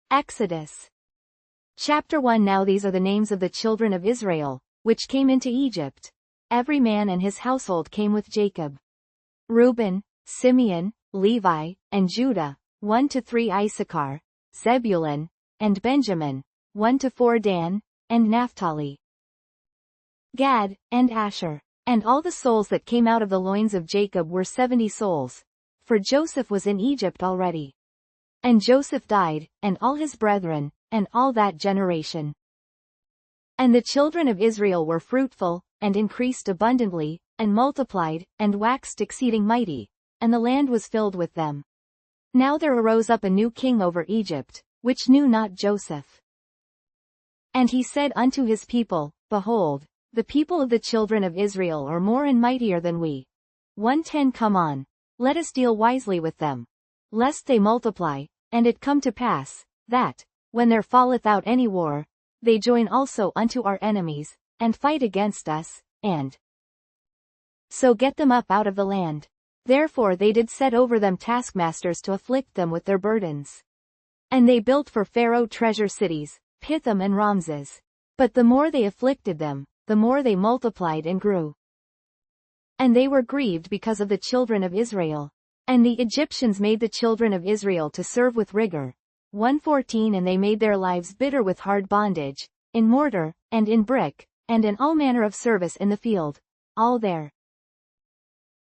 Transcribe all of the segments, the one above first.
Exodus. Chapter 1. Now these are the names of the children of Israel, which came into Egypt. Every man and his household came with Jacob. Reuben, Simeon, Levi, and Judah, 1-3 Issachar, Zebulun, and Benjamin, 1-4 Dan, and Naphtali. Gad, and Asher. And all the souls that came out of the loins of Jacob were 70 souls. For Joseph was in Egypt already. And Joseph died, and all his brethren, and all that generation. And the children of Israel were fruitful, and increased abundantly, and multiplied, and waxed exceeding mighty, and the land was filled with them. Now there arose up a new king over Egypt, which knew not Joseph. And he said unto his people, Behold, the people of the children of Israel are more and mightier than we. 1:10 Come on, let us deal wisely with them, lest they multiply, and it come to pass, that, when there falleth out any war, they join also unto our enemies, and fight against us, and so get them up out of the land. Therefore they did set over them taskmasters to afflict them with their burdens. And they built for Pharaoh treasure cities, Pithom and Ramses. But the more they afflicted them, the more they multiplied and grew. And they were grieved because of the children of Israel. And the Egyptians made the children of Israel to serve with rigor. 1:14 And they made their lives bitter with hard bondage, in mortar, and in brick, and in all manner of service in the field. All their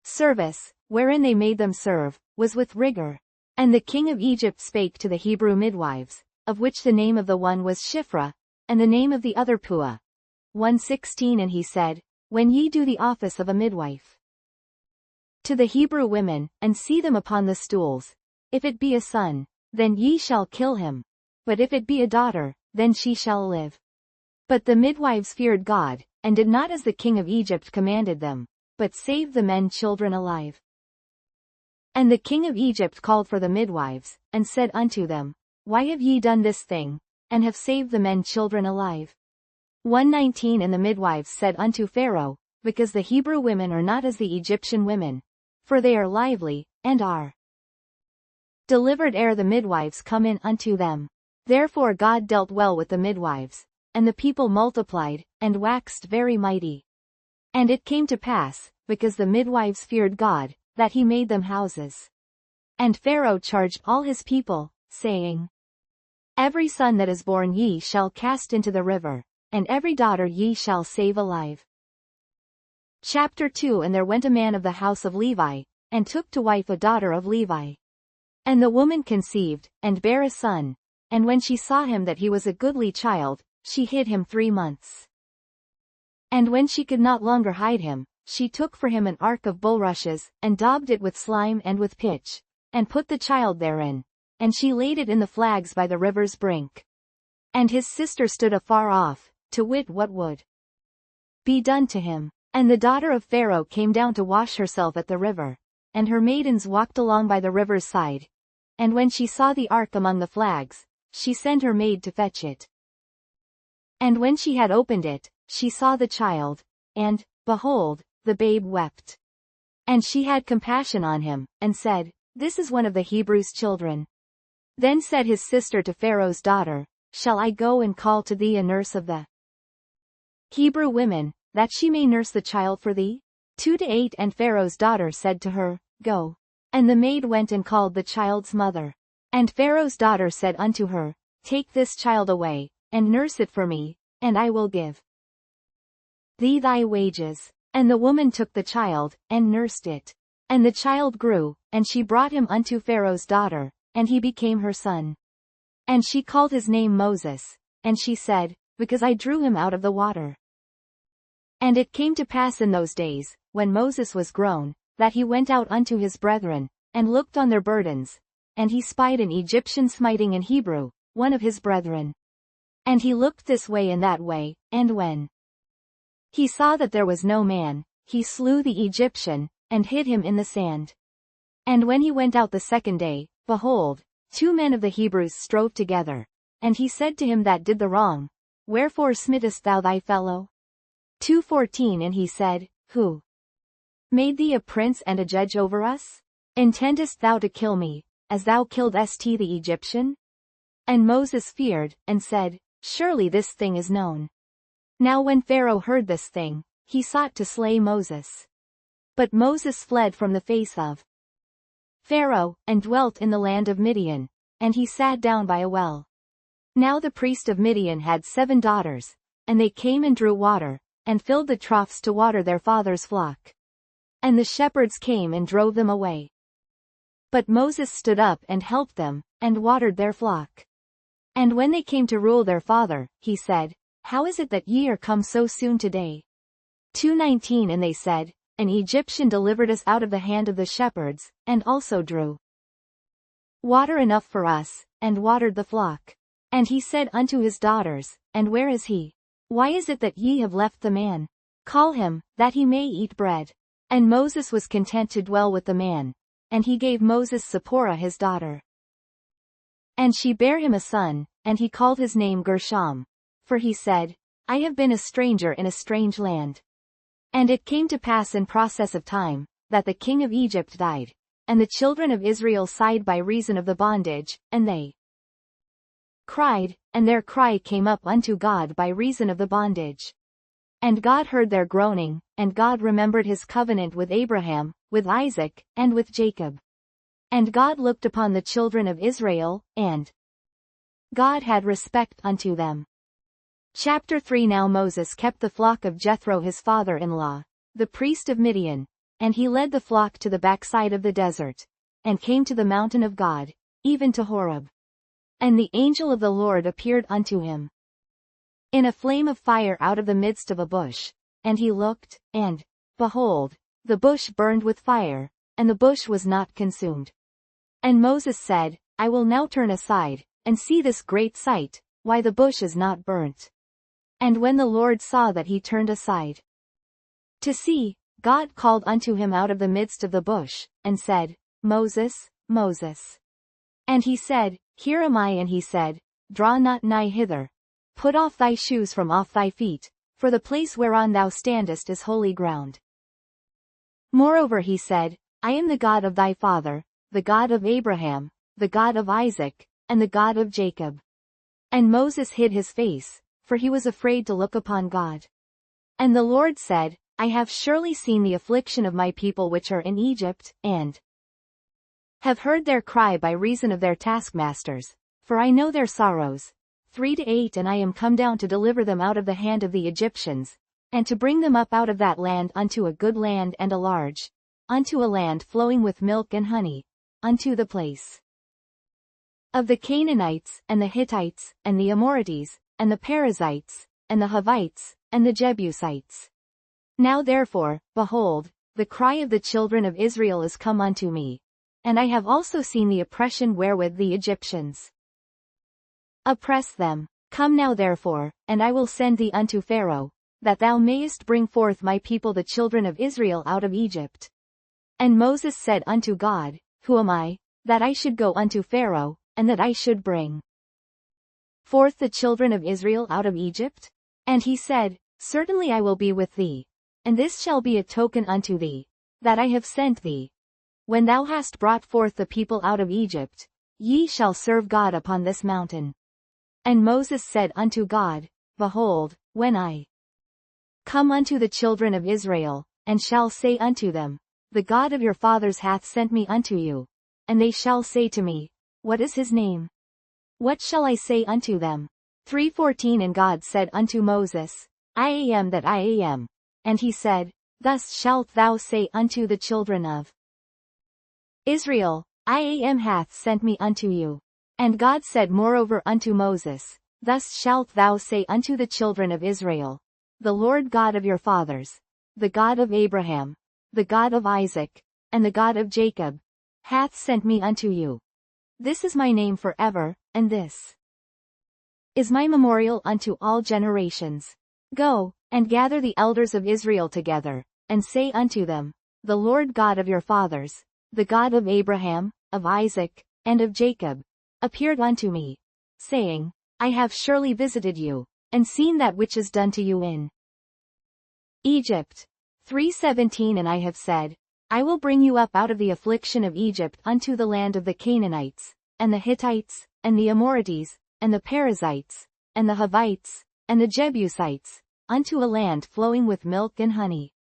service, wherein they made them serve, was with rigor. And the king of Egypt spake to the Hebrew midwives, of which the name of the one was Shiphrah, and the name of the other Puah. 1:16 And he said, When ye do the office of a midwife to the Hebrew women, and see them upon the stools, if it be a son, then ye shall kill him. But if it be a daughter, then she shall live. But the midwives feared God, and did not as the king of Egypt commanded them, but saved the men children alive. And the king of Egypt called for the midwives, and said unto them, Why have ye done this thing, and have saved the men children alive? 1:19 And the midwives said unto Pharaoh, Because the Hebrew women are not as the Egyptian women, for they are lively, and are delivered ere the midwives come in unto them. Therefore God dealt well with the midwives, and the people multiplied, and waxed very mighty. And it came to pass, because the midwives feared God, that he made them houses. And Pharaoh charged all his people, saying, Every son that is born ye shall cast into the river, and every daughter ye shall save alive. Chapter 2 And there went a man of the house of Levi, and took to wife a daughter of Levi. And the woman conceived, and bare a son, and when she saw him that he was a goodly child, she hid him 3 months. And when she could not longer hide him, she took for him an ark of bulrushes, and daubed it with slime and with pitch, and put the child therein, and she laid it in the flags by the river's brink. And his sister stood afar off, to wit what would be done to him. And the daughter of Pharaoh came down to wash herself at the river, and her maidens walked along by the river's side. And when she saw the ark among the flags, she sent her maid to fetch it. And when she had opened it, she saw the child, and, behold, the babe wept. And she had compassion on him, and said, This is one of the Hebrews' children. Then said his sister to Pharaoh's daughter, Shall I go and call to thee a nurse of the Hebrew women, that she may nurse the child for thee? 2-8 And Pharaoh's daughter said to her, Go. And the maid went and called the child's mother. And Pharaoh's daughter said unto her, Take this child away, and nurse it for me, and I will give thee thy wages. And the woman took the child, and nursed it. And the child grew, and she brought him unto Pharaoh's daughter, and he became her son. And she called his name Moses, and she said, Because I drew him out of the water. And it came to pass in those days, when Moses was grown, that he went out unto his brethren, and looked on their burdens, and he spied an Egyptian smiting an Hebrew, one of his brethren. And he looked this way and that way, and when he saw that there was no man, he slew the Egyptian, and hid him in the sand. And when he went out the second day, behold, 2 men of the Hebrews strove together. And he said to him that did the wrong, Wherefore smittest thou thy fellow? 2:14 And he said, Who made thee a prince and a judge over us? Intendest thou to kill me, as thou killedst the Egyptian? And Moses feared, and said, Surely this thing is known. Now when Pharaoh heard this thing, he sought to slay Moses. But Moses fled from the face of Pharaoh, and dwelt in the land of Midian, and he sat down by a well. Now the priest of Midian had 7 daughters, and they came and drew water, and filled the troughs to water their father's flock. And the shepherds came and drove them away. But Moses stood up and helped them, and watered their flock. And when they came to rule their father, he said, How is it that ye are come so soon today? 2:19 And they said, An Egyptian delivered us out of the hand of the shepherds, and also drew water enough for us, and watered the flock. And he said unto his daughters, And where is he? Why is it that ye have left the man? Call him, that he may eat bread. And Moses was content to dwell with the man. And he gave Moses Zipporah his daughter. And she bare him a son, and he called his name Gershom. For he said, I have been a stranger in a strange land. And it came to pass in process of time, that the king of Egypt died, and the children of Israel sighed by reason of the bondage, and they cried, and their cry came up unto God by reason of the bondage. And God heard their groaning, and God remembered his covenant with Abraham, with Isaac, and with Jacob. And God looked upon the children of Israel, and God had respect unto them. Chapter 3 Now Moses kept the flock of Jethro his father-in-law, the priest of Midian, and he led the flock to the backside of the desert, and came to the mountain of God, even to Horeb. And the angel of the Lord appeared unto him in a flame of fire out of the midst of a bush. And he looked, and, behold, the bush burned with fire, and the bush was not consumed. And Moses said, I will now turn aside, and see this great sight, why the bush is not burnt. And when the Lord saw that he turned aside to see, God called unto him out of the midst of the bush, and said, Moses, Moses. And he said, Here am I. And he said, Draw not nigh hither. Put off thy shoes from off thy feet, for the place whereon thou standest is holy ground. Moreover he said, I am the God of thy father, the God of Abraham, the God of Isaac, and the God of Jacob. And Moses hid his face, for he was afraid to look upon God. And the Lord said, I have surely seen the affliction of my people which are in Egypt, and have heard their cry by reason of their taskmasters, for I know their sorrows. 3-8 And I am come down to deliver them out of the hand of the Egyptians, and to bring them up out of that land unto a good land and a large, unto a land flowing with milk and honey, unto the place of the Canaanites, and the Hittites, and the Amorites, and the Perizzites, and the Hivites, and the Jebusites. Now therefore, behold, the cry of the children of Israel is come unto me, and I have also seen the oppression wherewith the Egyptians oppress them. Come now therefore, and I will send thee unto Pharaoh, that thou mayest bring forth my people the children of Israel out of Egypt. And Moses said unto God, Who am I, that I should go unto Pharaoh, and that I should bring forth the children of Israel out of Egypt? And he said, Certainly I will be with thee, and this shall be a token unto thee, that I have sent thee. When thou hast brought forth the people out of Egypt, ye shall serve God upon this mountain. And Moses said unto God, Behold, when I come unto the children of Israel, and shall say unto them, The God of your fathers hath sent me unto you, and they shall say to me, What is his name? What shall I say unto them? 3:14 And God said unto Moses, I am that I am. And he said, Thus shalt thou say unto the children of Israel, I am hath sent me unto you. And God said moreover unto Moses, Thus shalt thou say unto the children of Israel, The Lord God of your fathers, the God of Abraham, the God of Isaac, and the God of Jacob, hath sent me unto you. This is my name forever, and this is my memorial unto all generations. Go, and gather the elders of Israel together, and say unto them, The Lord God of your fathers, the God of Abraham, of Isaac, and of Jacob, appeared unto me, saying, I have surely visited you, and seen that which is done to you in Egypt. 3:17 And I have said, I will bring you up out of the affliction of Egypt unto the land of the Canaanites, and the Hittites, and the Amorites, and the Perizzites, and the Hivites, and the Jebusites, unto a land flowing with milk and honey.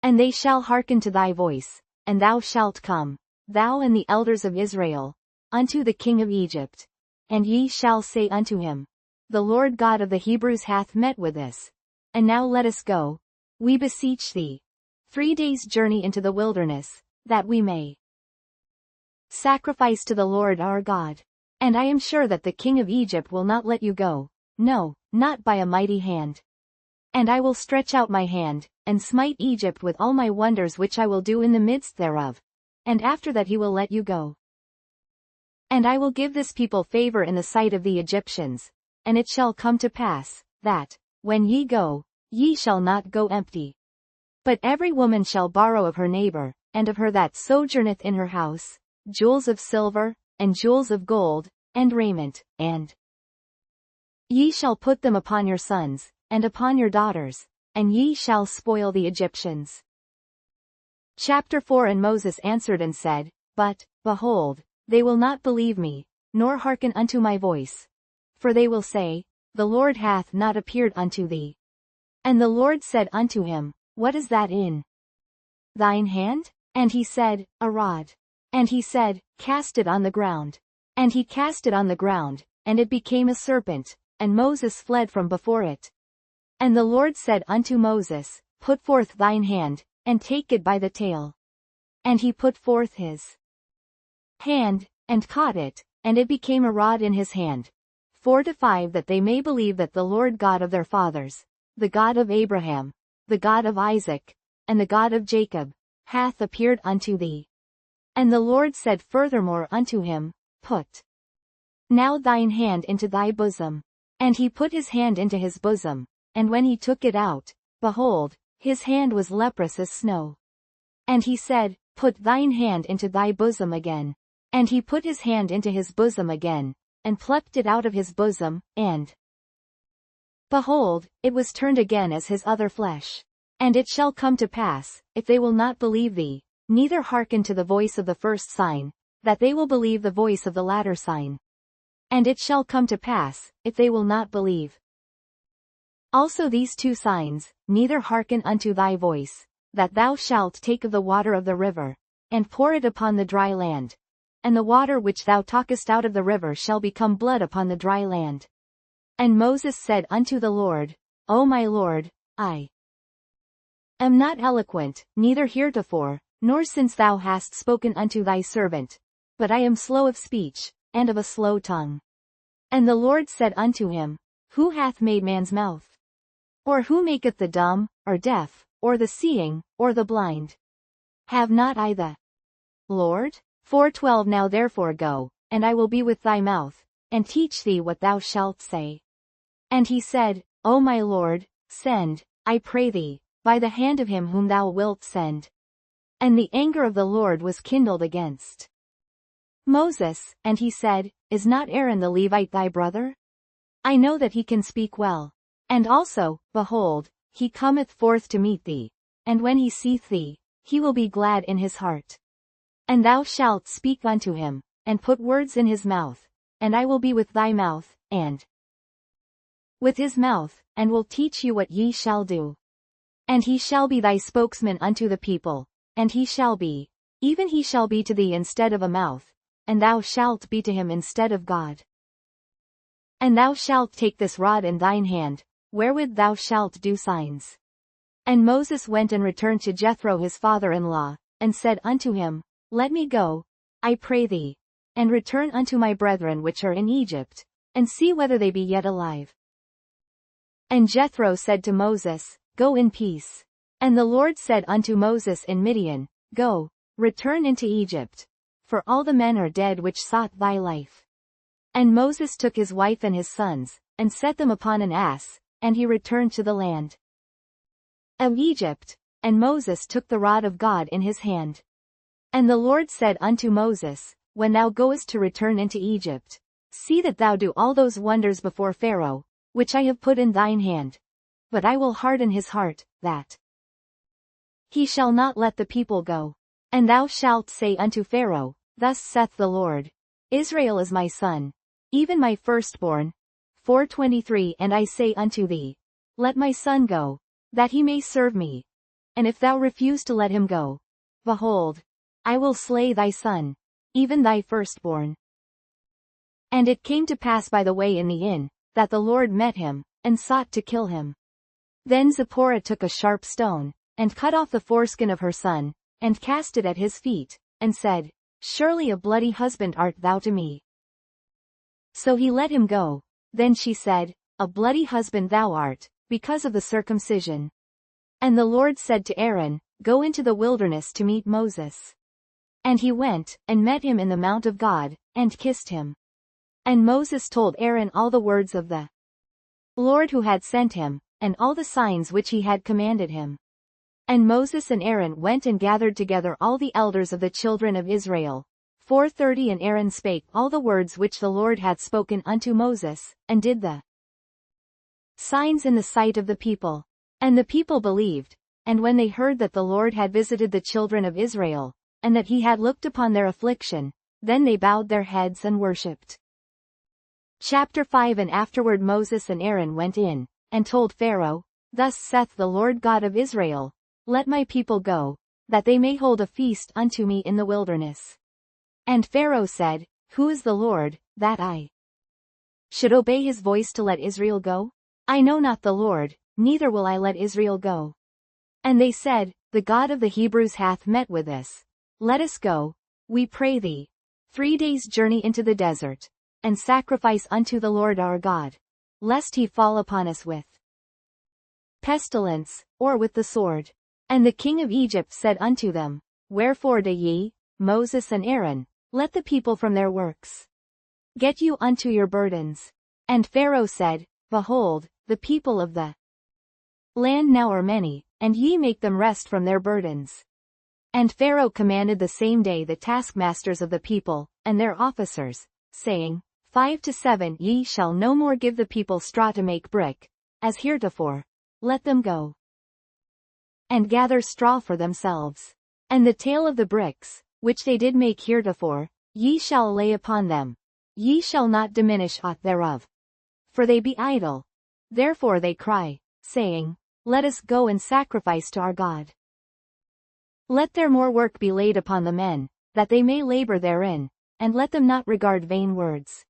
And they shall hearken to thy voice, and thou shalt come, thou and the elders of Israel, unto the king of Egypt. And ye shall say unto him, The Lord God of the Hebrews hath met with us. And now let us go, we beseech thee, 3 days' journey into the wilderness, that we may sacrifice to the Lord our God. And I am sure that the king of Egypt will not let you go, no, not by a mighty hand. And I will stretch out my hand, and smite Egypt with all my wonders which I will do in the midst thereof. And after that he will let you go. And I will give this people favor in the sight of the Egyptians. And it shall come to pass, that, when ye go, ye shall not go empty. But every woman shall borrow of her neighbor, and of her that sojourneth in her house, jewels of silver, and jewels of gold, and raiment, and ye shall put them upon your sons, and upon your daughters, and ye shall spoil the Egyptians. Chapter 4 And Moses answered and said, But, behold, they will not believe me, nor hearken unto my voice. For they will say, The Lord hath not appeared unto thee. And the Lord said unto him, What is that in thine hand? And he said, A rod. And he said, Cast it on the ground. And he cast it on the ground, and it became a serpent, and Moses fled from before it. And the Lord said unto Moses, Put forth thine hand, and take it by the tail. And he put forth his hand, and caught it, and it became a rod in his hand. 4-5 That they may believe that the Lord God of their fathers, the God of Abraham, the God of Isaac, and the God of Jacob, hath appeared unto thee. And the Lord said furthermore unto him, Put now thine hand into thy bosom. And he put his hand into his bosom, and when he took it out, behold, his hand was leprous as snow. And he said, Put thine hand into thy bosom again. And he put his hand into his bosom again, and plucked it out of his bosom, and behold, it was turned again as his other flesh. And it shall come to pass, if they will not believe thee, neither hearken to the voice of the first sign, that they will believe the voice of the latter sign. And it shall come to pass, if they will not believe also these 2 signs, neither hearken unto thy voice, that thou shalt take of the water of the river, and pour it upon the dry land. And the water which thou takest out of the river shall become blood upon the dry land. And Moses said unto the Lord, O my Lord, I am not eloquent, neither heretofore, nor since thou hast spoken unto thy servant, but I am slow of speech, and of a slow tongue. And the Lord said unto him, Who hath made man's mouth? Or who maketh the dumb, or deaf, or the seeing, or the blind? Have not I the Lord? 4:12 Now therefore go, and I will be with thy mouth, and teach thee what thou shalt say. And he said, O my Lord, send, I pray thee, by the hand of him whom thou wilt send. And the anger of the Lord was kindled against Moses, and he said, Is not Aaron the Levite thy brother? I know that he can speak well. And also, behold, he cometh forth to meet thee, and when he seeth thee, he will be glad in his heart. And thou shalt speak unto him, and put words in his mouth, and I will be with thy mouth, and with his mouth, and will teach you what ye shall do. And he shall be thy spokesman unto the people, and he shall be, even he shall be to thee instead of a mouth, and thou shalt be to him instead of God. And thou shalt take this rod in thine hand, wherewith thou shalt do signs. And Moses went and returned to Jethro his father-in-law, and said unto him, Let me go, I pray thee, and return unto my brethren which are in Egypt, and see whether they be yet alive. And Jethro said to Moses, Go in peace. And the Lord said unto Moses in Midian, Go, return into Egypt, for all the men are dead which sought thy life. And Moses took his wife and his sons, and set them upon an ass, and he returned to the land of Egypt, and Moses took the rod of God in his hand. And the Lord said unto Moses, When thou goest to return into Egypt, see that thou do all those wonders before Pharaoh, which I have put in thine hand. But I will harden his heart, that he shall not let the people go. And thou shalt say unto Pharaoh, Thus saith the Lord, Israel is my son, even my firstborn. 4:23 And I say unto thee, let my son go, that he may serve me. And if thou refuse to let him go, behold, I will slay thy son, even thy firstborn. And it came to pass by the way in the inn, that the Lord met him, and sought to kill him. Then Zipporah took a sharp stone, and cut off the foreskin of her son, and cast it at his feet, and said, Surely a bloody husband art thou to me. So he let him go. Then she said, A bloody husband thou art, because of the circumcision. And the Lord said to Aaron, Go into the wilderness to meet Moses. And he went, and met him in the mount of God, and kissed him. And Moses told Aaron all the words of the Lord who had sent him, and all the signs which he had commanded him. And Moses and Aaron went and gathered together all the elders of the children of Israel. 4:30 And Aaron spake all the words which the Lord had spoken unto Moses, and did the signs in the sight of the people. And the people believed, and when they heard that the Lord had visited the children of Israel, and that he had looked upon their affliction, then they bowed their heads and worshipped. Chapter 5 And afterward Moses and Aaron went in, and told Pharaoh, Thus saith the Lord God of Israel, Let my people go, that they may hold a feast unto me in the wilderness. And Pharaoh said, Who is the Lord, that I should obey his voice to let Israel go? I know not the Lord, neither will I let Israel go. And they said, The God of the Hebrews hath met with us. Let us go, we pray thee, 3 days' journey into the desert, and sacrifice unto the Lord our God, lest he fall upon us with pestilence, or with the sword. And the king of Egypt said unto them, Wherefore do ye, Moses and Aaron, let the people from their works get you unto your burdens? And Pharaoh said, Behold, the people of the land now are many, and ye make them rest from their burdens. And Pharaoh commanded the same day the taskmasters of the people, and their officers, saying, 5 to 7 Ye shall no more give the people straw to make brick, as heretofore. Let them go and gather straw for themselves. And the tale of the bricks, which they did make heretofore, ye shall lay upon them. Ye shall not diminish aught thereof. For they be idle. Therefore they cry, saying, Let us go and sacrifice to our God. Let their more work be laid upon the men, that they may labor therein, and let them not regard vain words.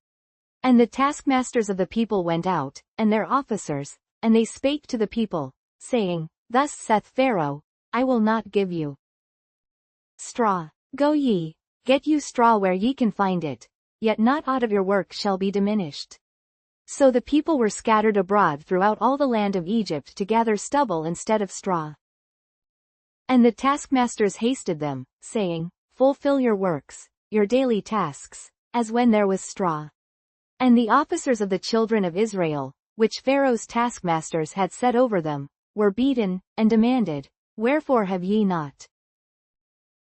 And the taskmasters of the people went out, and their officers, and they spake to the people, saying, Thus saith Pharaoh, I will not give you straw. Go ye, get you straw where ye can find it, yet not aught of your work shall be diminished. So the people were scattered abroad throughout all the land of Egypt to gather stubble instead of straw. And the taskmasters hasted them, saying, Fulfill your works, your daily tasks, as when there was straw. And the officers of the children of Israel, which Pharaoh's taskmasters had set over them, were beaten, and demanded, Wherefore have ye not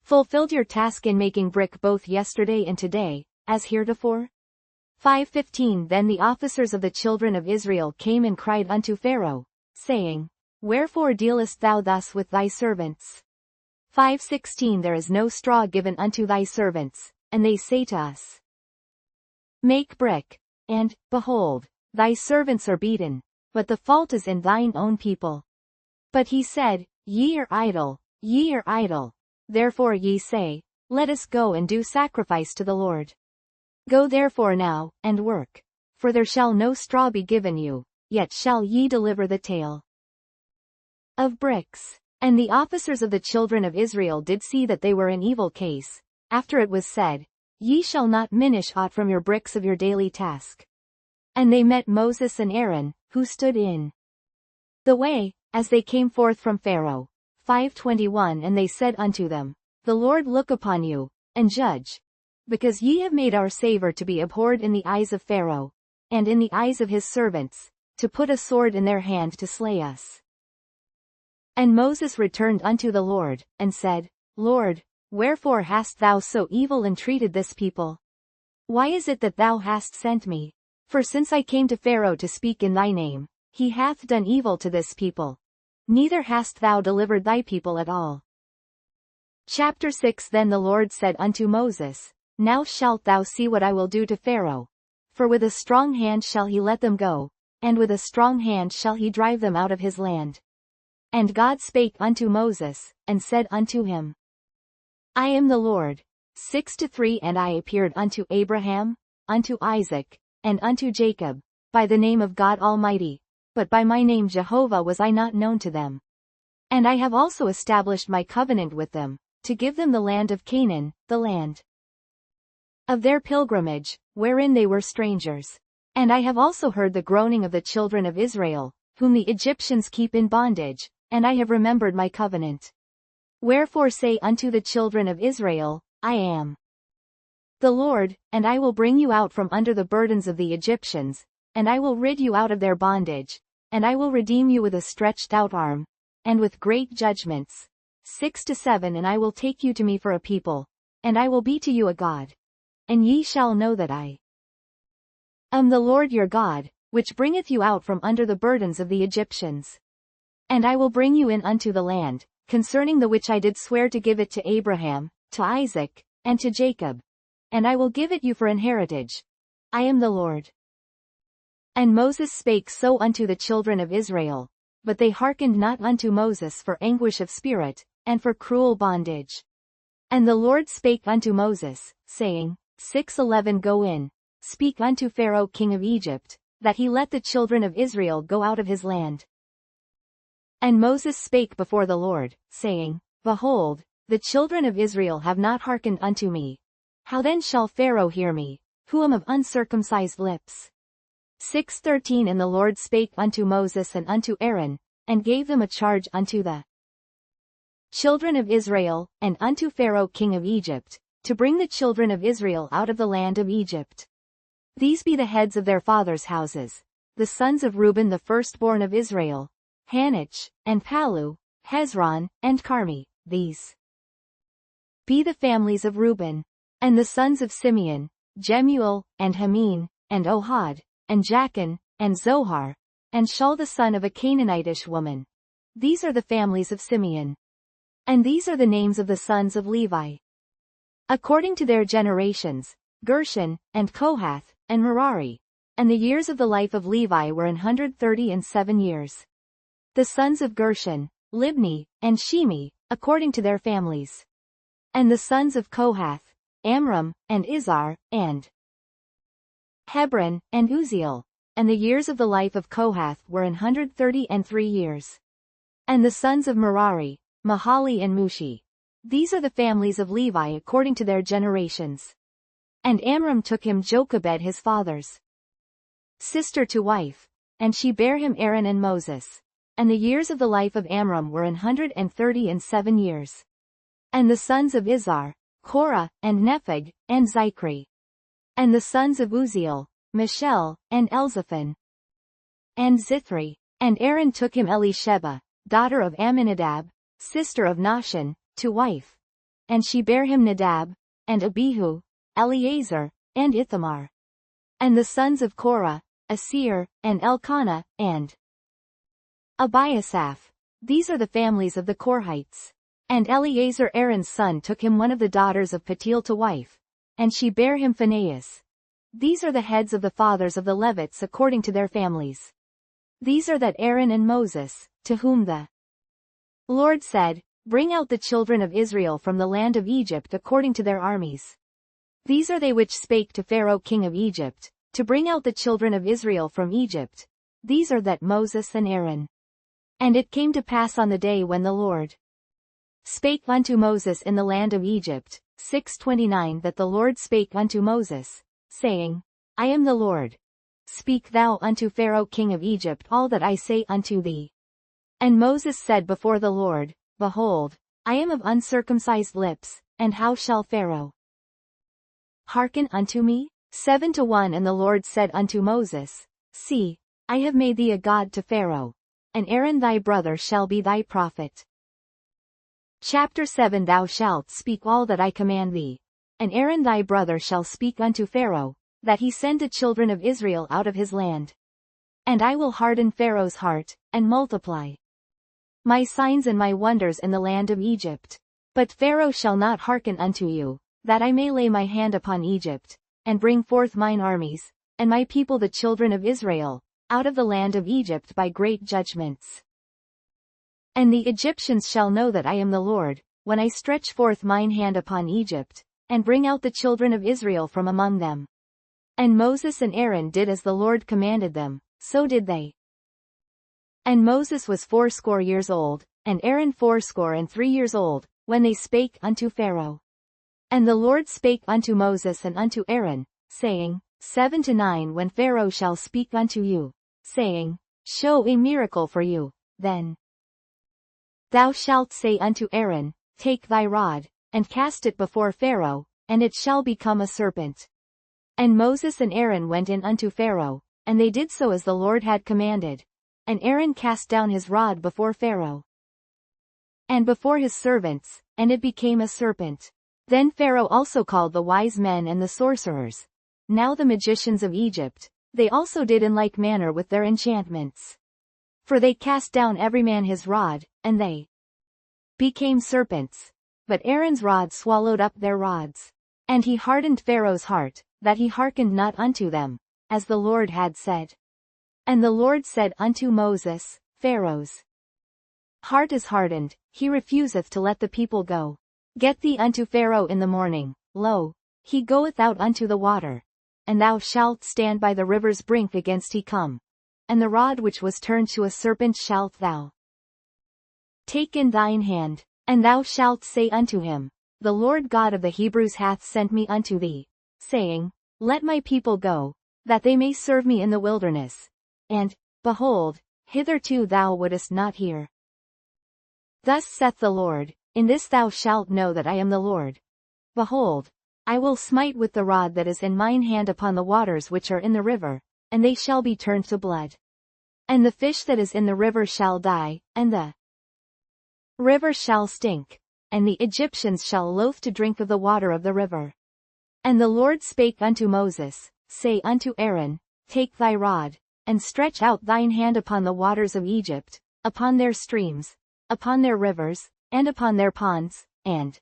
fulfilled your task in making brick both yesterday and today, as heretofore? 5:15 Then the officers of the children of Israel came and cried unto Pharaoh, saying, Wherefore dealest thou thus with thy servants? 5:16 There is no straw given unto thy servants, and they say to us, Make brick, and, behold, thy servants are beaten, but the fault is in thine own people. But he said, Ye are idle, ye are idle. Therefore ye say, Let us go and do sacrifice to the Lord. Go therefore now, and work. For there shall no straw be given you, yet shall ye deliver the tale of bricks. And the officers of the children of Israel did see that they were in evil case, after it was said, Ye shall not minish aught from your bricks of your daily task. And they met Moses and Aaron, who stood in the way, as they came forth from Pharaoh. 5:21 And they said unto them, The Lord look upon you, and judge. Because ye have made our savor to be abhorred in the eyes of Pharaoh, and in the eyes of his servants, to put a sword in their hand to slay us. And Moses returned unto the Lord, and said, Lord, wherefore hast thou so evil entreated this people? Why is it that thou hast sent me? For since I came to Pharaoh to speak in thy name, he hath done evil to this people. Neither hast thou delivered thy people at all. Chapter 6 Then the Lord said unto Moses, Now shalt thou see what I will do to Pharaoh. For with a strong hand shall he let them go, and with a strong hand shall he drive them out of his land. And God spake unto Moses, and said unto him, I am the Lord. 6-3 And I appeared unto Abraham, unto Isaac, and unto Jacob, by the name of God Almighty, but by my name Jehovah was I not known to them. And I have also established my covenant with them, to give them the land of Canaan, the land of their pilgrimage, wherein they were strangers. And I have also heard the groaning of the children of Israel, whom the Egyptians keep in bondage, and I have remembered my covenant. Wherefore say unto the children of Israel, I am the Lord, and I will bring you out from under the burdens of the Egyptians, and I will rid you out of their bondage, and I will redeem you with a stretched out arm, and with great judgments. 6-7 And I will take you to me for a people, and I will be to you a God. And ye shall know that I am the Lord your God, which bringeth you out from under the burdens of the Egyptians. And I will bring you in unto the land, concerning the which I did swear to give it to Abraham, to Isaac, and to Jacob. And I will give it you for an heritage. I am the Lord. And Moses spake so unto the children of Israel, but they hearkened not unto Moses for anguish of spirit, and for cruel bondage. And the Lord spake unto Moses, saying, 6:11 Go in, speak unto Pharaoh king of Egypt, that he let the children of Israel go out of his land. And Moses spake before the Lord, saying, Behold, the children of Israel have not hearkened unto me. How then shall Pharaoh hear me, who am of uncircumcised lips? 6:13 And the Lord spake unto Moses and unto Aaron, and gave them a charge unto the children of Israel, and unto Pharaoh king of Egypt, to bring the children of Israel out of the land of Egypt. These be the heads of their fathers' houses, the sons of Reuben the firstborn of Israel, Hanoch, and Pallu, Hezron, and Carmi. These be the families of Reuben. And the sons of Simeon, Jemuel, and Hamin, and Ohad, and Jachin, and Zohar, and Shaul the son of a Canaanitish woman. These are the families of Simeon. And these are the names of the sons of Levi, according to their generations, Gershon, and Kohath, and Merari. And the years of the life of Levi were 137 years. The sons of Gershon, Libni, and Shimi, according to their families. And the sons of Kohath, Amram, and Izhar, and Hebron, and Uzziel. And the years of the life of Kohath were 133 years. And the sons of Merari, Mahali and Mushi. These are the families of Levi according to their generations. And Amram took him Jochebed his father's sister to wife, and she bare him Aaron and Moses. And the years of the life of Amram were 137 years. And the sons of Izhar, Korah, and Nepheg, and Zichri. And the sons of Uzziel, Mishael, and Elzaphan, and Zithri. And Aaron took him Elisheba, daughter of Amminadab, sister of Nahshon, to wife. And she bare him Nadab, and Abihu, Eleazar, and Ithamar. And the sons of Korah, Asir, and Elkanah, and Abiasaph. These are the families of the Korhites. And Eleazar Aaron's son took him one of the daughters of Patil to wife, and she bare him Phinehas. These are the heads of the fathers of the Levites according to their families. These are that Aaron and Moses, to whom the Lord said, Bring out the children of Israel from the land of Egypt according to their armies. These are they which spake to Pharaoh king of Egypt, to bring out the children of Israel from Egypt. These are that Moses and Aaron. And it came to pass on the day when the Lord spake unto Moses in the land of Egypt, 6:29 that the Lord spake unto Moses, saying, I am the Lord. Speak thou unto Pharaoh king of Egypt all that I say unto thee. And Moses said before the Lord, Behold, I am of uncircumcised lips, and how shall Pharaoh hearken unto me? 7:1 And the Lord said unto Moses, See, I have made thee a god to Pharaoh, and Aaron thy brother shall be thy prophet. Chapter 7 Thou shalt speak all that I command thee, and Aaron thy brother shall speak unto Pharaoh, that he send the children of Israel out of his land. And I will harden Pharaoh's heart, and multiply my signs and my wonders in the land of Egypt. But Pharaoh shall not hearken unto you, that I may lay my hand upon Egypt, and bring forth mine armies, and my people the children of Israel, out of the land of Egypt by great judgments. And the Egyptians shall know that I am the Lord, when I stretch forth mine hand upon Egypt, and bring out the children of Israel from among them. And Moses and Aaron did as the Lord commanded them, so did they. And Moses was 80 years old, and Aaron 83 years old, when they spake unto Pharaoh. And the Lord spake unto Moses and unto Aaron, saying, 7 to 9 when Pharaoh shall speak unto you, saying, Show a miracle for you, then thou shalt say unto Aaron, Take thy rod, and cast it before Pharaoh, and it shall become a serpent. And Moses and Aaron went in unto Pharaoh, and they did so as the Lord had commanded. And Aaron cast down his rod before Pharaoh, and before his servants, and it became a serpent. Then Pharaoh also called the wise men and the sorcerers, now the magicians of Egypt, they also did in like manner with their enchantments. For they cast down every man his rod, and they became serpents. But Aaron's rod swallowed up their rods. And he hardened Pharaoh's heart, that he hearkened not unto them, as the Lord had said. And the Lord said unto Moses, Pharaoh's heart is hardened, he refuseth to let the people go. Get thee unto Pharaoh in the morning, lo, he goeth out unto the water. And thou shalt stand by the river's brink against he come. And the rod which was turned to a serpent shalt thou take in thine hand, and thou shalt say unto him, The Lord God of the Hebrews hath sent me unto thee, saying, Let my people go, that they may serve me in the wilderness. And, behold, hitherto thou wouldest not hear. Thus saith the Lord, In this thou shalt know that I am the Lord. Behold, I will smite with the rod that is in mine hand upon the waters which are in the river, and they shall be turned to blood. And the fish that is in the river shall die, and the river shall stink, and the Egyptians shall loathe to drink of the water of the river. And the Lord spake unto Moses, Say unto Aaron, Take thy rod, and stretch out thine hand upon the waters of Egypt, upon their streams, upon their rivers, and upon their ponds, and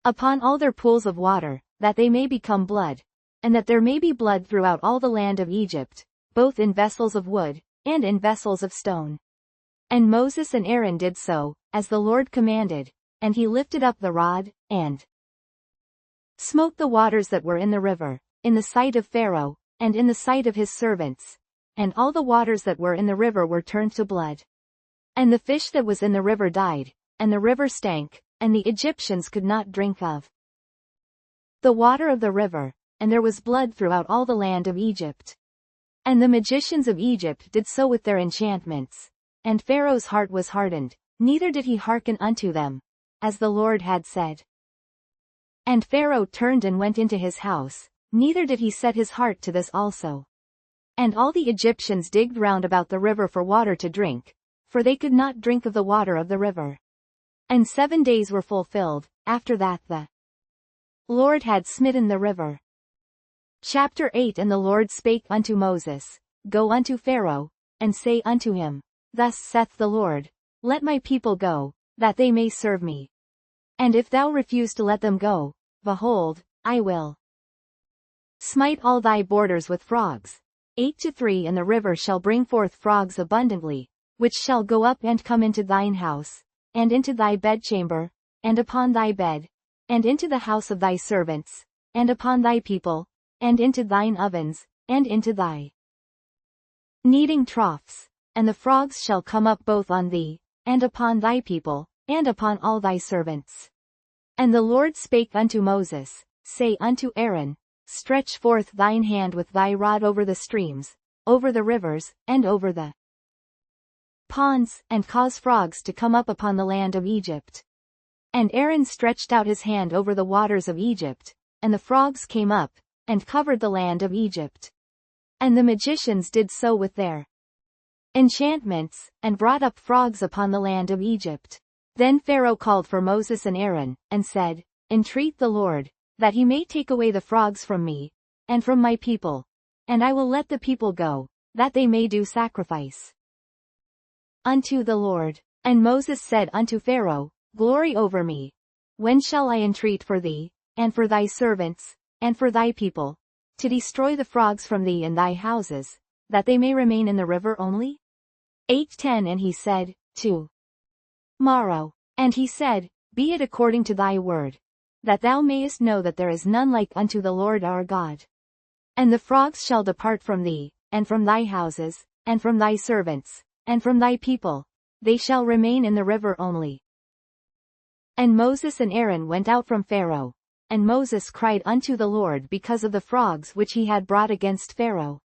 upon all their pools of water, that they may become blood, and that there may be blood throughout all the land of Egypt, both in vessels of wood, and in vessels of stone. And Moses and Aaron did so, as the Lord commanded, and he lifted up the rod, and smote the waters that were in the river, in the sight of Pharaoh, and in the sight of his servants. And all the waters that were in the river were turned to blood. And the fish that was in the river died, and the river stank, and the Egyptians could not drink of the water of the river, and there was blood throughout all the land of Egypt. And the magicians of Egypt did so with their enchantments. And Pharaoh's heart was hardened, neither did he hearken unto them, as the Lord had said. And Pharaoh turned and went into his house, neither did he set his heart to this also. And all the Egyptians digged round about the river for water to drink, for they could not drink of the water of the river. And 7 days were fulfilled, after that the Lord had smitten the river. Chapter 8 And the Lord spake unto Moses, Go unto Pharaoh, and say unto him, Thus saith the Lord, Let my people go, that they may serve me. And if thou refuse to let them go, behold, I will smite all thy borders with frogs. 8 to 3 And the river shall bring forth frogs abundantly, which shall go up and come into thine house, and into thy bedchamber, and upon thy bed, and into the house of thy servants, and upon thy people, and into thine ovens, and into thy kneading troughs. And the frogs shall come up both on thee, and upon thy people, and upon all thy servants. And the Lord spake unto Moses, Say unto Aaron, Stretch forth thine hand with thy rod over the streams, over the rivers, and over the ponds, and cause frogs to come up upon the land of Egypt. And Aaron stretched out his hand over the waters of Egypt, and the frogs came up, and covered the land of Egypt. And the magicians did so with their enchantments, and brought up frogs upon the land of Egypt. Then Pharaoh called for Moses and Aaron, and said, Entreat the Lord, that he may take away the frogs from me, and from my people, and I will let the people go, that they may do sacrifice unto the Lord. And Moses said unto Pharaoh, Glory over me. When shall I entreat for thee? and for thy servants, and for thy people, to destroy the frogs from thee and thy houses, that they may remain in the river only? 8:10 And he said, To morrow. And he said, Be it according to thy word, that thou mayest know that there is none like unto the Lord our God. And the frogs shall depart from thee, and from thy houses, and from thy servants, and from thy people, they shall remain in the river only. And Moses and Aaron went out from Pharaoh, and Moses cried unto the Lord because of the frogs which he had brought against Pharaoh.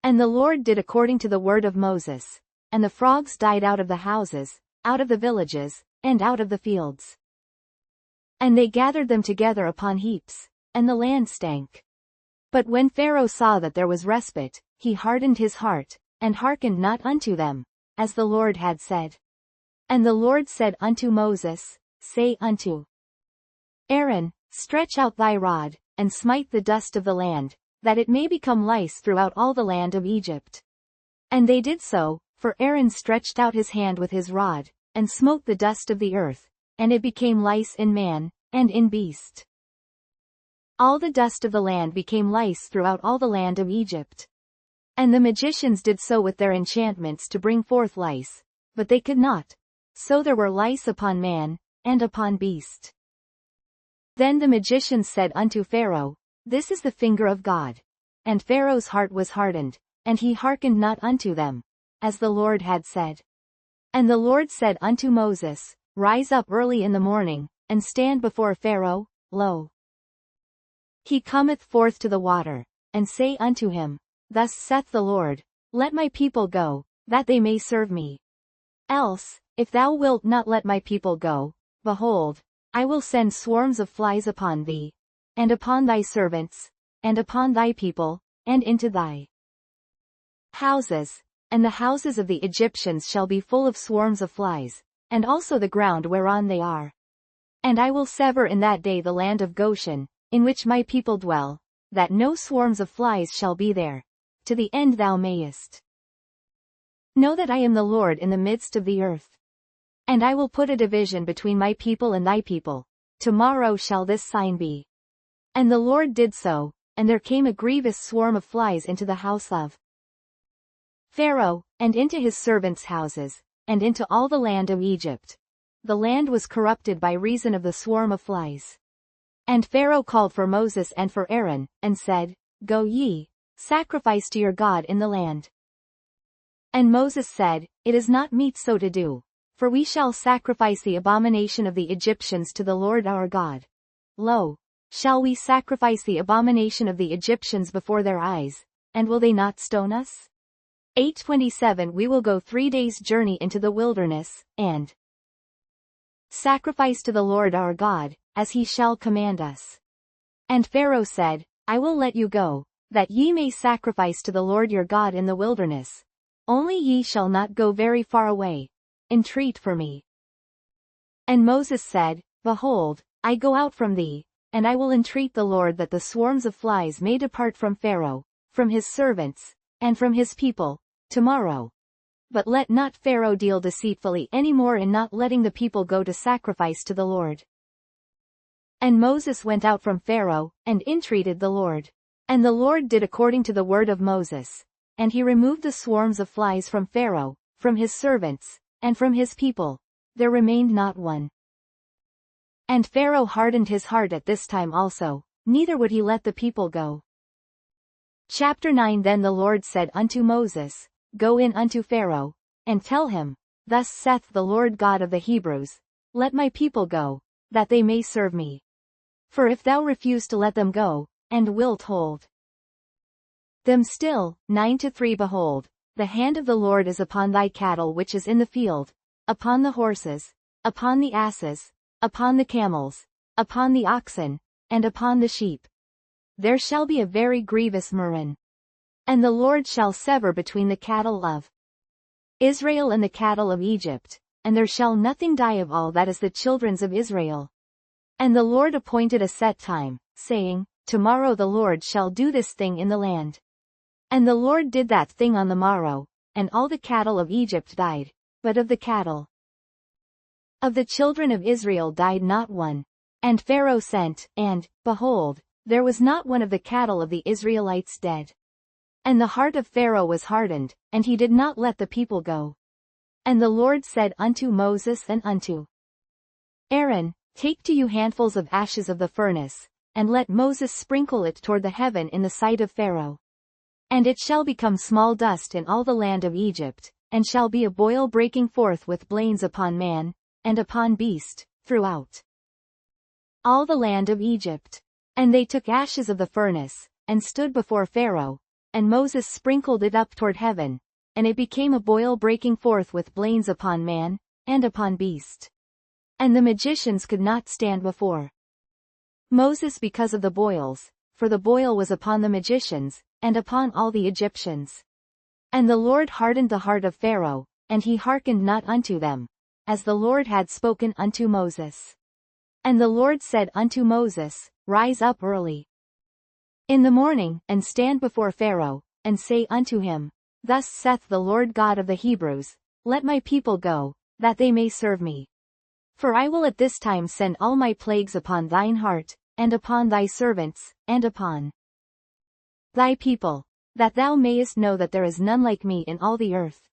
And the Lord did according to the word of Moses, and the frogs died out of the houses, out of the villages, and out of the fields. And they gathered them together upon heaps, and the land stank. But when Pharaoh saw that there was respite, he hardened his heart, and hearkened not unto them, as the Lord had said. And the Lord said unto Moses, Say unto Aaron, Stretch out thy rod, and smite the dust of the land, that it may become lice throughout all the land of Egypt. And they did so, for Aaron stretched out his hand with his rod, and smote the dust of the earth, and it became lice in man, and in beast. All the dust of the land became lice throughout all the land of Egypt. And the magicians did so with their enchantments to bring forth lice, but they could not. So there were lice upon man, and upon beast. Then the magicians said unto Pharaoh, This is the finger of God. And Pharaoh's heart was hardened, and he hearkened not unto them, as the Lord had said. And the Lord said unto Moses, Rise up early in the morning, and stand before Pharaoh. Lo, he cometh forth to the water, and say unto him, Thus saith the Lord, Let my people go, that they may serve me. Else, if thou wilt not let my people go, behold, I will send swarms of flies upon thee, and upon thy servants, and upon thy people, and into thy houses, and the houses of the Egyptians shall be full of swarms of flies, and also the ground whereon they are. And I will sever in that day the land of Goshen, in which my people dwell, that no swarms of flies shall be there, to the end thou mayest know that I am the Lord in the midst of the earth. And I will put a division between my people and thy people. Tomorrow shall this sign be. And the Lord did so, and there came a grievous swarm of flies into the house of Pharaoh, and into his servants' houses, and into all the land of Egypt. The land was corrupted by reason of the swarm of flies. And Pharaoh called for Moses and for Aaron, and said, Go ye, sacrifice to your God in the land. And Moses said, It is not meet so to do, for we shall sacrifice the abomination of the Egyptians to the Lord our God. Lo, shall we sacrifice the abomination of the Egyptians before their eyes, and will they not stone us? 8:27 We will go 3 days' journey into the wilderness, and sacrifice to the Lord our God, as he shall command us. And Pharaoh said, I will let you go, that ye may sacrifice to the Lord your God in the wilderness. Only ye shall not go very far away. Entreat for me. And Moses said, Behold, I go out from thee, and I will entreat the Lord that the swarms of flies may depart from Pharaoh, from his servants, and from his people, tomorrow. But let not Pharaoh deal deceitfully any more in not letting the people go to sacrifice to the Lord. And Moses went out from Pharaoh, and entreated the Lord. And the Lord did according to the word of Moses. And he removed the swarms of flies from Pharaoh, from his servants, and from his people. There remained not one. And Pharaoh hardened his heart at this time also, neither would he let the people go. Chapter 9 Then the Lord said unto Moses, Go in unto Pharaoh, and tell him, Thus saith the Lord God of the Hebrews, Let my people go, that they may serve me. For if thou refuse to let them go, and wilt hold them still, 9-3 Behold, the hand of the Lord is upon thy cattle which is in the field, upon the horses, upon the asses, upon the camels, upon the oxen, and upon the sheep. There shall be a very grievous murrain. And the Lord shall sever between the cattle of Israel and the cattle of Egypt, and there shall nothing die of all that is the children's of Israel. And the Lord appointed a set time, saying, Tomorrow the Lord shall do this thing in the land. And the Lord did that thing on the morrow, and all the cattle of Egypt died, but of the cattle of the children of Israel died not one. And Pharaoh sent, and, behold, there was not one of the cattle of the Israelites dead. And the heart of Pharaoh was hardened, and he did not let the people go. And the Lord said unto Moses and unto Aaron, Take to you handfuls of ashes of the furnace, and let Moses sprinkle it toward the heaven in the sight of Pharaoh. And it shall become small dust in all the land of Egypt, and shall be a boil breaking forth with blains upon man, and upon beast, throughout all the land of Egypt. And they took ashes of the furnace, and stood before Pharaoh, and Moses sprinkled it up toward heaven, and it became a boil breaking forth with blains upon man, and upon beast. And the magicians could not stand before Moses because of the boils, for the boil was upon the magicians, and upon all the Egyptians. And the Lord hardened the heart of Pharaoh, and he hearkened not unto them, as the Lord had spoken unto Moses. And the Lord said unto Moses, Rise up early in the morning, and stand before Pharaoh, and say unto him, Thus saith the Lord God of the Hebrews, Let my people go, that they may serve me. For I will at this time send all my plagues upon thine heart, and upon thy servants, and upon thy people, that thou mayest know that there is none like me in all the earth.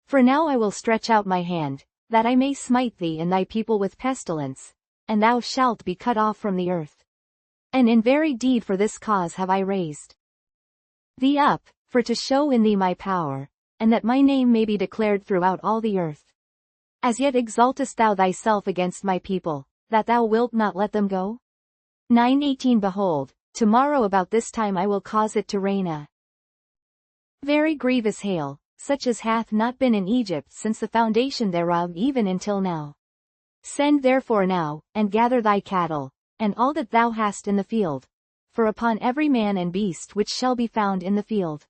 For now I will stretch out my hand, that I may smite thee and thy people with pestilence, and thou shalt be cut off from the earth. And in very deed for this cause have I raised thee up, for to show in thee my power, and that my name may be declared throughout all the earth. As yet exaltest thou thyself against my people, that thou wilt not let them go? 9:18 Behold, tomorrow about this time I will cause it to rain a very grievous hail, such as hath not been in Egypt since the foundation thereof even until now. Send therefore now, and gather thy cattle, and all that thou hast in the field, for upon every man and beast which shall be found in the field,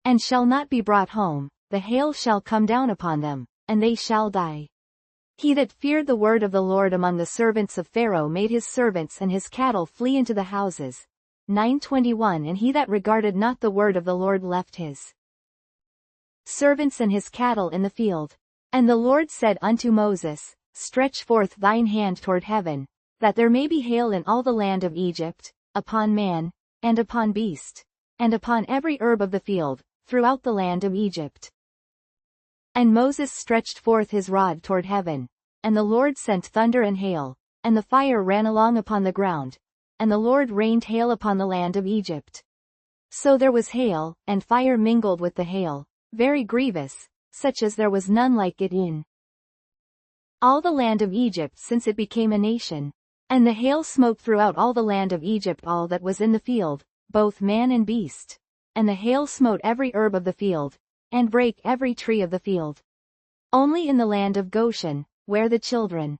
and shall not be brought home, the hail shall come down upon them, and they shall die. He that feared the word of the Lord among the servants of Pharaoh made his servants and his cattle flee into the houses. 9:21 And he that regarded not the word of the Lord left his servants and his cattle in the field. And the Lord said unto Moses, Stretch forth thine hand toward heaven, that there may be hail in all the land of Egypt, upon man, and upon beast, and upon every herb of the field, throughout the land of Egypt. And Moses stretched forth his rod toward heaven, and the Lord sent thunder and hail, and the fire ran along upon the ground, and the Lord rained hail upon the land of Egypt. So there was hail, and fire mingled with the hail, very grievous, such as there was none like it in all the land of Egypt since it became a nation. And the hail smote throughout all the land of Egypt all that was in the field, both man and beast. And the hail smote every herb of the field, and brake every tree of the field. Only in the land of Goshen, where the children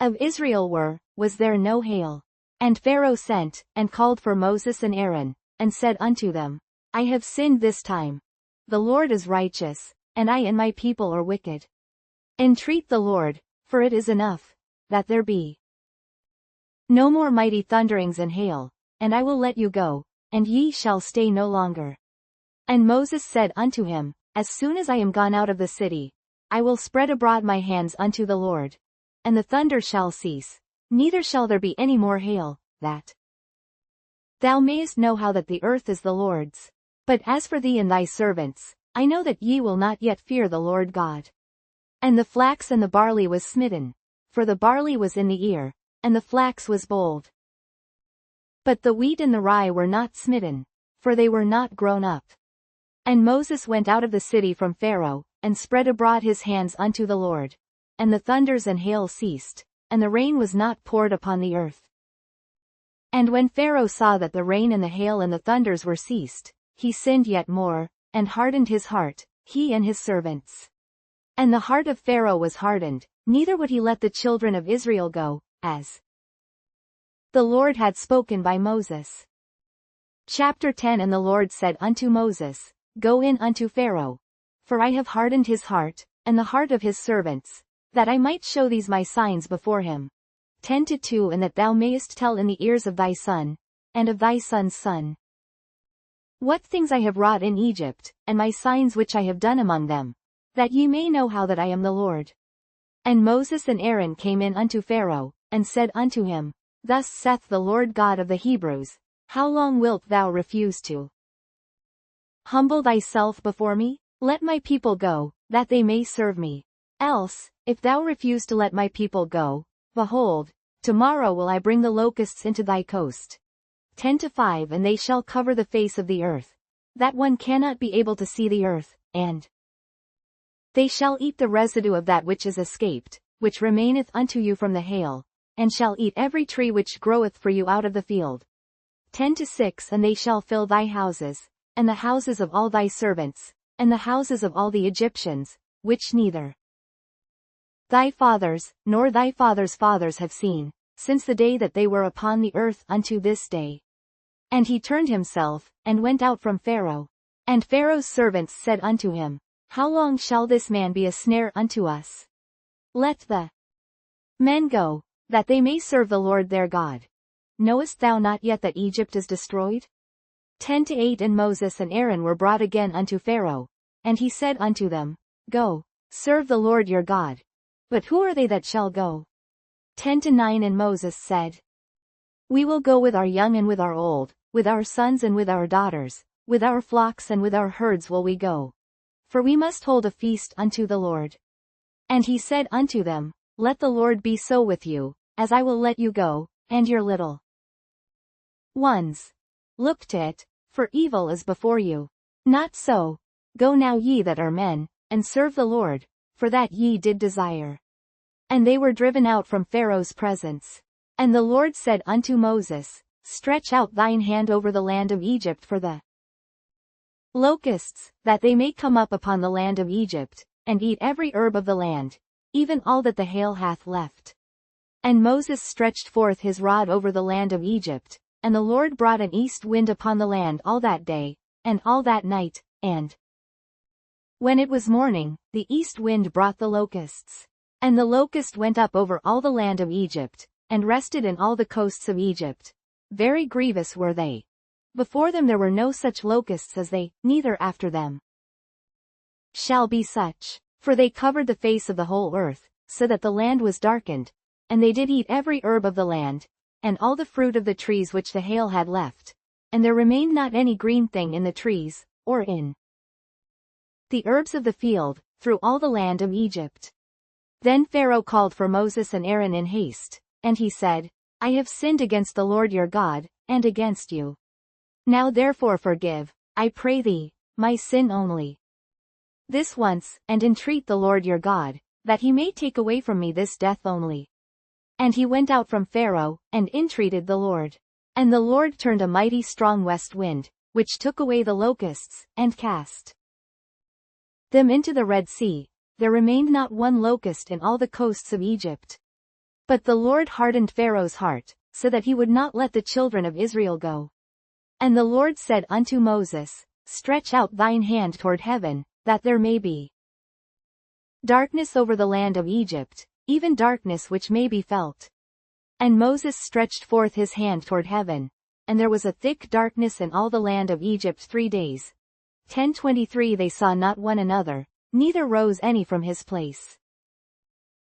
of Israel were, was there no hail. And Pharaoh sent, and called for Moses and Aaron, and said unto them, I have sinned this time. The Lord is righteous, and I and my people are wicked. Entreat the Lord, for it is enough, that there be no more mighty thunderings and hail, and I will let you go, and ye shall stay no longer. And Moses said unto him, As soon as I am gone out of the city, I will spread abroad my hands unto the Lord, and the thunder shall cease, neither shall there be any more hail, that thou mayest know how that the earth is the Lord's. But as for thee and thy servants, I know that ye will not yet fear the Lord God. And the flax and the barley was smitten, for the barley was in the ear, and the flax was bold. But the wheat and the rye were not smitten, for they were not grown up. And Moses went out of the city from Pharaoh, and spread abroad his hands unto the Lord. And the thunders and hail ceased, and the rain was not poured upon the earth. And when Pharaoh saw that the rain and the hail and the thunders were ceased, he sinned yet more, and hardened his heart, he and his servants. And the heart of Pharaoh was hardened, neither would he let the children of Israel go, as the Lord had spoken by Moses. Chapter 10 And the Lord said unto Moses, Go in unto Pharaoh, for I have hardened his heart, and the heart of his servants, that I might show these my signs before him. 10:2 And that thou mayest tell in the ears of thy son, and of thy son's son, what things I have wrought in Egypt, and my signs which I have done among them, that ye may know how that I am the Lord. And Moses and Aaron came in unto Pharaoh, and said unto him, Thus saith the Lord God of the Hebrews, How long wilt thou refuse to humble thyself before me? Let my people go, that they may serve me. Else, if thou refuse to let my people go, behold, tomorrow will I bring the locusts into thy coast. 10-5 And they shall cover the face of the earth, that one cannot be able to see the earth, and they shall eat the residue of that which is escaped, which remaineth unto you from the hail, and shall eat every tree which groweth for you out of the field. 10-6 And they shall fill thy houses, and the houses of all thy servants, and the houses of all the Egyptians, which neither thy fathers, nor thy fathers' fathers have seen, since the day that they were upon the earth unto this day. And he turned himself, and went out from Pharaoh. And Pharaoh's servants said unto him, How long shall this man be a snare unto us? Let the men go, that they may serve the Lord their God. Knowest thou not yet that Egypt is destroyed? 10-8 And Moses and Aaron were brought again unto Pharaoh, and he said unto them, Go, serve the Lord your God. But who are they that shall go? 10-9 And Moses said, We will go with our young and with our old, with our sons and with our daughters, with our flocks and with our herds will we go. For we must hold a feast unto the Lord. And he said unto them, Let the Lord be so with you, as I will let you go, and your little ones. Look to it, for evil is before you. Not so. Go now ye that are men, and serve the Lord, for that ye did desire. And they were driven out from Pharaoh's presence. And the Lord said unto Moses, Stretch out thine hand over the land of Egypt for the locusts, that they may come up upon the land of Egypt, and eat every herb of the land, even all that the hail hath left. And Moses stretched forth his rod over the land of Egypt, and the Lord brought an east wind upon the land all that day, and all that night, and when it was morning, the east wind brought the locusts. And the locust went up over all the land of Egypt, and rested in all the coasts of Egypt. Very grievous were they. Before them there were no such locusts as they, neither after them shall be such. For they covered the face of the whole earth, so that the land was darkened, and they did eat every herb of the land, and all the fruit of the trees which the hail had left, and there remained not any green thing in the trees, or in the herbs of the field, through all the land of Egypt. Then Pharaoh called for Moses and Aaron in haste, and he said, I have sinned against the Lord your God, and against you. Now therefore forgive, I pray thee, my sin only this once, and entreat the Lord your God, that he may take away from me this death only. And he went out from Pharaoh, and entreated the Lord. And the Lord turned a mighty strong west wind, which took away the locusts, and cast them into the Red Sea. There remained not one locust in all the coasts of Egypt. But the Lord hardened Pharaoh's heart, so that he would not let the children of Israel go. And the Lord said unto Moses, Stretch out thine hand toward heaven, that there may be darkness over the land of Egypt, even darkness which may be felt. And Moses stretched forth his hand toward heaven, and there was a thick darkness in all the land of Egypt 3 days. 10-23 They saw not one another, neither rose any from his place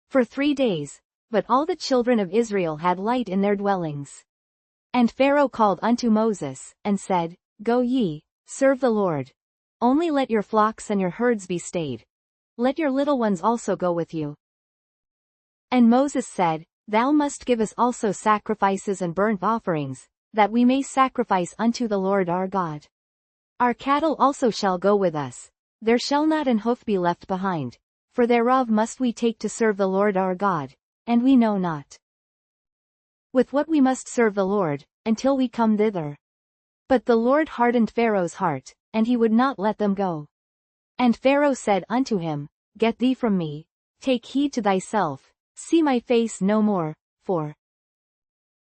for 3 days, but all the children of Israel had light in their dwellings. And Pharaoh called unto Moses, and said, Go ye, serve the Lord. Only let your flocks and your herds be stayed. Let your little ones also go with you. And Moses said, Thou must give us also sacrifices and burnt offerings, that we may sacrifice unto the Lord our God. Our cattle also shall go with us. There shall not an hoof be left behind, for thereof must we take to serve the Lord our God, and we know not with what we must serve the Lord, until we come thither. But the Lord hardened Pharaoh's heart, and he would not let them go. And Pharaoh said unto him, Get thee from me, take heed to thyself, see my face no more, for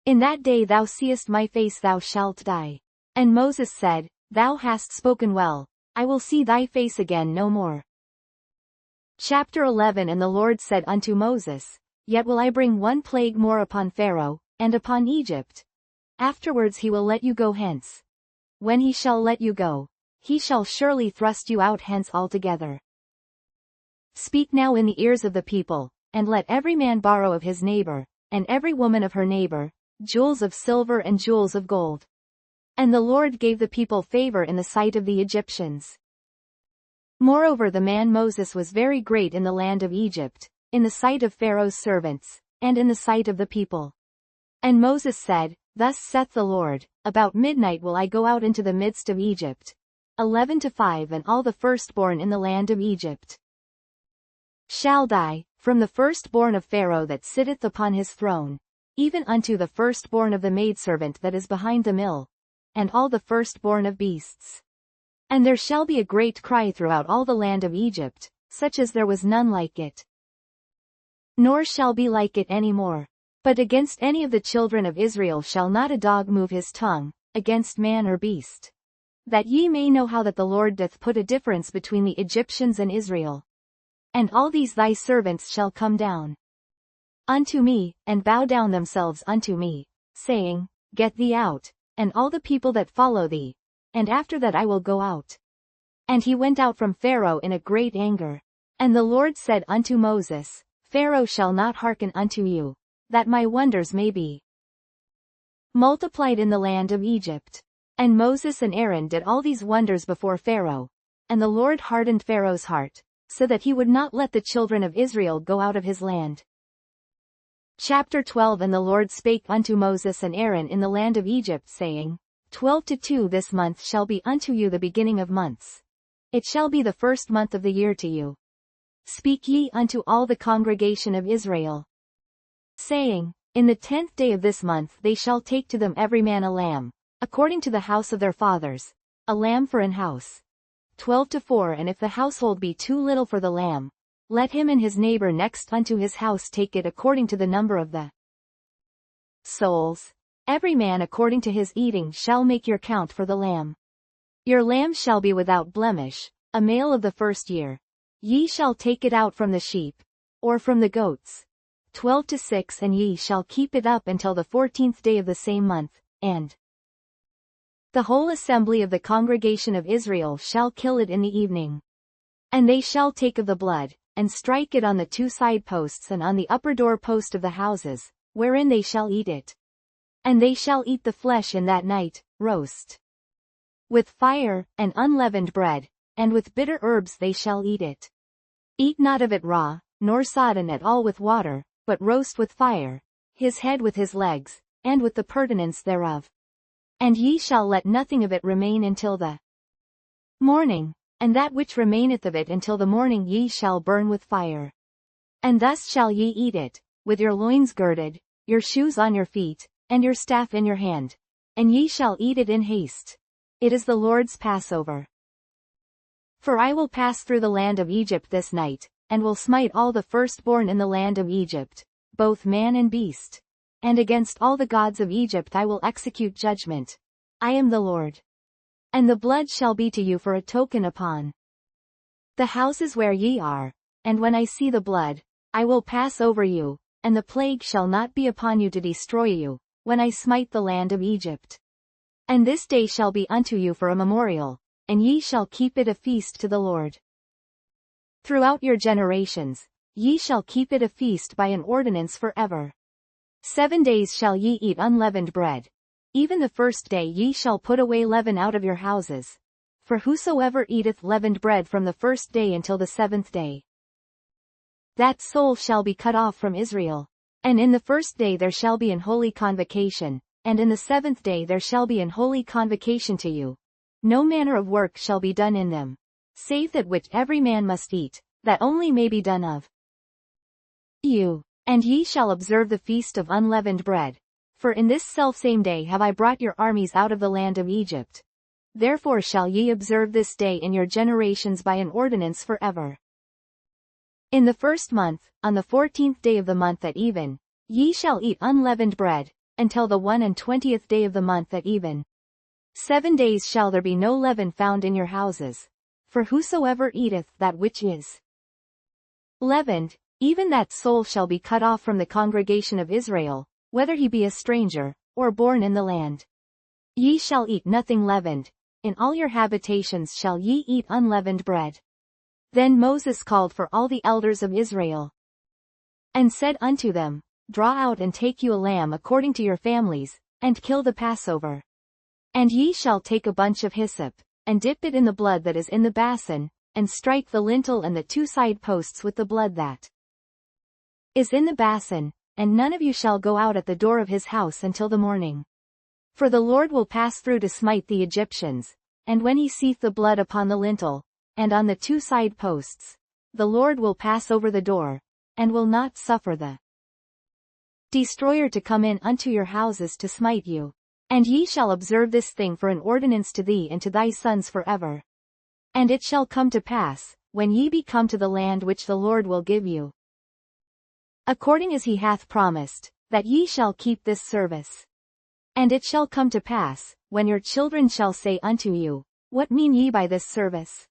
in that day thou seest my face thou shalt die. And Moses said, Thou hast spoken well, I will see thy face again no more. Chapter 11 And the Lord said unto Moses, Yet will I bring one plague more upon Pharaoh, and upon Egypt. Afterwards he will let you go hence. When he shall let you go, he shall surely thrust you out hence altogether. Speak now in the ears of the people, and let every man borrow of his neighbor, and every woman of her neighbor, jewels of silver and jewels of gold. And the Lord gave the people favor in the sight of the Egyptians. Moreover, the man Moses was very great in the land of Egypt, in the sight of Pharaoh's servants, and in the sight of the people. And Moses said, Thus saith the Lord, About midnight will I go out into the midst of Egypt. 11-5 And all the firstborn in the land of Egypt shall die, from the firstborn of Pharaoh that sitteth upon his throne, even unto the firstborn of the maidservant that is behind the mill, and all the firstborn of beasts. And there shall be a great cry throughout all the land of Egypt, such as there was none like it, nor shall be like it any more. But against any of the children of Israel shall not a dog move his tongue, against man or beast. That ye may know how that the Lord doth put a difference between the Egyptians and Israel. And all these thy servants shall come down unto me, and bow down themselves unto me, saying, Get thee out, and all the people that follow thee, and after that I will go out. And he went out from Pharaoh in a great anger. And the Lord said unto Moses, Pharaoh shall not hearken unto you, that my wonders may be multiplied in the land of Egypt. And Moses and Aaron did all these wonders before Pharaoh, and the Lord hardened Pharaoh's heart, so that he would not let the children of Israel go out of his land. Chapter 12 And the Lord spake unto Moses and Aaron in the land of Egypt, saying, 12-2 This month shall be unto you the beginning of months. It shall be the first month of the year to you. Speak ye unto all the congregation of Israel, saying, In the 10th day of this month they shall take to them every man a lamb, according to the house of their fathers, a lamb for an house. 12-4 And if the household be too little for the lamb, let him and his neighbor next unto his house take it according to the number of the souls. Every man according to his eating shall make your count for the lamb. Your lamb shall be without blemish, a male of the first year. Ye shall take it out from the sheep, or from the goats. 12-6 And ye shall keep it up until the 14th day of the same month, and the whole assembly of the congregation of Israel shall kill it in the evening. And they shall take of the blood, and strike it on the 2 side posts and on the upper door post of the houses, wherein they shall eat it. And they shall eat the flesh in that night, roast with fire, and unleavened bread, and with bitter herbs they shall eat it. Eat not of it raw, nor sodden at all with water, but roast with fire, his head with his legs, and with the purtenance thereof. And ye shall let nothing of it remain until the morning, and that which remaineth of it until the morning ye shall burn with fire. And thus shall ye eat it, with your loins girded, your shoes on your feet, and your staff in your hand. And ye shall eat it in haste. It is the Lord's Passover. For I will pass through the land of Egypt this night, and will smite all the firstborn in the land of Egypt, both man and beast. And against all the gods of Egypt I will execute judgment. I am the Lord. And the blood shall be to you for a token upon the houses where ye are, and when I see the blood, I will pass over you, and the plague shall not be upon you to destroy you, when I smite the land of Egypt. And this day shall be unto you for a memorial, and ye shall keep it a feast to the Lord. Throughout your generations, ye shall keep it a feast by an ordinance forever. 7 days shall ye eat unleavened bread. Even the first day ye shall put away leaven out of your houses. For whosoever eateth leavened bread from the first day until the 7th day, that soul shall be cut off from Israel. And in the first day there shall be an holy convocation, and in the 7th day there shall be an holy convocation to you. No manner of work shall be done in them, save that which every man must eat, that only may be done of you. And ye shall observe the feast of unleavened bread. For in this selfsame day have I brought your armies out of the land of Egypt. Therefore shall ye observe this day in your generations by an ordinance forever. In the first month, on the 14th day of the month at even, ye shall eat unleavened bread, until the 21st day of the month at even. 7 days shall there be no leaven found in your houses. For whosoever eateth that which is leavened, even that soul shall be cut off from the congregation of Israel, whether he be a stranger, or born in the land. Ye shall eat nothing leavened. In all your habitations shall ye eat unleavened bread. Then Moses called for all the elders of Israel, and said unto them, draw out and take you a lamb according to your families, and kill the Passover. And ye shall take a bunch of hyssop, and dip it in the blood that is in the basin, and strike the lintel and the 2 side posts with the blood that is in the basin, and none of you shall go out at the door of his house until the morning. For the Lord will pass through to smite the Egyptians, and when he seeth the blood upon the lintel, and on the 2 side posts, the Lord will pass over the door, and will not suffer the destroyer to come in unto your houses to smite you. And ye shall observe this thing for an ordinance to thee and to thy sons forever. And it shall come to pass, when ye be come to the land which the Lord will give you, according as he hath promised, that ye shall keep this service. And it shall come to pass, when your children shall say unto you, What mean ye by this service?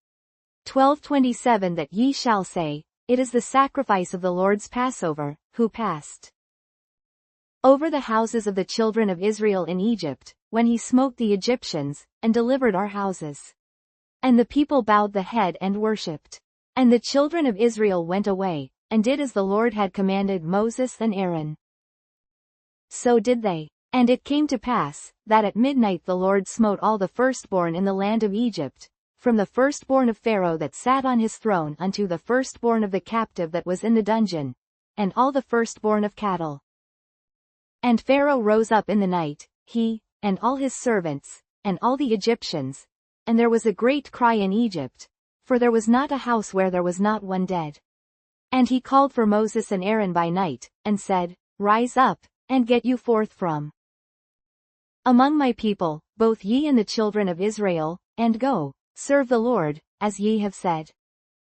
12:27 That ye shall say, It is the sacrifice of the Lord's Passover, who passed over the houses of the children of Israel in Egypt, when he smote the Egyptians, and delivered our houses. And the people bowed the head and worshipped. And the children of Israel went away, and did as the Lord had commanded Moses and Aaron. So did they. And it came to pass, that at midnight the Lord smote all the firstborn in the land of Egypt, from the firstborn of Pharaoh that sat on his throne unto the firstborn of the captive that was in the dungeon, and all the firstborn of cattle. And Pharaoh rose up in the night, he, and all his servants, and all the Egyptians, and there was a great cry in Egypt, for there was not a house where there was not one dead. And he called for Moses and Aaron by night, and said, Rise up, and get you forth from among my people, both ye and the children of Israel, and go, serve the Lord, as ye have said.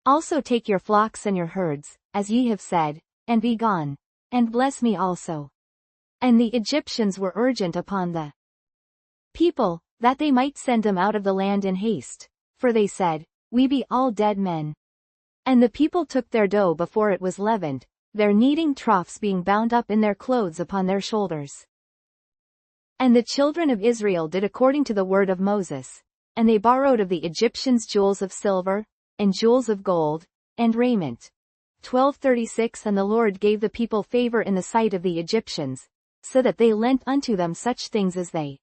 Also take your flocks and your herds, as ye have said, and be gone, and bless me also. And the Egyptians were urgent upon the people, that they might send them out of the land in haste, for they said, We be all dead men. And the people took their dough before it was leavened, their kneading troughs being bound up in their clothes upon their shoulders. And the children of Israel did according to the word of Moses, and they borrowed of the Egyptians jewels of silver, and jewels of gold, and raiment. 12:36 And the Lord gave the people favor in the sight of the Egyptians, so that they lent unto them such things as they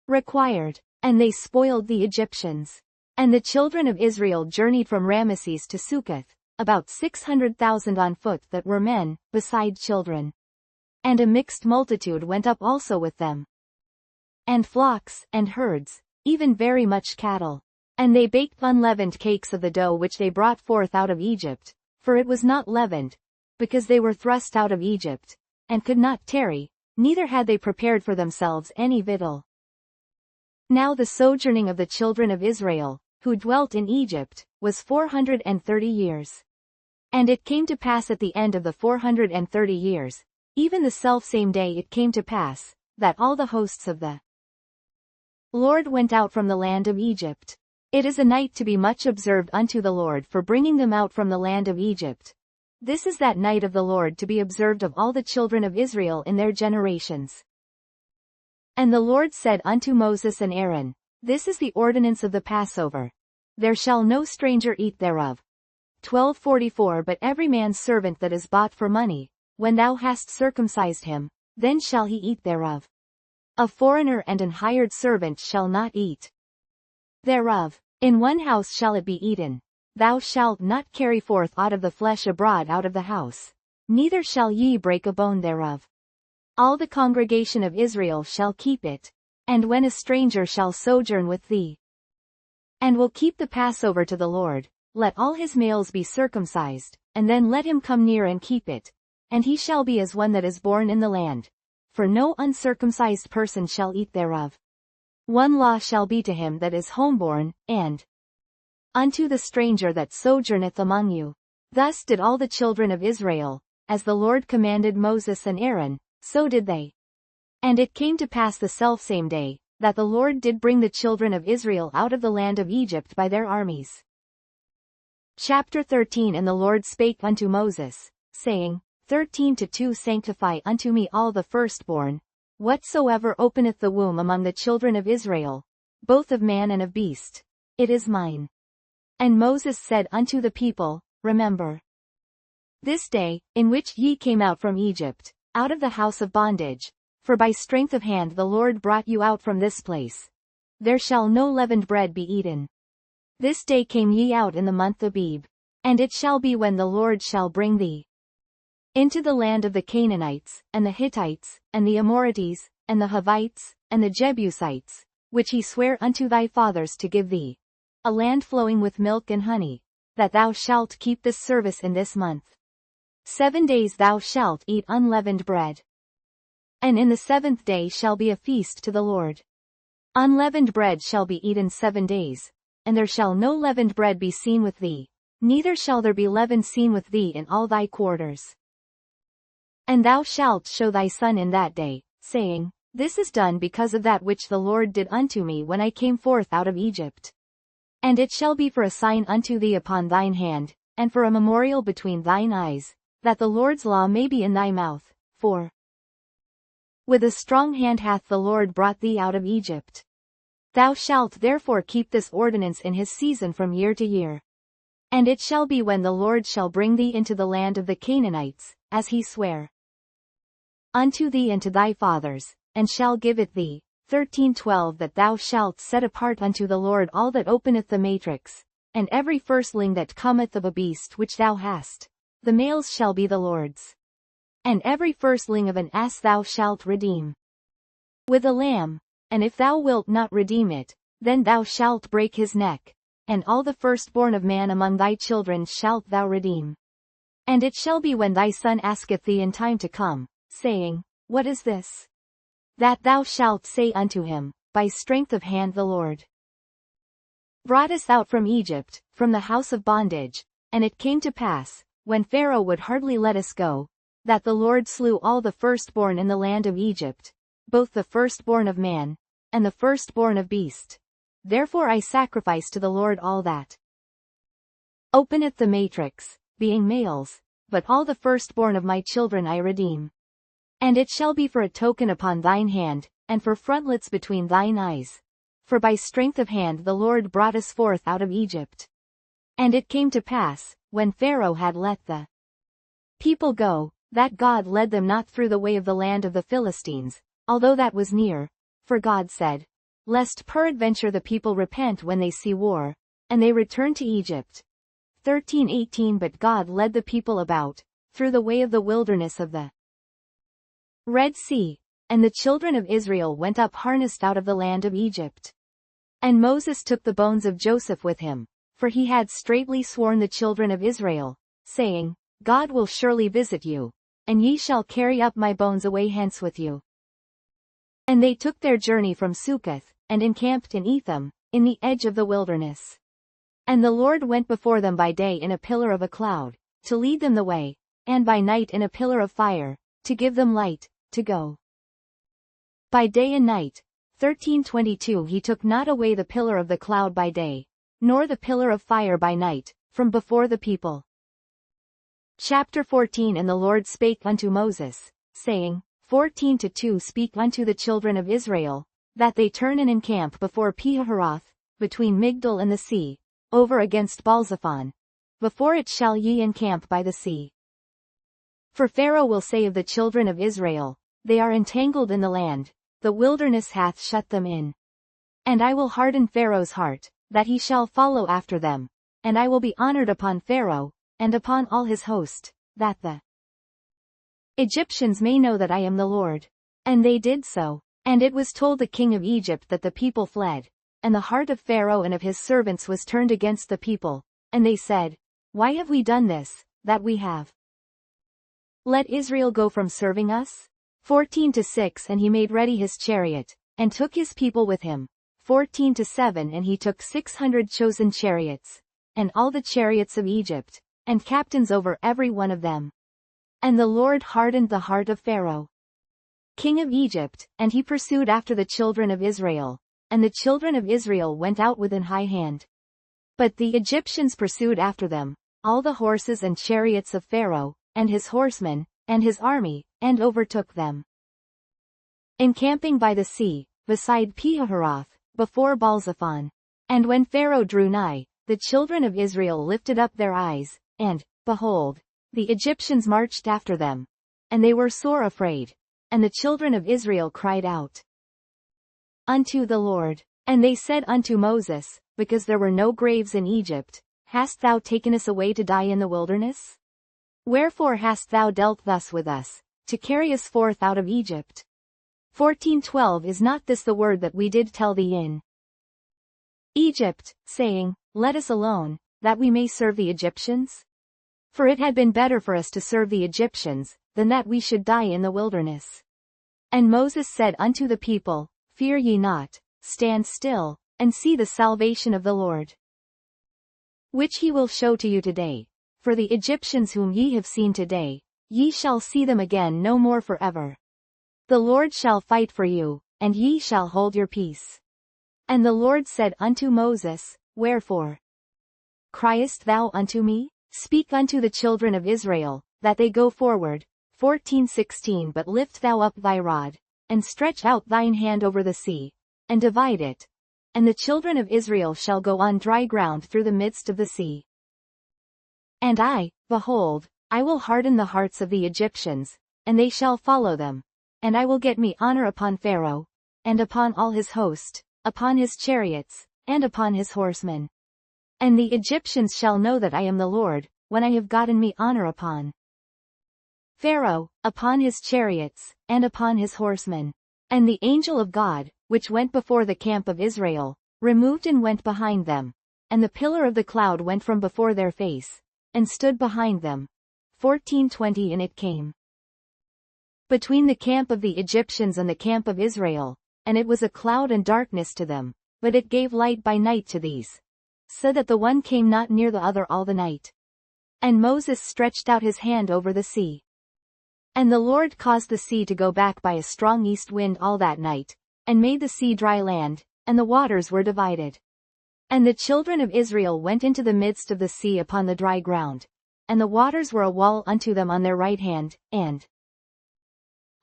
required, and they spoiled the Egyptians. And the children of Israel journeyed from Ramesses to Succoth, about 600,000 on foot that were men, beside children. And a mixed multitude went up also with them, and flocks, and herds, even very much cattle. And they baked unleavened cakes of the dough which they brought forth out of Egypt, for it was not leavened, because they were thrust out of Egypt, and could not tarry, neither had they prepared for themselves any victual. Now the sojourning of the children of Israel, who dwelt in Egypt, was 430 years. And it came to pass at the end of the 430 years, even the selfsame day it came to pass, that all the hosts of the Lord went out from the land of Egypt. It is a night to be much observed unto the Lord for bringing them out from the land of Egypt. This is that night of the Lord to be observed of all the children of Israel in their generations. And the Lord said unto Moses and Aaron, This is the ordinance of the Passover. There shall no stranger eat thereof. 12:44 But every man's servant that is bought for money, when thou hast circumcised him, then shall he eat thereof. A foreigner and an hired servant shall not eat thereof. In one house shall it be eaten. Thou shalt not carry forth aught of the flesh abroad out of the house, neither shall ye break a bone thereof. All the congregation of Israel shall keep it. And when a stranger shall sojourn with thee, and will keep the Passover to the Lord, let all his males be circumcised, and then let him come near and keep it, and he shall be as one that is born in the land. For no uncircumcised person shall eat thereof. One law shall be to him that is homeborn, and unto the stranger that sojourneth among you. Thus did all the children of Israel, as the Lord commanded Moses and Aaron, so did they. And it came to pass the selfsame day, that the Lord did bring the children of Israel out of the land of Egypt by their armies. Chapter 13 And the Lord spake unto Moses, saying, 13:2 Sanctify unto me all the firstborn, whatsoever openeth the womb among the children of Israel, both of man and of beast, it is mine. And Moses said unto the people, Remember This day, in which ye came out from Egypt, out of the house of bondage, for by strength of hand the Lord brought you out from this place. There shall no leavened bread be eaten. This day came ye out in the month Abib. And it shall be when the Lord shall bring thee into the land of the Canaanites, and the Hittites, and the Amorites, and the Hivites, and the Jebusites, which he sware unto thy fathers to give thee, a land flowing with milk and honey, that thou shalt keep this service in this month. 7 days thou shalt eat unleavened bread. And in the 7th day shall be a feast to the Lord. Unleavened bread shall be eaten 7 days, and there shall no leavened bread be seen with thee, neither shall there be leaven seen with thee in all thy quarters. And thou shalt show thy son in that day, saying, This is done because of that which the Lord did unto me when I came forth out of Egypt. And it shall be for a sign unto thee upon thine hand, and for a memorial between thine eyes, that the Lord's law may be in thy mouth, for with a strong hand hath the Lord brought thee out of Egypt. Thou shalt therefore keep this ordinance in his season from year to year. And it shall be when the Lord shall bring thee into the land of the Canaanites, as he sware unto thee and to thy fathers, and shall give it thee. 13:12 That thou shalt set apart unto the Lord all that openeth the matrix, and every firstling that cometh of a beast which thou hast, the males shall be the Lord's. And every firstling of an ass thou shalt redeem with a lamb, and if thou wilt not redeem it, then thou shalt break his neck. And all the firstborn of man among thy children shalt thou redeem. And it shall be when thy son asketh thee in time to come, saying, What is this? That thou shalt say unto him, By strength of hand the Lord brought us out from Egypt, from the house of bondage. And it came to pass, when Pharaoh would hardly let us go, that the Lord slew all the firstborn in the land of Egypt, both the firstborn of man, and the firstborn of beast. Therefore I sacrifice to the Lord all that openeth the matrix, being males, but all the firstborn of my children I redeem. And it shall be for a token upon thine hand, and for frontlets between thine eyes. For by strength of hand the Lord brought us forth out of Egypt. And it came to pass, when Pharaoh had let the people go, that God led them not through the way of the land of the Philistines, although that was near. For God said, Lest peradventure the people repent when they see war, and they return to Egypt. 13:18 But God led the people about, through the way of the wilderness of the Red Sea, and the children of Israel went up harnessed out of the land of Egypt. And Moses took the bones of Joseph with him, for he had straitly sworn the children of Israel, saying, God will surely visit you, and ye shall carry up my bones away hence with you. And they took their journey from Succoth, and encamped in Etham, in the edge of the wilderness. And the Lord went before them by day in a pillar of a cloud, to lead them the way, and by night in a pillar of fire, to give them light, to go by day and night. 13:22 He took not away the pillar of the cloud by day, nor the pillar of fire by night, from before the people. Chapter 14 And the Lord spake unto Moses, saying, 14:2 Speak unto the children of Israel, that they turn and encamp before Pihahiroth, between Migdol and the sea, over against Baalzephon. Before it shall ye encamp by the sea. For Pharaoh will say of the children of Israel, They are entangled in the land, the wilderness hath shut them in. And I will harden Pharaoh's heart, that he shall follow after them, and I will be honored upon Pharaoh, and upon all his host, that the Egyptians may know that I am the Lord. And they did so. And it was told the king of Egypt that the people fled, and the heart of Pharaoh and of his servants was turned against the people, and they said, Why have we done this, that we have let Israel go from serving us? 14:6 And he made ready his chariot, and took his people with him. 14:7 And he took 600 chosen chariots, and all the chariots of Egypt, and captains over every one of them. And the Lord hardened the heart of Pharaoh, king of Egypt, and he pursued after the children of Israel, and the children of Israel went out with an high hand. But the Egyptians pursued after them, all the horses and chariots of Pharaoh, and his horsemen, and his army, and overtook them, encamping by the sea, beside Pihahiroth, before Baalzephon. And when Pharaoh drew nigh, the children of Israel lifted up their eyes, and, behold, the Egyptians marched after them. And they were sore afraid. And the children of Israel cried out unto the Lord. And they said unto Moses, because there were no graves in Egypt, hast thou taken us away to die in the wilderness? Wherefore hast thou dealt thus with us, to carry us forth out of Egypt? 14:12 Is not this the word that we did tell thee in Egypt, saying, Let us alone, that we may serve the Egyptians? For it had been better for us to serve the Egyptians, than that we should die in the wilderness. And Moses said unto the people, Fear ye not, stand still, and see the salvation of the Lord, which he will show to you today. For the Egyptians whom ye have seen today, ye shall see them again no more forever. The Lord shall fight for you, and ye shall hold your peace. And the Lord said unto Moses, Wherefore criest thou unto me? Speak unto the children of Israel, that they go forward. 14:16 But lift thou up thy rod, and stretch out thine hand over the sea, and divide it. And the children of Israel shall go on dry ground through the midst of the sea. And I, behold, I will harden the hearts of the Egyptians, and they shall follow them. And I will get me honor upon Pharaoh, and upon all his host, upon his chariots, and upon his horsemen. And the Egyptians shall know that I am the Lord, when I have gotten me honor upon Pharaoh, upon his chariots, and upon his horsemen. And the angel of God, which went before the camp of Israel, removed and went behind them. And the pillar of the cloud went from before their face, and stood behind them. 14:20 And it came between the camp of the Egyptians and the camp of Israel, and it was a cloud and darkness to them, but it gave light by night to these, so that the one came not near the other all the night. And Moses stretched out his hand over the sea. And the Lord caused the sea to go back by a strong east wind all that night, and made the sea dry land, and the waters were divided. And the children of Israel went into the midst of the sea upon the dry ground, and the waters were a wall unto them on their right hand, and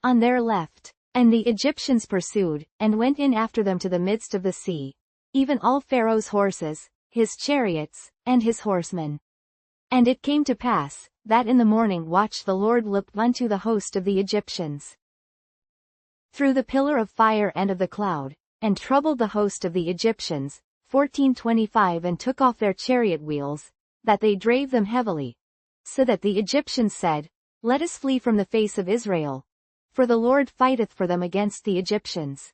on their left. And the Egyptians pursued, and went in after them to the midst of the sea, even all Pharaoh's horses, his chariots, and his horsemen. And it came to pass, that in the morning watch the Lord looked unto the host of the Egyptians through the pillar of fire and of the cloud, and troubled the host of the Egyptians. 14:25 And took off their chariot wheels, that they drave them heavily. So that the Egyptians said, Let us flee from the face of Israel, for the Lord fighteth for them against the Egyptians.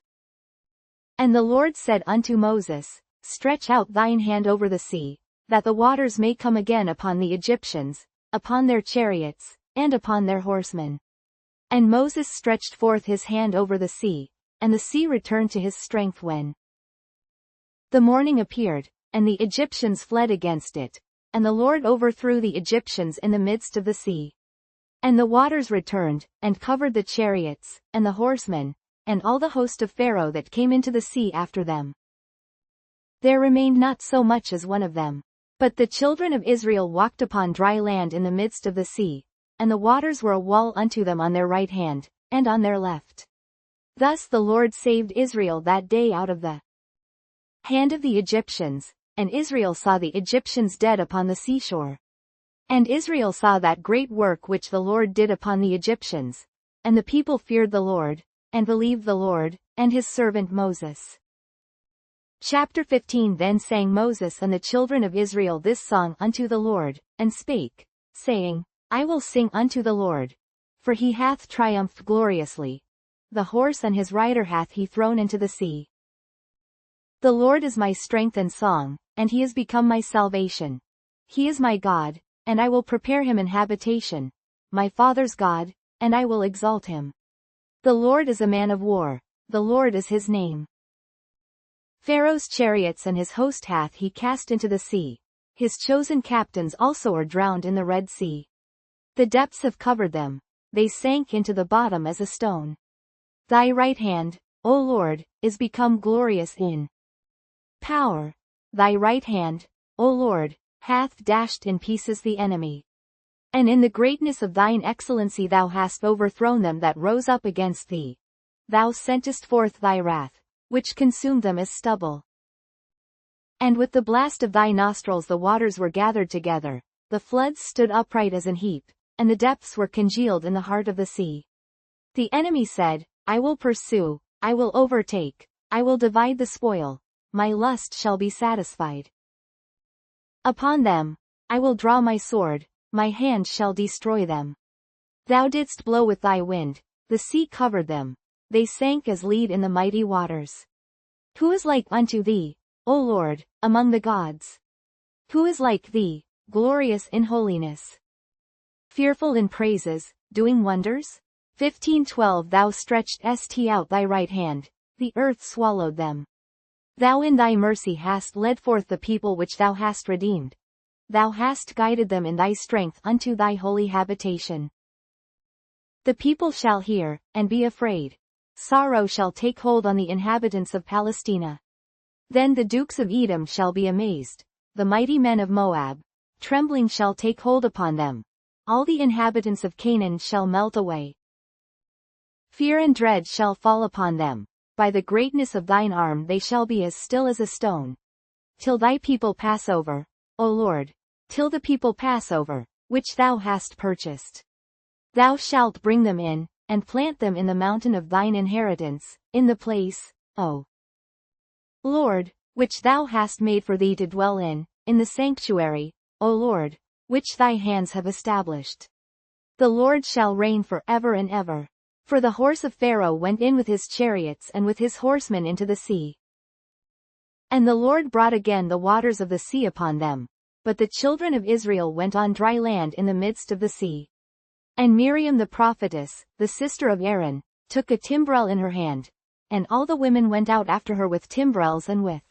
And the Lord said unto Moses, Stretch out thine hand over the sea, that the waters may come again upon the Egyptians, upon their chariots, and upon their horsemen. And Moses stretched forth his hand over the sea, and the sea returned to his strength when the morning appeared, and the Egyptians fled against it, and the Lord overthrew the Egyptians in the midst of the sea. And the waters returned, and covered the chariots, and the horsemen, and all the host of Pharaoh that came into the sea after them. There remained not so much as one of them. But the children of Israel walked upon dry land in the midst of the sea, and the waters were a wall unto them on their right hand, and on their left. Thus the Lord saved Israel that day out of the hand of the Egyptians, and Israel saw the Egyptians dead upon the seashore. And Israel saw that great work which the Lord did upon the Egyptians, and the people feared the Lord, and believed the Lord, and his servant Moses. Chapter 15 Then sang Moses and the children of Israel this song unto the Lord, and spake, saying, I will sing unto the Lord, for he hath triumphed gloriously. The horse and his rider hath he thrown into the sea. The Lord is my strength and song, and he is become my salvation. He is my God, and I will prepare him an habitation, my father's God, and I will exalt him. The Lord is a man of war, the Lord is his name. Pharaoh's chariots and his host hath he cast into the sea. His chosen captains also are drowned in the Red Sea. The depths have covered them, they sank into the bottom as a stone. Thy right hand, O Lord, is become glorious in power. Thy right hand, O Lord, hath dashed in pieces the enemy. And in the greatness of thine excellency thou hast overthrown them that rose up against thee. Thou sentest forth thy wrath, which consumed them as stubble. And with the blast of thy nostrils the waters were gathered together, the floods stood upright as an heap, and the depths were congealed in the heart of the sea. The enemy said, I will pursue, I will overtake, I will divide the spoil, my lust shall be satisfied. Upon them, I will draw my sword, my hand shall destroy them. Thou didst blow with thy wind, the sea covered them, they sank as lead in the mighty waters. Who is like unto thee, O Lord, among the gods? Who is like thee, glorious in holiness? Fearful in praises, doing wonders? 15:12 Thou stretched out thy right hand, the earth swallowed them. Thou in thy mercy hast led forth the people which thou hast redeemed. Thou hast guided them in thy strength unto thy holy habitation. The people shall hear, and be afraid. Sorrow shall take hold on the inhabitants of Palestina. Then the dukes of Edom shall be amazed, the mighty men of Moab, trembling shall take hold upon them. All the inhabitants of Canaan shall melt away. Fear and dread shall fall upon them, by the greatness of thine arm they shall be as still as a stone. Till thy people pass over, O Lord, till the people pass over, which thou hast purchased. Thou shalt bring them in, and plant them in the mountain of thine inheritance, in the place, O Lord, which thou hast made for thee to dwell in the sanctuary, O Lord, which thy hands have established. The Lord shall reign for ever and ever. For the horse of Pharaoh went in with his chariots and with his horsemen into the sea. And the Lord brought again the waters of the sea upon them, but the children of Israel went on dry land in the midst of the sea. And Miriam the prophetess, the sister of Aaron, took a timbrel in her hand, and all the women went out after her with timbrels and with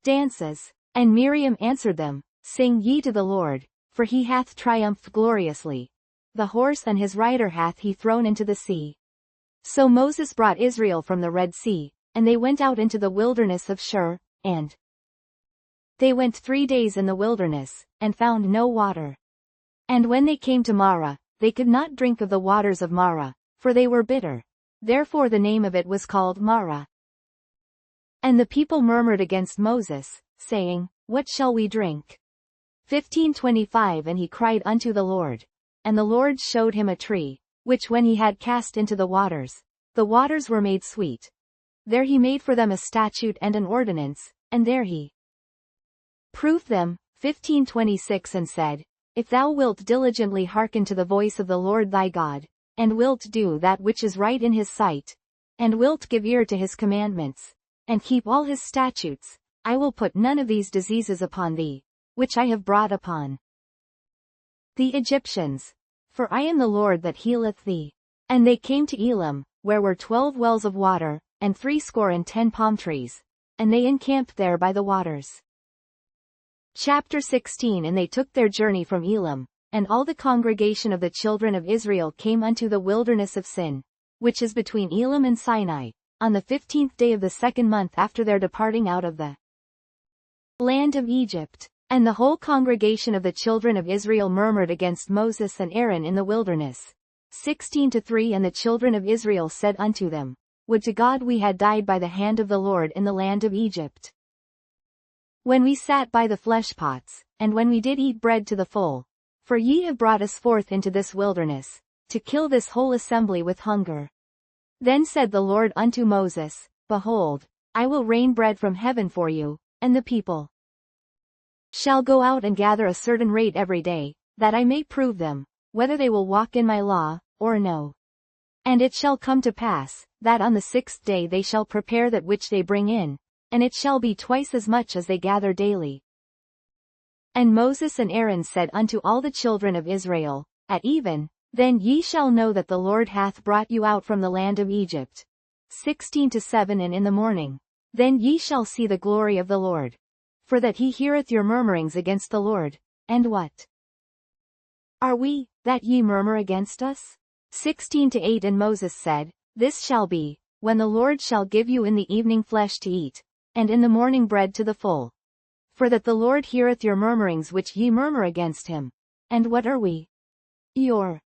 dances. And Miriam answered them, Sing ye to the Lord, for he hath triumphed gloriously. The horse and his rider hath he thrown into the sea. So Moses brought Israel from the Red Sea, and they went out into the wilderness of Shur, and they went 3 days in the wilderness, and found no water. And when they came to Marah, they could not drink of the waters of Marah, for they were bitter. Therefore the name of it was called Marah. And the people murmured against Moses, saying, What shall we drink? 15:25 And he cried unto the Lord. And the Lord showed him a tree, which when he had cast into the waters were made sweet. There he made for them a statute and an ordinance, and there he proved them. 15:26 And said, If thou wilt diligently hearken to the voice of the Lord thy God, and wilt do that which is right in his sight, and wilt give ear to his commandments, and keep all his statutes, I will put none of these diseases upon thee, which I have brought upon the Egyptians. For I am the Lord that healeth thee. And they came to Elim, where were 12 wells of water, and 70 palm trees, and they encamped there by the waters. Chapter 16 And they took their journey from Elim, and all the congregation of the children of Israel came unto the wilderness of Sin, which is between Elim and Sinai, on the 15th day of the 2nd month after their departing out of the land of Egypt. And the whole congregation of the children of Israel murmured against Moses and Aaron in the wilderness. 16:3 And the children of Israel said unto them, Would to God we had died by the hand of the Lord in the land of Egypt, when we sat by the flesh pots, and when we did eat bread to the full. For ye have brought us forth into this wilderness, to kill this whole assembly with hunger. Then said the Lord unto Moses, Behold, I will rain bread from heaven for you, and the people shall go out and gather a certain rate every day, that I may prove them, whether they will walk in my law, or no. And it shall come to pass, that on the 6th day they shall prepare that which they bring in, and it shall be twice as much as they gather daily. And Moses and Aaron said unto all the children of Israel, At even, then ye shall know that the Lord hath brought you out from the land of Egypt. 16:7 And in the morning, then ye shall see the glory of the Lord. For that he heareth your murmurings against the Lord. And what are we, that ye murmur against us? 16:8 And Moses said, This shall be, when the Lord shall give you in the evening flesh to eat, and in the morning bread to the full. For that the Lord heareth your murmurings which ye murmur against him. And what are we? Your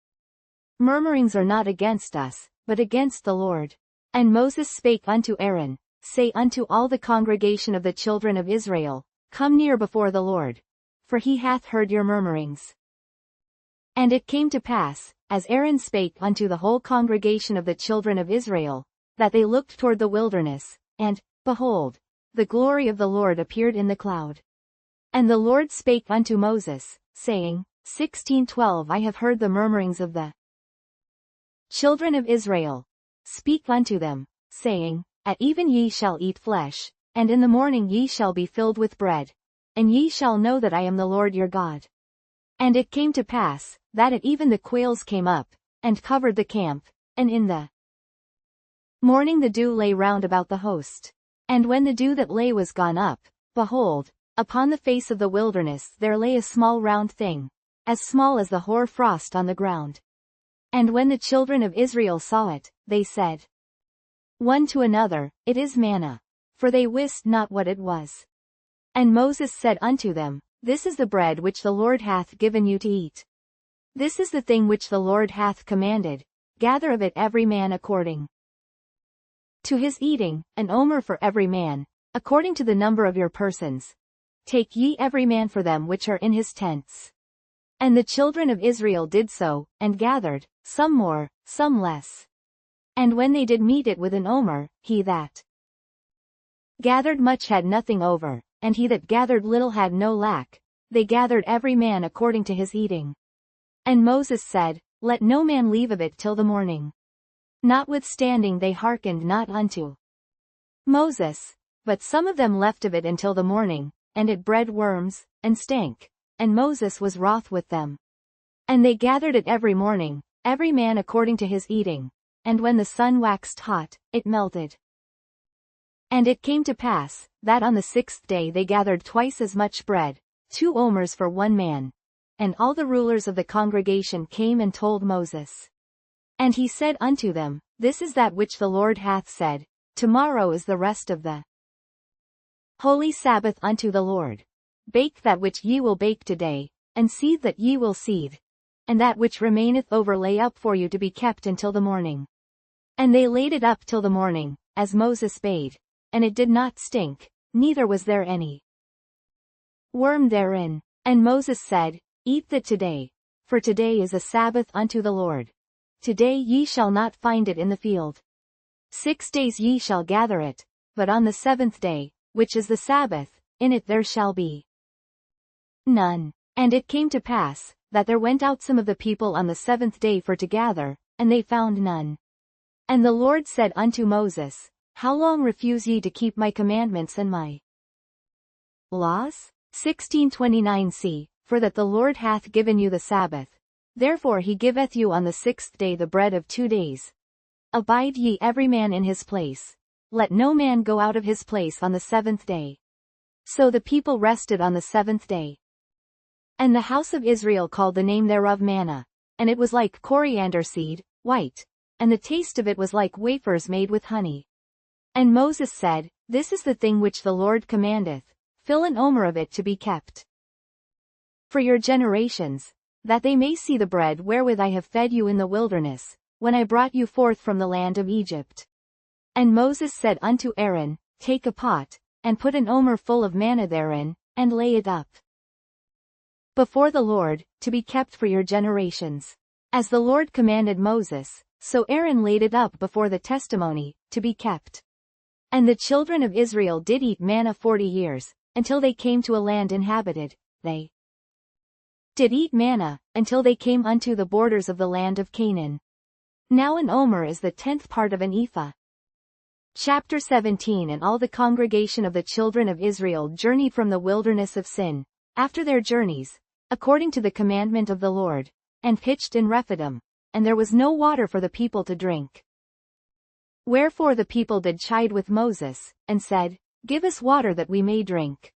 murmurings are not against us, but against the Lord. And Moses spake unto Aaron, Say unto all the congregation of the children of Israel, Come near before the Lord. For he hath heard your murmurings. And it came to pass, as Aaron spake unto the whole congregation of the children of Israel, that they looked toward the wilderness, and, behold, the glory of the Lord appeared in the cloud. And the Lord spake unto Moses, saying, 16:12 I have heard the murmurings of the children of Israel. Speak unto them, saying, At even ye shall eat flesh, and in the morning ye shall be filled with bread, and ye shall know that I am the Lord your God. And it came to pass, that at even the quails came up, and covered the camp, and in the morning the dew lay round about the host. And when the dew that lay was gone up, behold, upon the face of the wilderness there lay a small round thing, as small as the hoar frost on the ground. And when the children of Israel saw it, they said one to another, It is manna. For they wist not what it was. And Moses said unto them, This is the bread which the Lord hath given you to eat. This is the thing which the Lord hath commanded, gather of it every man according to his eating, an omer for every man, according to the number of your persons. Take ye every man for them which are in his tents. And the children of Israel did so, and gathered, some more, some less. And when they did meet it with an omer, he that gathered much had nothing over, and he that gathered little had no lack. They gathered every man according to his eating. And Moses said, Let no man leave of it till the morning. Notwithstanding they hearkened not unto Moses, but some of them left of it until the morning, and it bred worms, and stank, and Moses was wroth with them. And they gathered it every morning, every man according to his eating, and when the sun waxed hot, it melted. And it came to pass, that on the 6th day they gathered twice as much bread, 2 omers for one man. And all the rulers of the congregation came and told Moses. And he said unto them, This is that which the Lord hath said, Tomorrow is the rest of the holy Sabbath unto the Lord. Bake that which ye will bake today, and seethe that ye will seethe, and that which remaineth over lay up for you to be kept until the morning. And they laid it up till the morning, as Moses bade, and it did not stink, neither was there any worm therein. And Moses said, Eat that today, for today is a Sabbath unto the Lord. Today ye shall not find it in the field. 6 days ye shall gather it, but on the 7th day, which is the Sabbath, in it there shall be none. And it came to pass, that there went out some of the people on the 7th day for to gather, and they found none. And the Lord said unto Moses, How long refuse ye to keep my commandments and my laws? 16:29c, For that the Lord hath given you the Sabbath. Therefore he giveth you on the 6th day the bread of 2 days. Abide ye every man in his place. Let no man go out of his place on the 7th day. So the people rested on the 7th day. And the house of Israel called the name thereof manna, and it was like coriander seed, white, and the taste of it was like wafers made with honey. And Moses said, This is the thing which the Lord commandeth, fill an omer of it to be kept for your generations, that they may see the bread wherewith I have fed you in the wilderness, when I brought you forth from the land of Egypt. And Moses said unto Aaron, Take a pot, and put an omer full of manna therein, and lay it up before the Lord, to be kept for your generations. As the Lord commanded Moses, so Aaron laid it up before the testimony, to be kept. And the children of Israel did eat manna 40 years, until they came to a land inhabited. They did eat manna, until they came unto the borders of the land of Canaan. Now an omer is the 10th part of an ephah. Chapter 17. And all the congregation of the children of Israel journeyed from the wilderness of Sin, after their journeys, according to the commandment of the Lord, and pitched in Rephidim, and there was no water for the people to drink. Wherefore the people did chide with Moses, and said, Give us water that we may drink.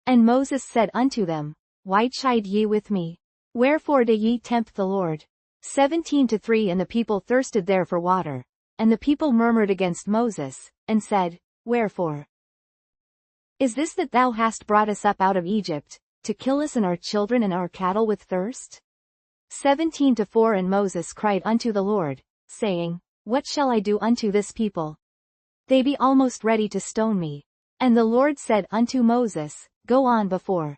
And Moses said unto them, Why chide ye with me? Wherefore do ye tempt the Lord? 17:3. And the people thirsted there for water. And the people murmured against Moses, and said, Wherefore is this that thou hast brought us up out of Egypt, to kill us and our children and our cattle with thirst? 17:4. And Moses cried unto the Lord, saying, What shall I do unto this people? They be almost ready to stone me. And the Lord said unto Moses, Go on before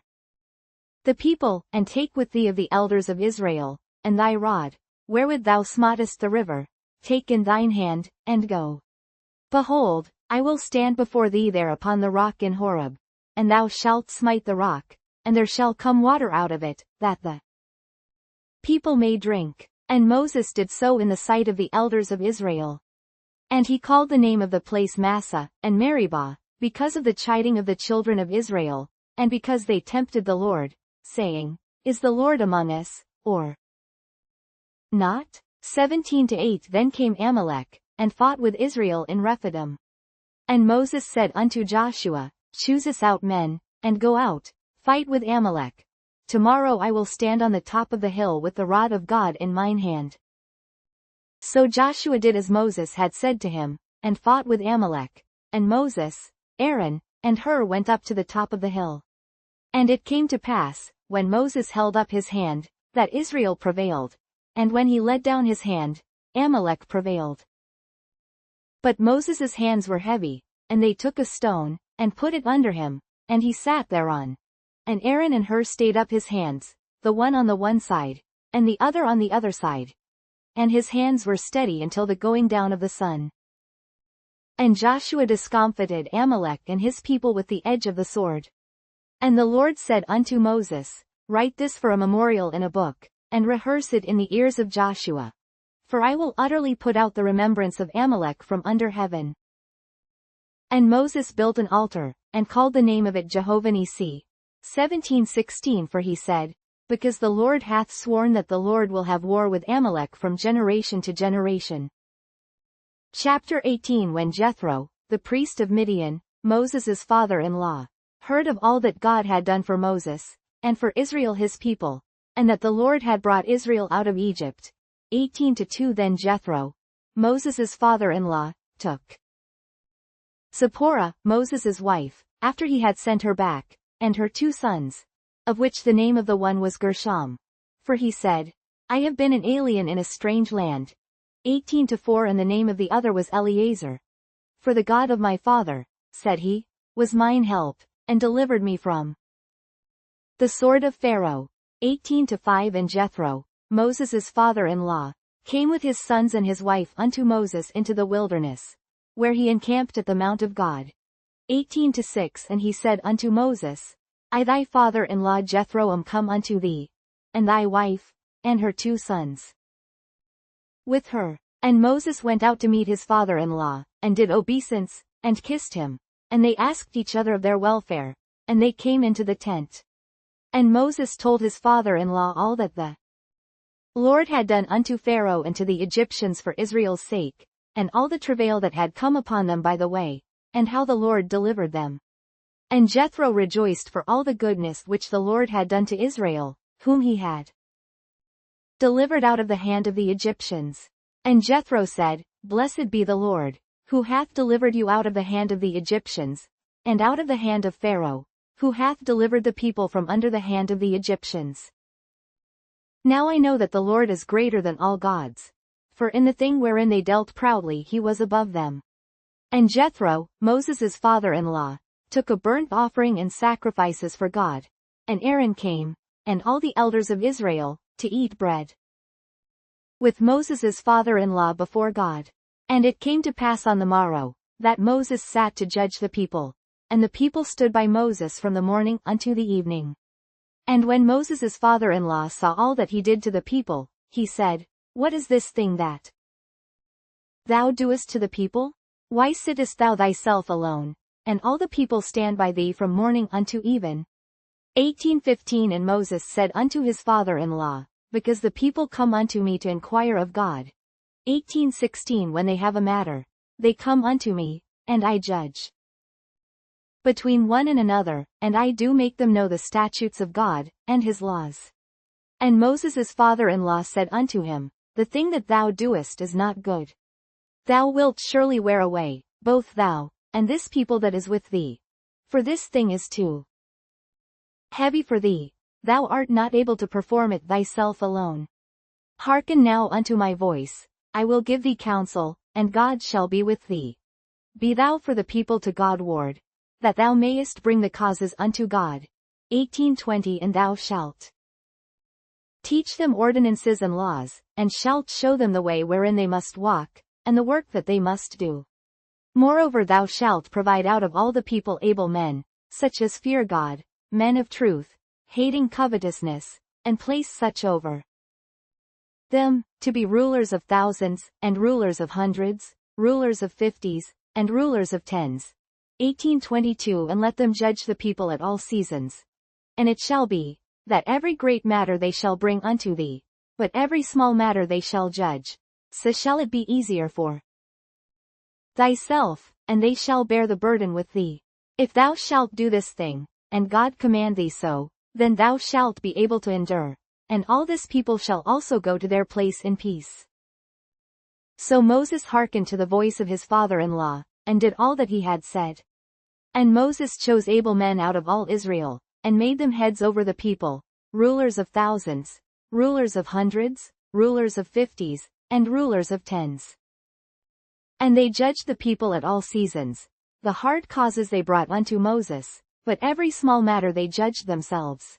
the people, and take with thee of the elders of Israel, and thy rod, wherewith thou smootest the river, take in thine hand, and go. Behold, I will stand before thee there upon the rock in Horeb, and thou shalt smite the rock, and there shall come water out of it, that the people may drink. And Moses did so in the sight of the elders of Israel. And he called the name of the place Massah, and Meribah, because of the chiding of the children of Israel, and because they tempted the Lord, saying, Is the Lord among us, or not? 17-8 Then came Amalek, and fought with Israel in Rephidim. And Moses said unto Joshua, Choose us out men, and go out, fight with Amalek. Tomorrow I will stand on the top of the hill with the rod of God in mine hand. So Joshua did as Moses had said to him, and fought with Amalek. And Moses, Aaron, and Hur went up to the top of the hill. And it came to pass, when Moses held up his hand, that Israel prevailed, and when he let down his hand, Amalek prevailed. But Moses' hands were heavy, and they took a stone, and put it under him, and he sat thereon. And Aaron and Hur stayed up his hands, the one on the one side, and the other on the other side. And his hands were steady until the going down of the sun. And Joshua discomfited Amalek and his people with the edge of the sword. And the Lord said unto Moses, Write this for a memorial in a book, and rehearse it in the ears of Joshua. For I will utterly put out the remembrance of Amalek from under heaven. And Moses built an altar, and called the name of it Jehovah Nissi. 17:16 For he said, Because the Lord hath sworn that the Lord will have war with Amalek from generation to generation. Chapter 18 When Jethro, the priest of Midian, Moses' father-in-law, heard of all that God had done for Moses, and for Israel his people, and that the Lord had brought Israel out of Egypt. 18-2 Then Jethro, Moses' father-in-law, took Zipporah, Moses' wife, after he had sent her back, and her 2 sons, of which the name of the one was Gershom. For he said, I have been an alien in a strange land. 18-4 And the name of the other was Eleazar. For the God of my father, said he, was mine help, and delivered me from the sword of Pharaoh. 18-5 And Jethro, Moses' father-in-law, came with his sons and his wife unto Moses into the wilderness, where he encamped at the mount of God. 18-6 And he said unto Moses, I thy father-in-law Jethro am come unto thee, and thy wife, and her 2 sons with her. And Moses went out to meet his father-in-law, and did obeisance, and kissed him, and they asked each other of their welfare, and they came into the tent. And Moses told his father-in-law all that the Lord had done unto Pharaoh and to the Egyptians for Israel's sake, and all the travail that had come upon them by the way, and how the Lord delivered them. And Jethro rejoiced for all the goodness which the Lord had done to Israel, whom he had delivered out of the hand of the Egyptians. And Jethro said, Blessed be the Lord, who hath delivered you out of the hand of the Egyptians, and out of the hand of Pharaoh, who hath delivered the people from under the hand of the Egyptians. Now I know that the Lord is greater than all gods. For in the thing wherein they dealt proudly he was above them. And Jethro, Moses' father-in-law, took a burnt offering and sacrifices for God. And Aaron came, and all the elders of Israel, to eat bread with Moses' father-in-law before God. And it came to pass on the morrow, that Moses sat to judge the people. And the people stood by Moses from the morning unto the evening. And when Moses' father-in-law saw all that he did to the people, he said, What is this thing that thou doest to the people? Why sittest thou thyself alone, and all the people stand by thee from morning unto even? 18:15 And Moses said unto his father-in-law, Because the people come unto me to inquire of God. 18:16 When they have a matter, they come unto me, and I judge between one and another, and I do make them know the statutes of God, and his laws. And Moses' father-in-law said unto him, The thing that thou doest is not good. Thou wilt surely wear away, both thou, and this people that is with thee. For this thing is too heavy for thee, thou art not able to perform it thyself alone. Hearken now unto my voice, I will give thee counsel, and God shall be with thee. Be thou for the people to God ward, that thou mayest bring the causes unto God. 18:20 And thou shalt Teach them ordinances and laws, and shalt show them the way wherein they must walk, and the work that they must do. Moreover thou shalt provide out of all the people able men, such as fear God, men of truth, hating covetousness, and place such over them, to be rulers of thousands, and rulers of hundreds, rulers of fifties, and rulers of tens. 18:22 And let them judge the people at all seasons. And it shall be, that every great matter they shall bring unto thee, but every small matter they shall judge. So shall it be easier for thyself, and they shall bear the burden with thee. If thou shalt do this thing, and God command thee so, then thou shalt be able to endure, and all this people shall also go to their place in peace. So Moses hearkened to the voice of his father-in-law, and did all that he had said. And Moses chose able men out of all Israel, and made them heads over the people, rulers of thousands, rulers of hundreds, rulers of fifties, and rulers of tens. And they judged the people at all seasons. The hard causes they brought unto Moses, but every small matter they judged themselves.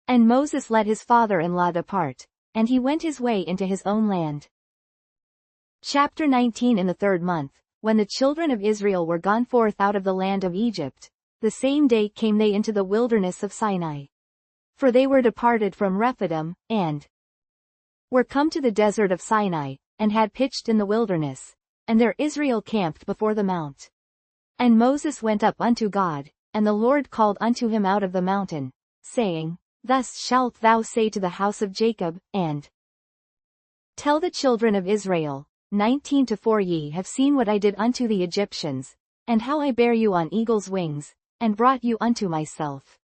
And Moses let his father-in-law depart, and he went his way into his own land. Chapter 19 In the 3rd month, when the children of Israel were gone forth out of the land of Egypt, the same day came they into the wilderness of Sinai. For they were departed from Rephidim, and were come to the desert of Sinai, and had pitched in the wilderness, and there Israel camped before the mount. And Moses went up unto God, and the Lord called unto him out of the mountain, saying, Thus shalt thou say to the house of Jacob, and tell the children of Israel, 19-4 Ye have seen what I did unto the Egyptians, and how I bare you on eagle's wings, and brought you unto myself.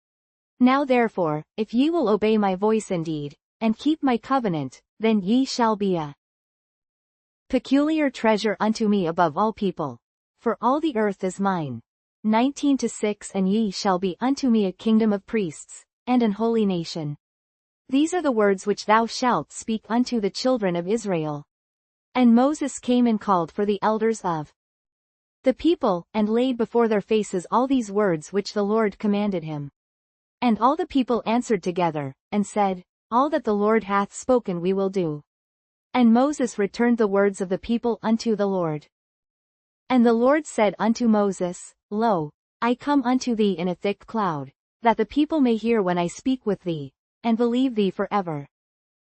Now therefore, if ye will obey my voice indeed, and keep my covenant, then ye shall be a peculiar treasure unto me above all people. For all the earth is mine. 19-6 And ye shall be unto me a kingdom of priests, and an holy nation. These are the words which thou shalt speak unto the children of Israel. And Moses came and called for the elders of the people, and laid before their faces all these words which the Lord commanded him. And all the people answered together, and said, All that the Lord hath spoken we will do. And Moses returned the words of the people unto the Lord. And the Lord said unto Moses, Lo, I come unto thee in a thick cloud, that the people may hear when I speak with thee, and believe thee forever.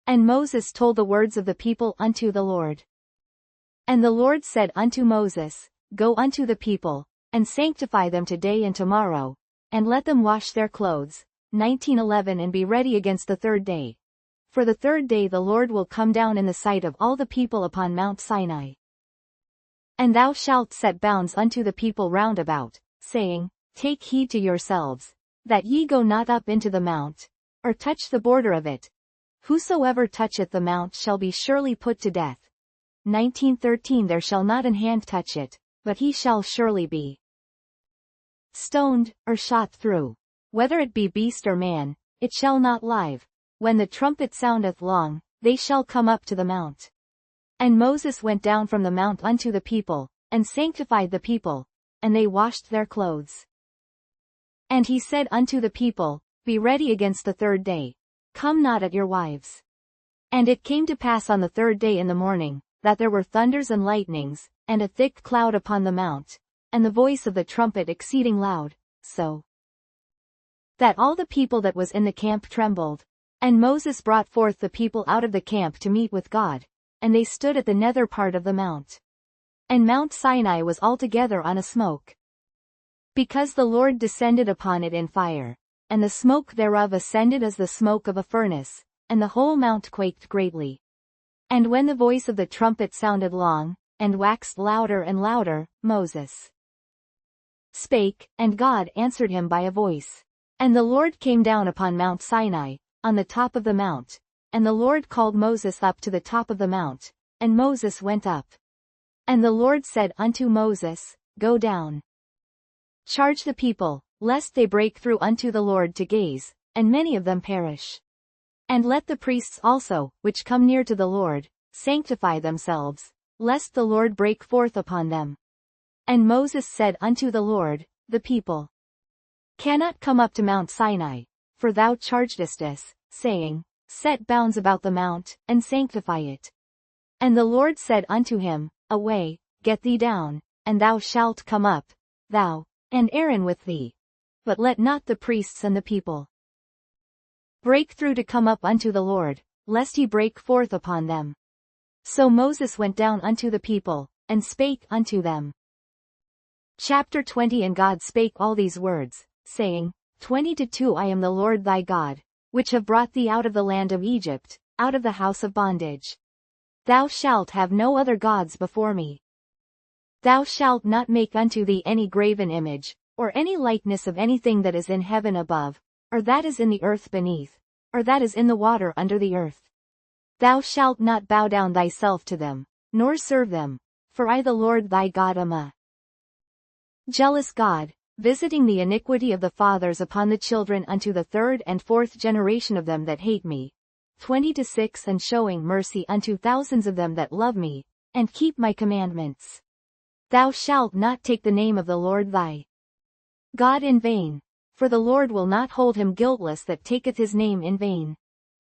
And Moses told the words of the people unto the Lord. And the Lord said unto Moses, Go unto the people, and sanctify them today and tomorrow, and let them wash their clothes. 19:11 And be ready against the 3rd day. For the 3rd day the Lord will come down in the sight of all the people upon Mount Sinai. And thou shalt set bounds unto the people round about, saying, Take heed to yourselves, that ye go not up into the mount, or touch the border of it. Whosoever toucheth the mount shall be surely put to death. 19:13 There shall not an hand touch it, but he shall surely be stoned, or shot through. Whether it be beast or man, it shall not live. When the trumpet soundeth long, they shall come up to the mount. And Moses went down from the mount unto the people, and sanctified the people, and they washed their clothes. And he said unto the people, Be ready against the 3rd day. Come not at your wives. And it came to pass on the 3rd day in the morning, that there were thunders and lightnings, and a thick cloud upon the mount, and the voice of the trumpet exceeding loud, so that all the people that was in the camp trembled. And Moses brought forth the people out of the camp to meet with God, and they stood at the nether part of the mount. And Mount Sinai was altogether on a smoke, because the Lord descended upon it in fire, and the smoke thereof ascended as the smoke of a furnace, and the whole mount quaked greatly. And when the voice of the trumpet sounded long, and waxed louder and louder, Moses spake, and God answered him by a voice. And the Lord came down upon Mount Sinai, on the top of the mount, and the Lord called Moses up to the top of the mount, and Moses went up. And the Lord said unto Moses, Go down. Charge the people, lest they break through unto the Lord to gaze, and many of them perish. And let the priests also, which come near to the Lord, sanctify themselves, lest the Lord break forth upon them. And Moses said unto the Lord, The people cannot come up to Mount Sinai, for thou chargedest us, saying, set bounds about the mount, and sanctify it. And the Lord said unto him, Away, get thee down, and thou shalt come up, thou, and Aaron with thee. But let not the priests and the people break through to come up unto the Lord, lest he break forth upon them. So Moses went down unto the people, and spake unto them. Chapter 20 And God spake all these words, saying, 20-2 I am the Lord thy God, which have brought thee out of the land of Egypt, out of the house of bondage. Thou shalt have no other gods before me. Thou shalt not make unto thee any graven image, or any likeness of anything that is in heaven above, or that is in the earth beneath, or that is in the water under the earth. Thou shalt not bow down thyself to them, nor serve them, for I the Lord thy God am a jealous God, visiting the iniquity of the fathers upon the children unto the third and fourth generation of them that hate me, 20-6 And showing mercy unto thousands of them that love me, and keep my commandments. Thou shalt not take the name of the Lord thy God in vain, for the Lord will not hold him guiltless that taketh his name in vain.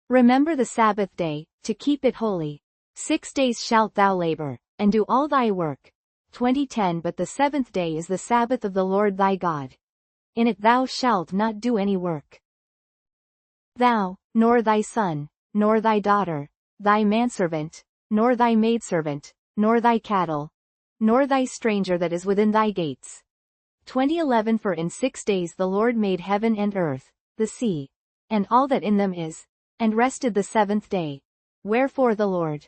Remember the Sabbath day, to keep it holy. 6 days shalt thou labor, and do all thy work. 20-10 But the seventh day is the Sabbath of the Lord thy God. In it thou shalt not do any work. Thou, nor thy son, nor thy daughter, thy manservant, nor thy maidservant, nor thy cattle, nor thy stranger that is within thy gates. 20-11 For in 6 days the Lord made heaven and earth, the sea, and all that in them is, and rested the seventh day. Wherefore the Lord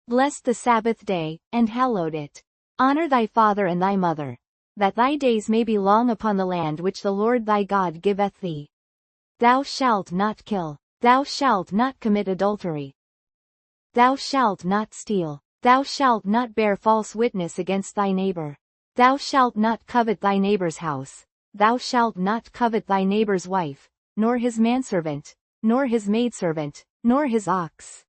blessed the Sabbath day, and hallowed it. Honor thy father and thy mother, that thy days may be long upon the land which the Lord thy God giveth thee. Thou shalt not kill. Thou shalt not commit adultery. Thou shalt not steal. Thou shalt not bear false witness against thy neighbor. Thou shalt not covet thy neighbor's house. Thou shalt not covet thy neighbor's wife, nor his manservant, nor his maidservant, nor his ox,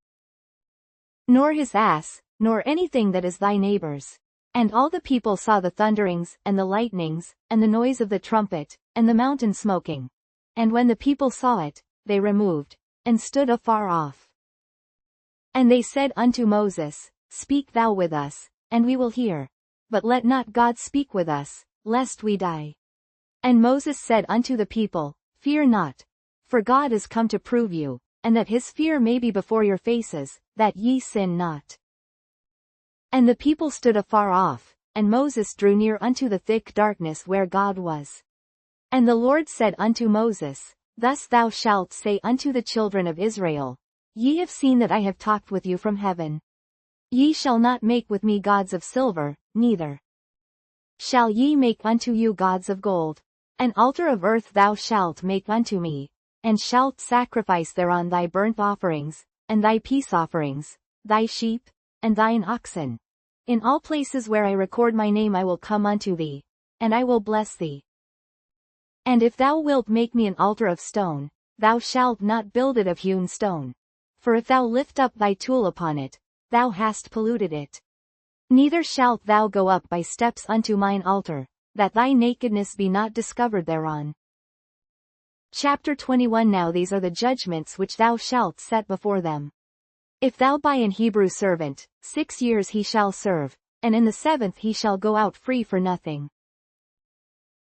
nor his ass, nor anything that is thy neighbor's. And all the people saw the thunderings, and the lightnings, and the noise of the trumpet, and the mountain smoking. And when the people saw it, they removed, and stood afar off. And they said unto Moses, Speak thou with us, and we will hear. But let not God speak with us, lest we die. And Moses said unto the people, Fear not, for God is come to prove you, and that his fear may be before your faces, that ye sin not. And the people stood afar off, and Moses drew near unto the thick darkness where God was. And the Lord said unto Moses, Thus thou shalt say unto the children of Israel, Ye have seen that I have talked with you from heaven. Ye shall not make with me gods of silver, neither shall ye make unto you gods of gold. An altar of earth thou shalt make unto me, and shalt sacrifice thereon thy burnt offerings, and thy peace offerings, thy sheep, and thine oxen. In all places where I record my name I will come unto thee, and I will bless thee. And if thou wilt make me an altar of stone, thou shalt not build it of hewn stone. For if thou lift up thy tool upon it, thou hast polluted it. Neither shalt thou go up by steps unto mine altar, that thy nakedness be not discovered thereon. Chapter 21 Now these are the judgments which thou shalt set before them. If thou buy an Hebrew servant, 6 years he shall serve, and in the 7th he shall go out free for nothing.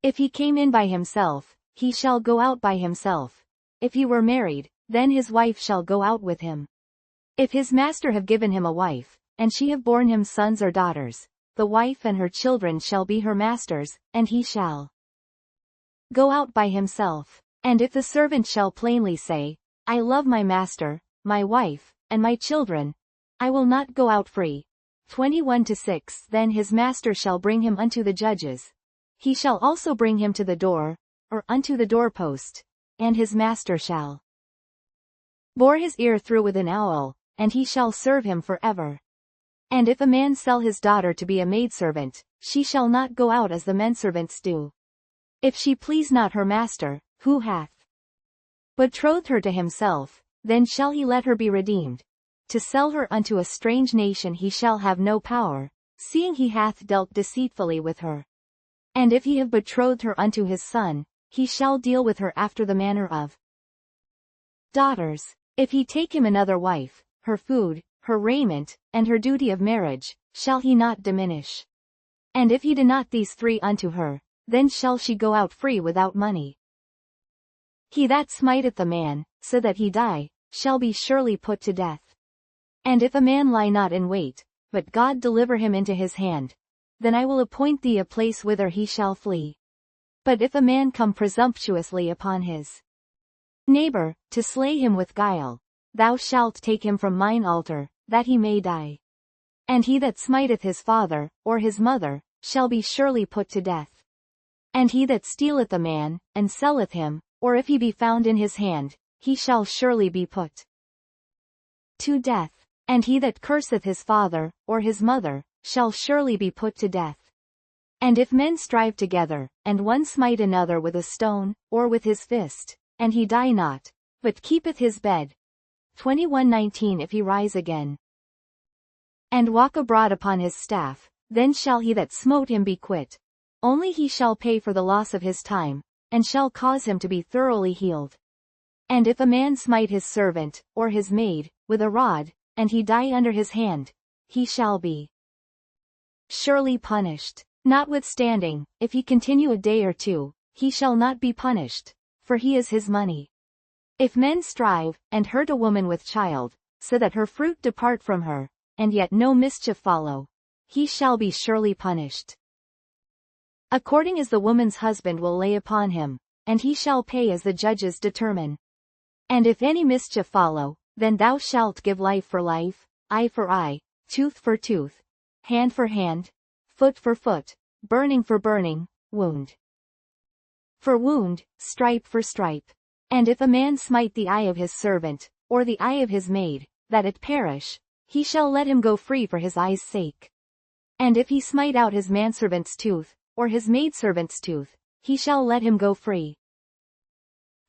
If he came in by himself, he shall go out by himself. If he were married, then his wife shall go out with him. If his master have given him a wife, and she have borne him sons or daughters, the wife and her children shall be her master's, and he shall go out by himself. And if the servant shall plainly say, I love my master, my wife, and my children, I will not go out free. 21-6 Then his master shall bring him unto the judges. He shall also bring him to the door, or unto the doorpost, and his master shall bore his ear through with an awl, and he shall serve him forever. And if a man sell his daughter to be a maidservant, she shall not go out as the menservants do. If she please not her master, who hath betrothed her to himself, then shall he let her be redeemed. To sell her unto a strange nation he shall have no power, seeing he hath dealt deceitfully with her. And if he have betrothed her unto his son, he shall deal with her after the manner of daughters. If he take him another wife, her food, her raiment, and her duty of marriage, shall he not diminish. And if he do not these three unto her, then shall she go out free without money. He that smiteth a man, so that he die, shall be surely put to death. And if a man lie not in wait, but God deliver him into his hand, then I will appoint thee a place whither he shall flee. But if a man come presumptuously upon his neighbor, to slay him with guile, thou shalt take him from mine altar, that he may die. And he that smiteth his father, or his mother, shall be surely put to death. And he that stealeth a man, and selleth him, or if he be found in his hand, he shall surely be put to death. And he that curseth his father, or his mother, shall surely be put to death. And if men strive together, and one smite another with a stone, or with his fist, and he die not, but keepeth his bed. 21:19 If he rise again, and walk abroad upon his staff, then shall he that smote him be quit. Only he shall pay for the loss of his time, and shall cause him to be thoroughly healed. And if a man smite his servant, or his maid, with a rod, and he die under his hand, he shall be surely punished. Notwithstanding, if he continue a day or two, he shall not be punished, for he is his money. If men strive, and hurt a woman with child, so that her fruit depart from her, and yet no mischief follow, he shall be surely punished, according as the woman's husband will lay upon him, and he shall pay as the judges determine. And if any mischief follow, then thou shalt give life for life, eye for eye, tooth for tooth, hand for hand, foot for foot, burning for burning, wound for wound, stripe for stripe. And if a man smite the eye of his servant, or the eye of his maid, that it perish, he shall let him go free for his eye's sake. And if he smite out his manservant's tooth, or his maidservant's tooth, he shall let him go free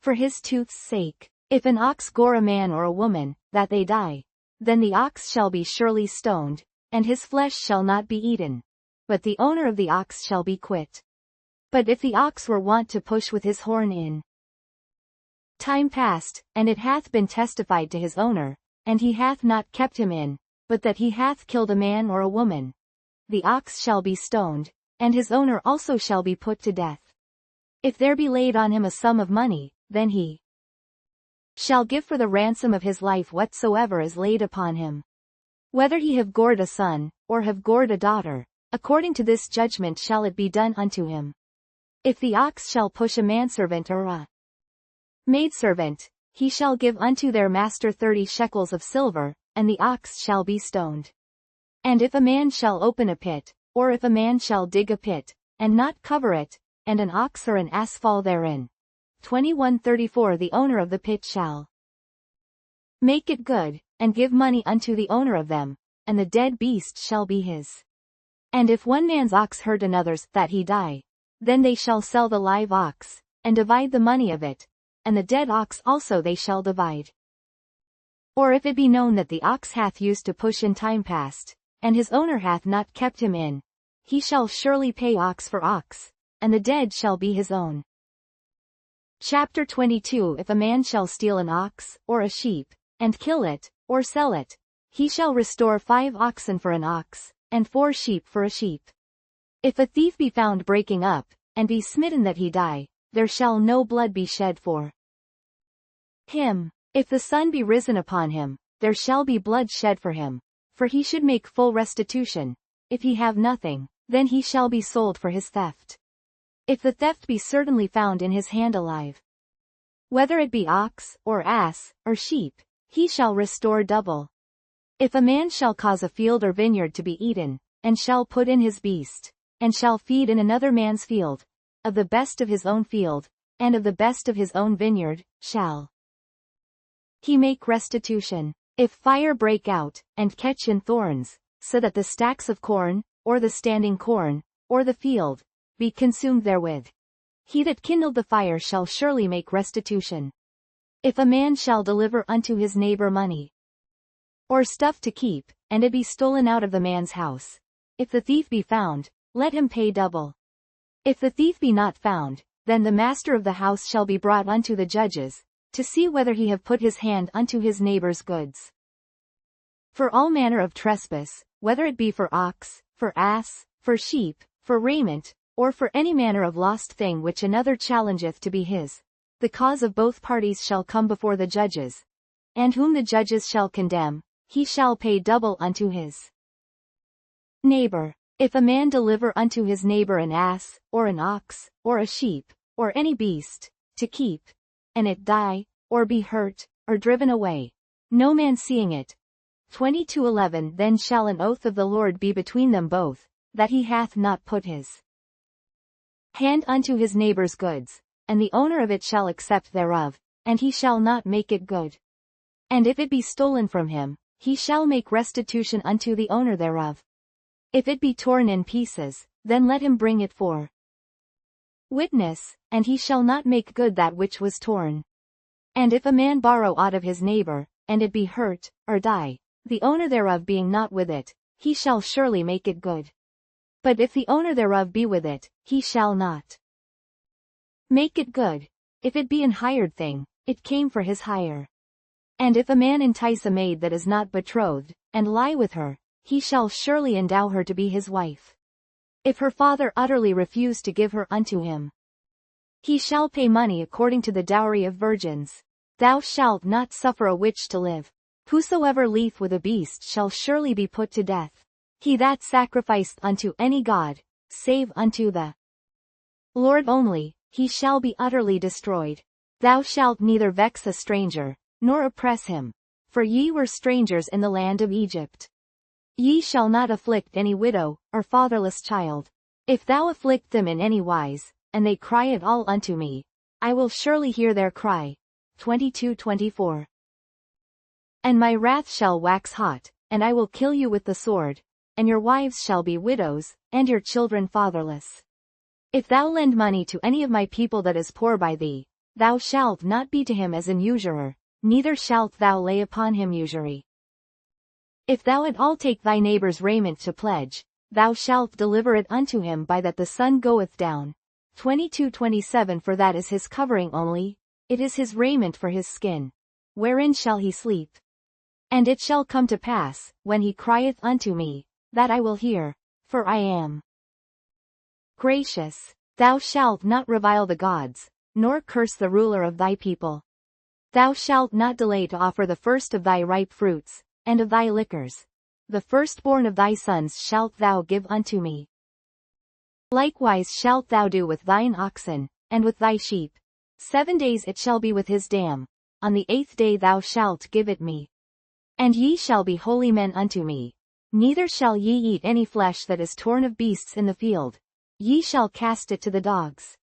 for his tooth's sake. If an ox gore a man or a woman, that they die, then the ox shall be surely stoned, and his flesh shall not be eaten. But the owner of the ox shall be quit. But if the ox were wont to push with his horn in time past, and it hath been testified to his owner, and he hath not kept him in, but that he hath killed a man or a woman, the ox shall be stoned, and his owner also shall be put to death. If there be laid on him a sum of money, then he shall give for the ransom of his life whatsoever is laid upon him. Whether he have gored a son, or have gored a daughter, according to this judgment shall it be done unto him. If the ox shall push a manservant or a maidservant, he shall give unto their master 30 shekels of silver, and the ox shall be stoned. And if a man shall open a pit, or if a man shall dig a pit, and not cover it, and an ox or an ass fall therein, 21:34 The owner of the pit shall make it good, and give money unto the owner of them, and the dead beast shall be his. And if one man's ox hurt another's, that he die, then they shall sell the live ox, and divide the money of it, and the dead ox also they shall divide. Or if it be known that the ox hath used to push in time past, and his owner hath not kept him in, he shall surely pay ox for ox, and the dead shall be his own. Chapter 22 If a man shall steal an ox, or a sheep, and kill it, or sell it, he shall restore 5 oxen for an ox, and 4 sheep for a sheep. If a thief be found breaking up, and be smitten that he die, there shall no blood be shed for him. If the sun be risen upon him, there shall be blood shed for him, for he should make full restitution. If he have nothing, then he shall be sold for his theft. If the theft be certainly found in his hand alive, whether it be ox, or ass, or sheep, he shall restore double. If a man shall cause a field or vineyard to be eaten, and shall put in his beast, and shall feed in another man's field, of the best of his own field, and of the best of his own vineyard, shall he make restitution. If fire break out, and catch in thorns, so that the stacks of corn, or the standing corn, or the field, be consumed therewith, he that kindled the fire shall surely make restitution. If a man shall deliver unto his neighbor money, or stuff to keep, and it be stolen out of the man's house, if the thief be found, let him pay double. If the thief be not found, then the master of the house shall be brought unto the judges, to see whether he have put his hand unto his neighbor's goods. For all manner of trespass, whether it be for ox, for ass, for sheep, for raiment, or for any manner of lost thing which another challengeth to be his, the cause of both parties shall come before the judges, and whom the judges shall condemn, he shall pay double unto his neighbor. If a man deliver unto his neighbor an ass, or an ox, or a sheep, or any beast, to keep, and it die, or be hurt, or driven away, no man seeing it, 22:11 Then shall an oath of the Lord be between them both, that he hath not put his hand unto his neighbor's goods, and the owner of it shall accept thereof, and he shall not make it good. And if it be stolen from him, he shall make restitution unto the owner thereof. If it be torn in pieces, then let him bring it for witness, and he shall not make good that which was torn. And if a man borrow aught of his neighbor, and it be hurt, or die, the owner thereof being not with it, he shall surely make it good. But if the owner thereof be with it, he shall not make it good. If it be an hired thing, it came for his hire. And if a man entice a maid that is not betrothed, and lie with her, he shall surely endow her to be his wife. If her father utterly refuse to give her unto him, he shall pay money according to the dowry of virgins. Thou shalt not suffer a witch to live. Whosoever lieth with a beast shall surely be put to death. He that sacrificeth unto any god, save unto the Lord only, he shall be utterly destroyed. Thou shalt neither vex a stranger, nor oppress him. For ye were strangers in the land of Egypt. Ye shall not afflict any widow, or fatherless child. If thou afflict them in any wise, and they cry at all unto me, I will surely hear their cry. 22:24 And my wrath shall wax hot, and I will kill you with the sword, and your wives shall be widows, and your children fatherless. If thou lend money to any of my people that is poor by thee, thou shalt not be to him as an usurer, neither shalt thou lay upon him usury. If thou at all take thy neighbor's raiment to pledge, thou shalt deliver it unto him by that the sun goeth down. 22:27 For that is his covering only, it is his raiment for his skin. Wherein shall he sleep? And it shall come to pass, when he crieth unto me, that I will hear, for I am gracious. Thou shalt not revile the gods, nor curse the ruler of thy people. Thou shalt not delay to offer the first of thy ripe fruits, and of thy liquors. The firstborn of thy sons shalt thou give unto me. Likewise shalt thou do with thine oxen, and with thy sheep. 7 days it shall be with his dam. On the 8th day thou shalt give it me. And ye shall be holy men unto me. Neither shall ye eat any flesh that is torn of beasts in the field. Ye shall cast it to the dogs.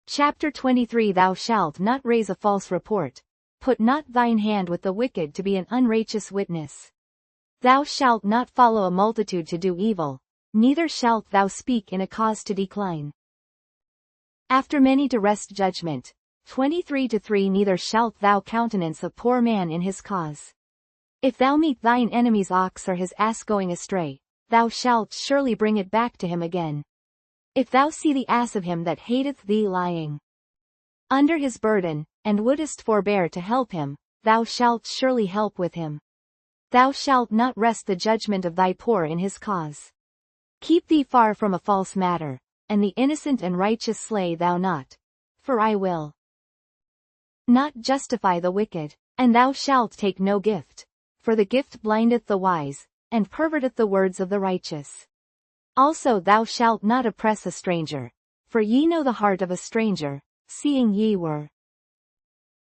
Chapter 23 Thou shalt not raise a false report. Put not thine hand with the wicked to be an unrighteous witness. Thou shalt not follow a multitude to do evil, neither shalt thou speak in a cause to decline. After many to wrest judgment. 23:3 Neither shalt thou countenance a poor man in his cause. If thou meet thine enemy's ox or his ass going astray, thou shalt surely bring it back to him again. If thou see the ass of him that hateth thee lying under his burden, and wouldest forbear to help him, thou shalt surely help with him. Thou shalt not wrest the judgment of thy poor in his cause. Keep thee far from a false matter, and the innocent and righteous slay thou not. For I will not justify the wicked. And thou shalt take no gift. For the gift blindeth the wise, and perverteth the words of the righteous. Also thou shalt not oppress a stranger. For ye know the heart of a stranger, seeing ye were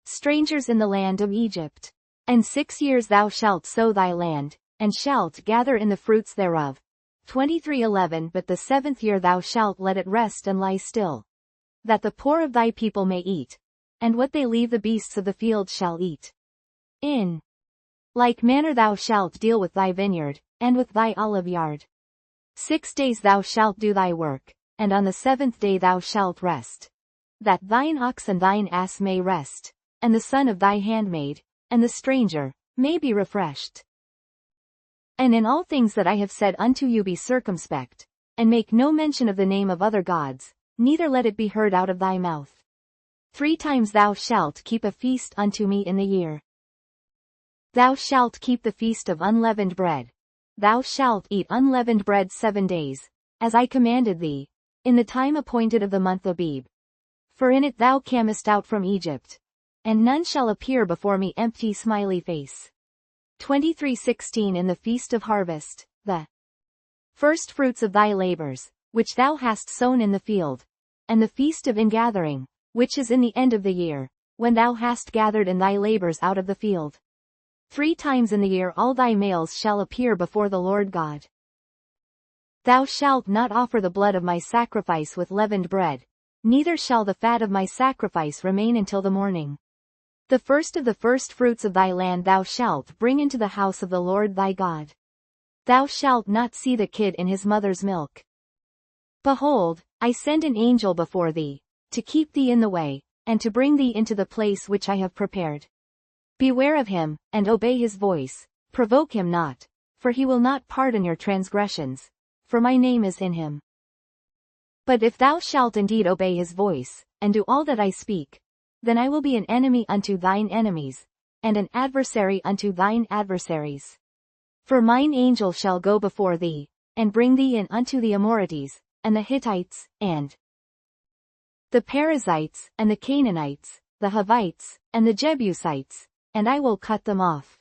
strangers in the land of Egypt. And 6 years thou shalt sow thy land, and shalt gather in the fruits thereof. 23:11 But the 7th year thou shalt let it rest and lie still, that the poor of thy people may eat, and what they leave the beasts of the field shall eat. In like manner thou shalt deal with thy vineyard, and with thy olive yard. 6 days thou shalt do thy work, and on the 7th day thou shalt rest, that thine ox and thine ass may rest, and the son of thy handmaid, and the stranger, may be refreshed. And in all things that I have said unto you be circumspect, and make no mention of the name of other gods, neither let it be heard out of thy mouth. 3 times thou shalt keep a feast unto me in the year. Thou shalt keep the feast of unleavened bread. Thou shalt eat unleavened bread 7 days, as I commanded thee, in the time appointed of the month Abib. For in it thou camest out from Egypt. And none shall appear before me empty smiley face. 23:16 In the feast of harvest, the first fruits of thy labors, which thou hast sown in the field, and the feast of ingathering, which is in the end of the year, when thou hast gathered in thy labors out of the field. 3 times in the year all thy males shall appear before the Lord God. Thou shalt not offer the blood of my sacrifice with leavened bread, neither shall the fat of my sacrifice remain until the morning. The first of the first fruits of thy land thou shalt bring into the house of the Lord thy God. Thou shalt not see the kid in his mother's milk. Behold, I send an angel before thee, to keep thee in the way, and to bring thee into the place which I have prepared. Beware of him, and obey his voice, provoke him not, for he will not pardon your transgressions, for my name is in him. But if thou shalt indeed obey his voice, and do all that I speak, then I will be an enemy unto thine enemies, and an adversary unto thine adversaries. For mine angel shall go before thee, and bring thee in unto the Amorites, and the Hittites, and the Perizzites, and the Canaanites, the Hivites, and the Jebusites, and I will cut them off.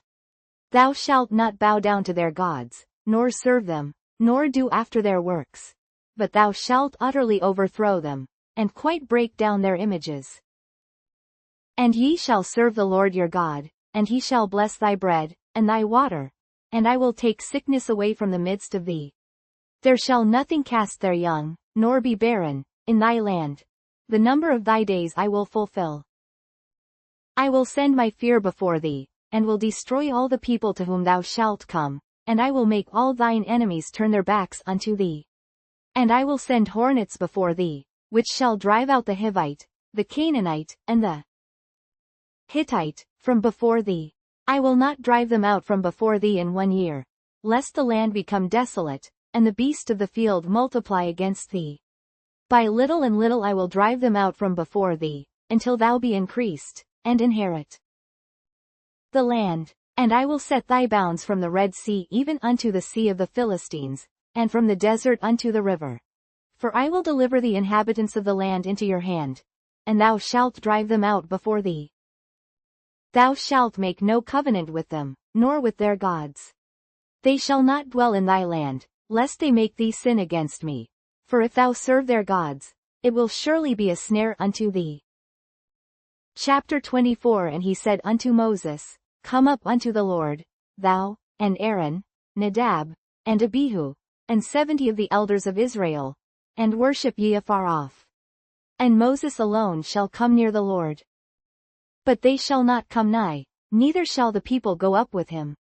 Thou shalt not bow down to their gods, nor serve them, nor do after their works. But thou shalt utterly overthrow them, and quite break down their images. And ye shall serve the Lord your God, and he shall bless thy bread, and thy water, and I will take sickness away from the midst of thee. There shall nothing cast their young, nor be barren, in thy land. The number of thy days I will fulfill. I will send my fear before thee, and will destroy all the people to whom thou shalt come, and I will make all thine enemies turn their backs unto thee. And I will send hornets before thee, which shall drive out the Hivite, the Canaanite, and the Hittite, from before thee. I will not drive them out from before thee in 1 year, lest the land become desolate, and the beast of the field multiply against thee. By little and little I will drive them out from before thee, until thou be increased, and inherit the land. And I will set thy bounds from the Red Sea even unto the sea of the Philistines, and from the desert unto the river. For I will deliver the inhabitants of the land into your hand, and thou shalt drive them out before thee. Thou shalt make no covenant with them, nor with their gods. They shall not dwell in thy land, lest they make thee sin against me. For if thou serve their gods, it will surely be a snare unto thee. Chapter 24 And he said unto Moses, Come up unto the Lord, thou, and Aaron, Nadab, and Abihu, and 70 of the elders of Israel, and worship ye afar off. And Moses alone shall come near the Lord. But they shall not come nigh, neither shall the people go up with him.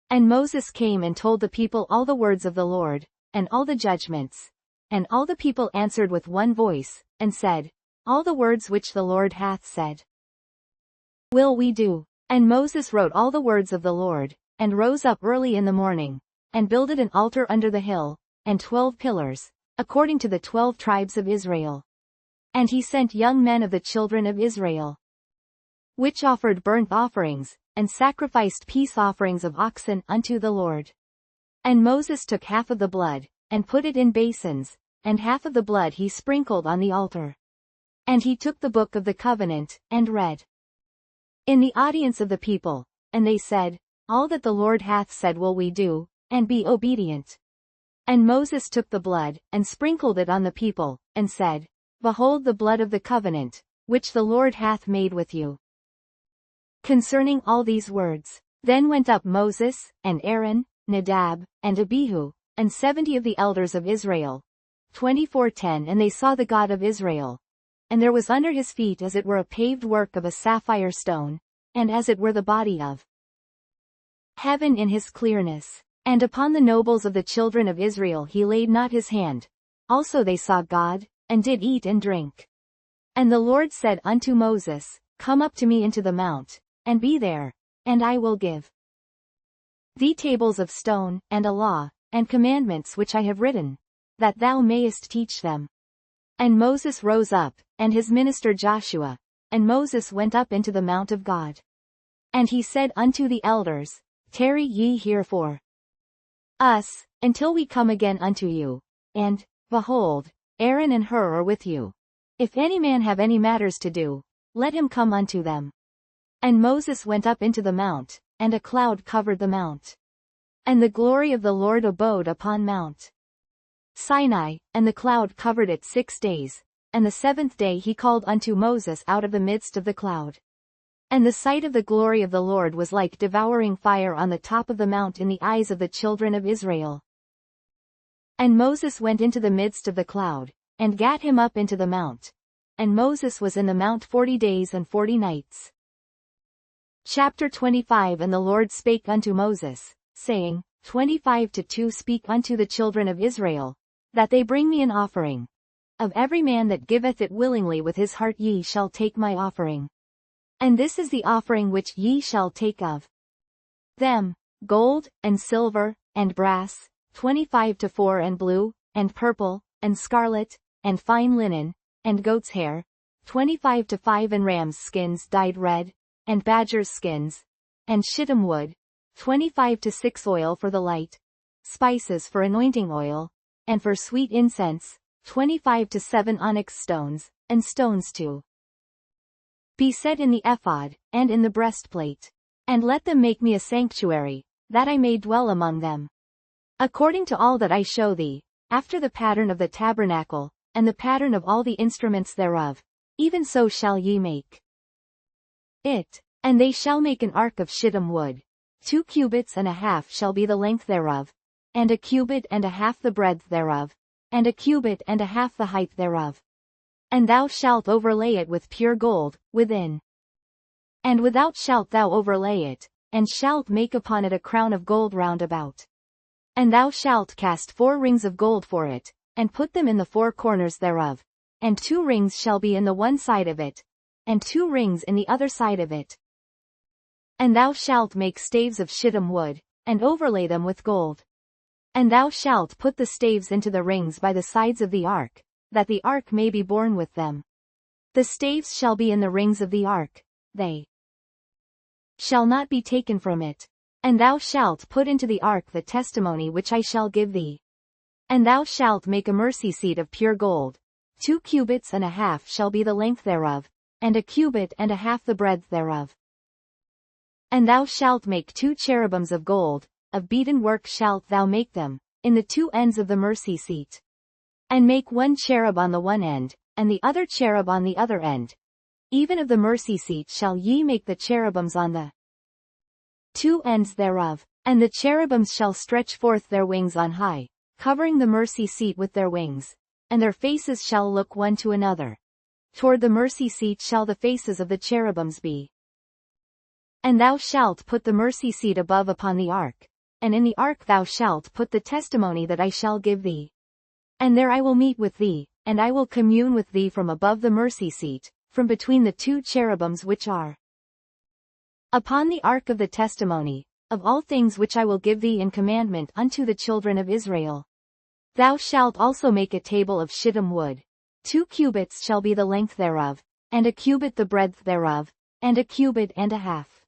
And Moses came and told the people all the words of the Lord, and all the judgments. And all the people answered with one voice, and said, All the words which the Lord hath said, will we do. And Moses wrote all the words of the Lord, and rose up early in the morning, and builded an altar under the hill, and 12 pillars, according to the 12 tribes of Israel. And he sent young men of the children of Israel, which offered burnt offerings, and sacrificed peace offerings of oxen unto the Lord. And Moses took half of the blood, and put it in basins, and half of the blood he sprinkled on the altar. And he took the book of the covenant, and read in the audience of the people, and they said, All that the Lord hath said will we do, and be obedient. And Moses took the blood, and sprinkled it on the people, and said, Behold the blood of the covenant, which the Lord hath made with you. Concerning all these words, then went up Moses, and Aaron, Nadab, and Abihu, and 70 of the elders of Israel. 24:10 And they saw the God of Israel. And there was under his feet as it were a paved work of a sapphire stone, and as it were the body of heaven in his clearness. And upon the nobles of the children of Israel he laid not his hand. Also they saw God, and did eat and drink. And the Lord said unto Moses, Come up to me into the mount, and be there, and I will give thee tables of stone, and a law, and commandments which I have written, that thou mayest teach them. And Moses rose up, and his minister Joshua, and Moses went up into the mount of God. And he said unto the elders, Tarry ye here for us, until we come again unto you. And, behold, Aaron and Hur are with you. If any man have any matters to do, let him come unto them. And Moses went up into the mount, and a cloud covered the mount. And the glory of the Lord abode upon Mount Sinai, and the cloud covered it 6 days, and the 7th day he called unto Moses out of the midst of the cloud. And the sight of the glory of the Lord was like devouring fire on the top of the mount in the eyes of the children of Israel. And Moses went into the midst of the cloud, and gat him up into the mount. And Moses was in the mount 40 days and 40 nights. Chapter 25 And the Lord spake unto Moses, saying, 25-2 Speak unto the children of Israel, that they bring me an offering. Of every man that giveth it willingly with his heart ye shall take my offering. And this is the offering which ye shall take of them, gold, and silver, and brass, 25-4 and blue, and purple, and scarlet, and fine linen, and goat's hair, 25-5 and rams' skins dyed red, and badgers' skins, and shittim wood, 25-6 oil for the light, spices for anointing oil, and for sweet incense, 25-7 onyx stones, and stones to be set in the ephod, and in the breastplate. And let them make me a sanctuary, that I may dwell among them. According to all that I show thee, after the pattern of the tabernacle, and the pattern of all the instruments thereof, even so shall ye make it. And they shall make an ark of shittim wood. 2 cubits and a half shall be the length thereof, and a cubit and a half the breadth thereof, and a cubit and a half the height thereof. And thou shalt overlay it with pure gold, within and without shalt thou overlay it, and shalt make upon it a crown of gold round about. And thou shalt cast 4 rings of gold for it, and put them in the 4 corners thereof, and 2 rings shall be in the one side of it, and 2 rings in the other side of it. And thou shalt make staves of shittim wood, and overlay them with gold. And thou shalt put the staves into the rings by the sides of the ark, that the ark may be borne with them. The staves shall be in the rings of the ark, they shall not be taken from it. And thou shalt put into the ark the testimony which I shall give thee. And thou shalt make a mercy seat of pure gold. 2 cubits and a half shall be the length thereof, and a cubit and a half the breadth thereof. And thou shalt make 2 cherubims of gold, of beaten work shalt thou make them, in the 2 ends of the mercy seat. And make 1 cherub on the one end, and the other cherub on the other end. Even of the mercy seat shall ye make the cherubims on the 2 ends thereof, and the cherubims shall stretch forth their wings on high, covering the mercy seat with their wings, and their faces shall look one to another. Toward the mercy seat shall the faces of the cherubims be. And thou shalt put the mercy seat above upon the ark, and in the ark thou shalt put the testimony that I shall give thee. And there I will meet with thee, and I will commune with thee from above the mercy seat, from between the 2 cherubims which are upon the ark of the testimony, of all things which I will give thee in commandment unto the children of Israel. Thou shalt also make a table of shittim wood. 2 cubits shall be the length thereof, and a cubit the breadth thereof, and a cubit and a half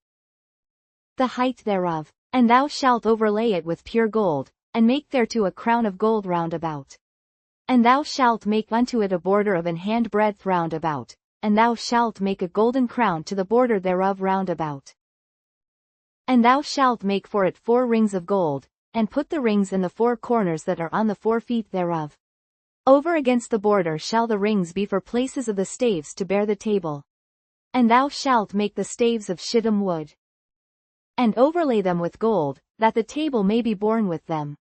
the height thereof. And thou shalt overlay it with pure gold, and make thereto a crown of gold round about. And thou shalt make unto it a border of an hand breadth round about, and thou shalt make a golden crown to the border thereof round about. And thou shalt make for it 4 rings of gold, and put the rings in the 4 corners that are on the 4 feet thereof. Over against the border shall the rings be for places of the staves to bear the table. And thou shalt make the staves of shittim wood, and overlay them with gold, that the table may be borne with them.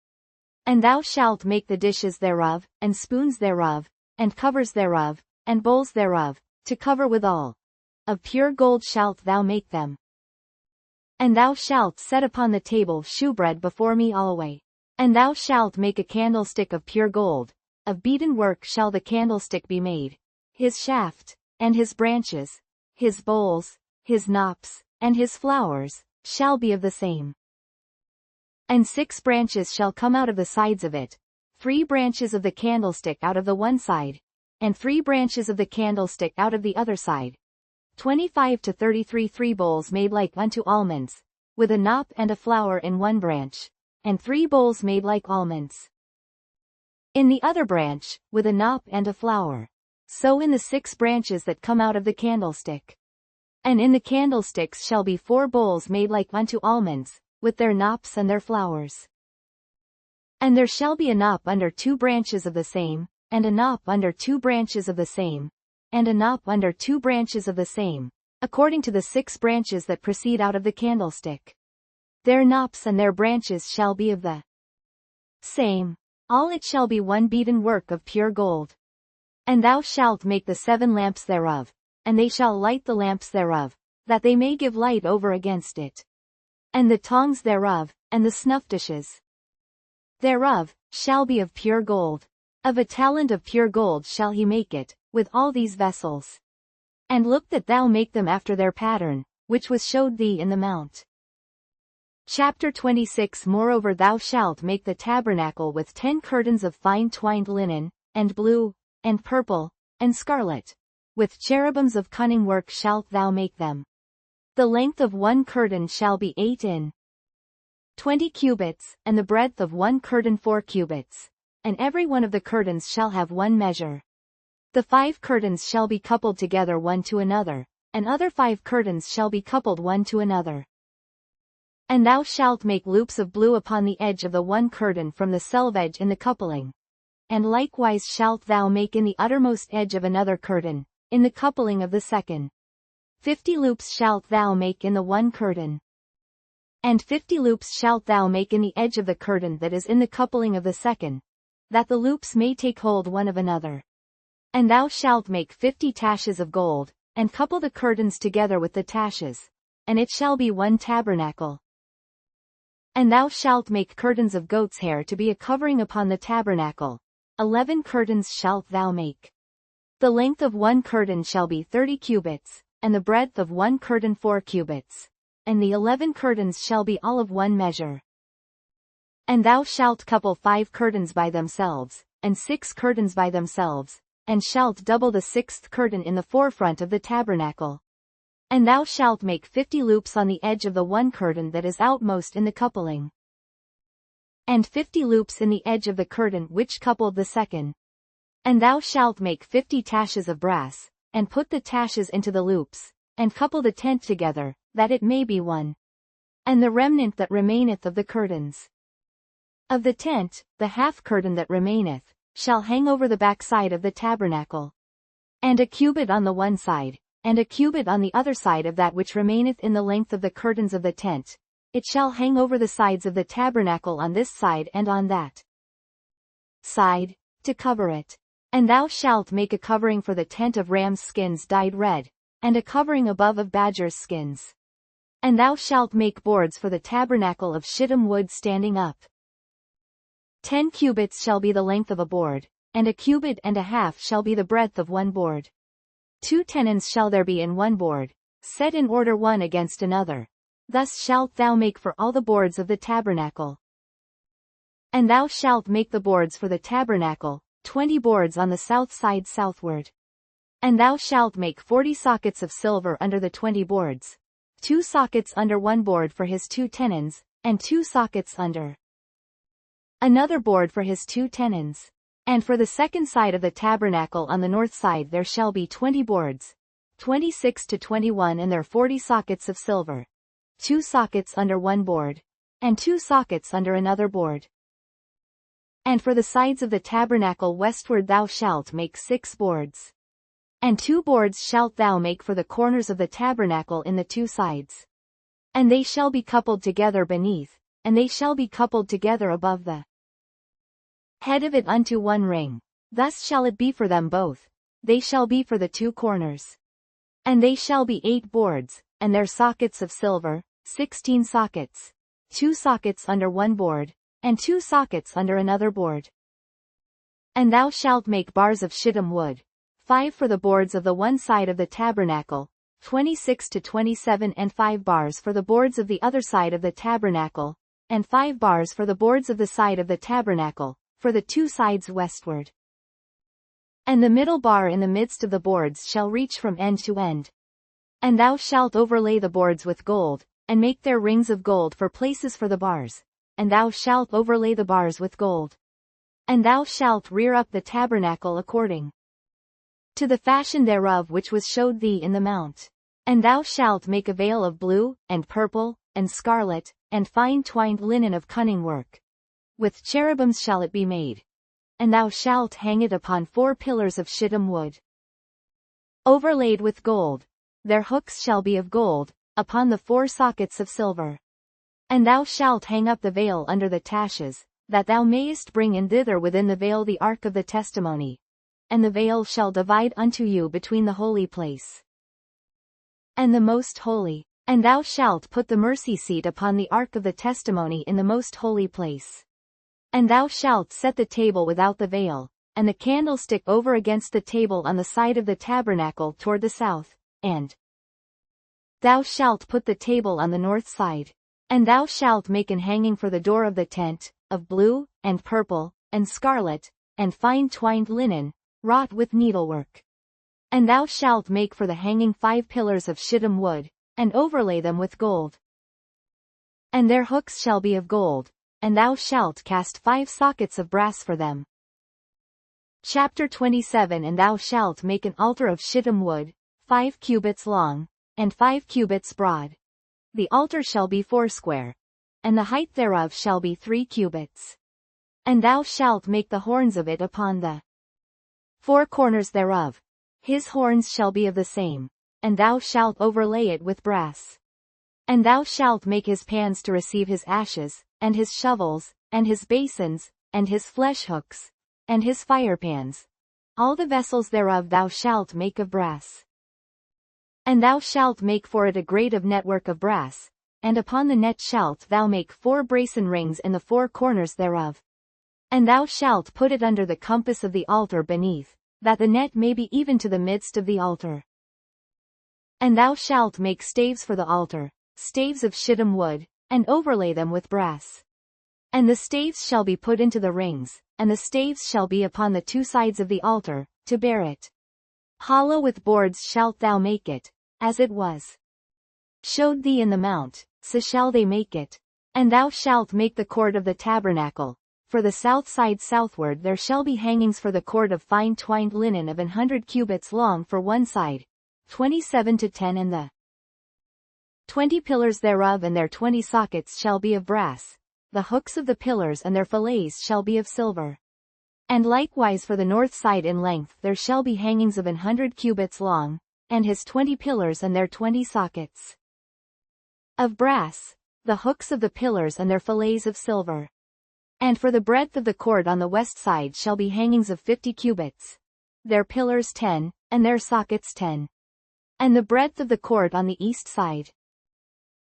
And thou shalt make the dishes thereof, and spoons thereof, and covers thereof, and bowls thereof, to cover withal. Of pure gold shalt thou make them. And thou shalt set upon the table shewbread before me alway. And thou shalt make a candlestick of pure gold, of beaten work shall the candlestick be made, his shaft, and his branches, his bowls, his knops, and his flowers, shall be of the same. And 6 branches shall come out of the sides of it, 3 branches of the candlestick out of the one side, and 3 branches of the candlestick out of the other side. 25 to 33 3 bowls made like unto almonds, with a knop and a flower in one branch, and 3 bowls made like almonds in the other branch, with a knop and a flower. So in the 6 branches that come out of the candlestick. And in the candlesticks shall be 4 bowls made like unto almonds, with their knops and their flowers. And there shall be a knop under 2 branches of the same, and a knop under 2 branches of the same, and a knop under 2 branches of the same, according to the 6 branches that proceed out of the candlestick. Their knops and their branches shall be of the same. All it shall be one beaten work of pure gold. And thou shalt make the 7 lamps thereof, and they shall light the lamps thereof, that they may give light over against it. And the tongs thereof, and the snuff dishes thereof, shall be of pure gold. Of a talent of pure gold shall he make it, with all these vessels. And look that thou make them after their pattern, which was showed thee in the mount. Chapter 26. Moreover thou shalt make the tabernacle with 10 curtains of fine twined linen, and blue, and purple, and scarlet. With cherubims of cunning work shalt thou make them. The length of one curtain shall be 8 in 20 cubits, and the breadth of one curtain 4 cubits. And every one of the curtains shall have one measure. The 5 curtains shall be coupled together one to another, and other 5 curtains shall be coupled one to another. And thou shalt make loops of blue upon the edge of the one curtain from the selvage in the coupling. And likewise shalt thou make in the uttermost edge of another curtain, in the coupling of the second. 50 loops shalt thou make in the one curtain. And 50 loops shalt thou make in the edge of the curtain that is in the coupling of the second, that the loops may take hold one of another. And thou shalt make 50 taches of gold, and couple the curtains together with the taches, and it shall be one tabernacle. And thou shalt make curtains of goat's hair to be a covering upon the tabernacle. 11 curtains shalt thou make. The length of one curtain shall be 30 cubits, and the breadth of one curtain 4 cubits. And the 11 curtains shall be all of one measure. And thou shalt couple 5 curtains by themselves, and 6 curtains by themselves, and shalt double the 6th curtain in the forefront of the tabernacle. And thou shalt make 50 loops on the edge of the one curtain that is outmost in the coupling. And 50 loops in the edge of the curtain which coupled the second. And thou shalt make 50 taches of brass, and put the taches into the loops, and couple the tent together, that it may be one. And the remnant that remaineth of the curtains of the tent, the half curtain that remaineth, shall hang over the backside of the tabernacle. And a cubit on the one side, and a cubit on the other side of that which remaineth in the length of the curtains of the tent, it shall hang over the sides of the tabernacle on this side and on that side, to cover it. And thou shalt make a covering for the tent of ram's skins dyed red, and a covering above of badger's skins. And thou shalt make boards for the tabernacle of shittim wood standing up. 10 cubits shall be the length of a board, and a cubit and a half shall be the breadth of one board. 2 tenons shall there be in one board, set in order one against another. Thus shalt thou make for all the boards of the tabernacle. And thou shalt make the boards for the tabernacle, 20 boards on the south side southward. And thou shalt make 40 sockets of silver under the 20 boards, 2 sockets under one board for his 2 tenons, and 2 sockets under another board for his 2 tenons. And for the second side of the tabernacle on the north side there shall be 20 boards, 26 to 21, and their 40 sockets of silver, 2 sockets under one board, and 2 sockets under another board. And for the sides of the tabernacle westward thou shalt make 6 boards. And 2 boards shalt thou make for the corners of the tabernacle in the 2 sides. And they shall be coupled together beneath, and they shall be coupled together above the head of it unto one ring. Thus shall it be for them both. They shall be for the 2 corners. And they shall be 8 boards, and their sockets of silver, 16 sockets, 2 sockets under one board, and 2 sockets under another board. And thou shalt make bars of shittim wood, 5 for the boards of the one side of the tabernacle, 26 to 27, and 5 bars for the boards of the other side of the tabernacle, and 5 bars for the boards of the side of the tabernacle, for the 2 sides westward. And the middle bar in the midst of the boards shall reach from end to end. And thou shalt overlay the boards with gold, and make their rings of gold for places for the bars, and thou shalt overlay the bars with gold. And thou shalt rear up the tabernacle according to the fashion thereof which was showed thee in the mount. And thou shalt make a veil of blue, and purple, and scarlet, and fine twined linen of cunning work. With cherubims shall it be made. And thou shalt hang it upon 4 pillars of shittim wood, overlaid with gold. Their hooks shall be of gold, upon the 4 sockets of silver. And thou shalt hang up the veil under the taches, that thou mayest bring in thither within the veil the ark of the testimony. And the veil shall divide unto you between the holy place and the most holy. And thou shalt put the mercy seat upon the ark of the testimony in the most holy place. And thou shalt set the table without the veil, and the candlestick over against the table on the side of the tabernacle toward the south, and thou shalt put the table on the north side. And thou shalt make an hanging for the door of the tent, of blue, and purple, and scarlet, and fine twined linen, wrought with needlework. And thou shalt make for the hanging 5 pillars of shittim wood, and overlay them with gold. And their hooks shall be of gold, and thou shalt cast 5 sockets of brass for them. Chapter 27. And thou shalt make an altar of shittim wood, 5 cubits long, and 5 cubits broad. The altar shall be 4 square, and the height thereof shall be 3 cubits. And thou shalt make the horns of it upon the 4 corners thereof. His horns shall be of the same, and thou shalt overlay it with brass. And thou shalt make his pans to receive his ashes, and his shovels, and his basins, and his flesh hooks, and his firepans. All the vessels thereof thou shalt make of brass. And thou shalt make for it a grate of network of brass, and upon the net shalt thou make 4 brasen rings in the 4 corners thereof. And thou shalt put it under the compass of the altar beneath, that the net may be even to the midst of the altar. And thou shalt make staves for the altar, staves of shittim wood, and overlay them with brass. And the staves shall be put into the rings, and the staves shall be upon the 2 sides of the altar, to bear it. Hollow with boards shalt thou make it, as it was showed thee in the mount, so shall they make it. And thou shalt make the cord of the tabernacle. For the south side southward there shall be hangings for the cord of fine twined linen of 100 cubits long for one side, 27 to 10, and the 20 pillars thereof and their 20 sockets shall be of brass. The hooks of the pillars and their fillets shall be of silver. And likewise for the north side in length there shall be hangings of 100 cubits long, and his 20 pillars and their 20 sockets of brass, the hooks of the pillars and their fillets of silver. And for the breadth of the cord on the west side shall be hangings of 50 cubits. Their pillars 10, and their sockets 10. And the breadth of the cord on the east side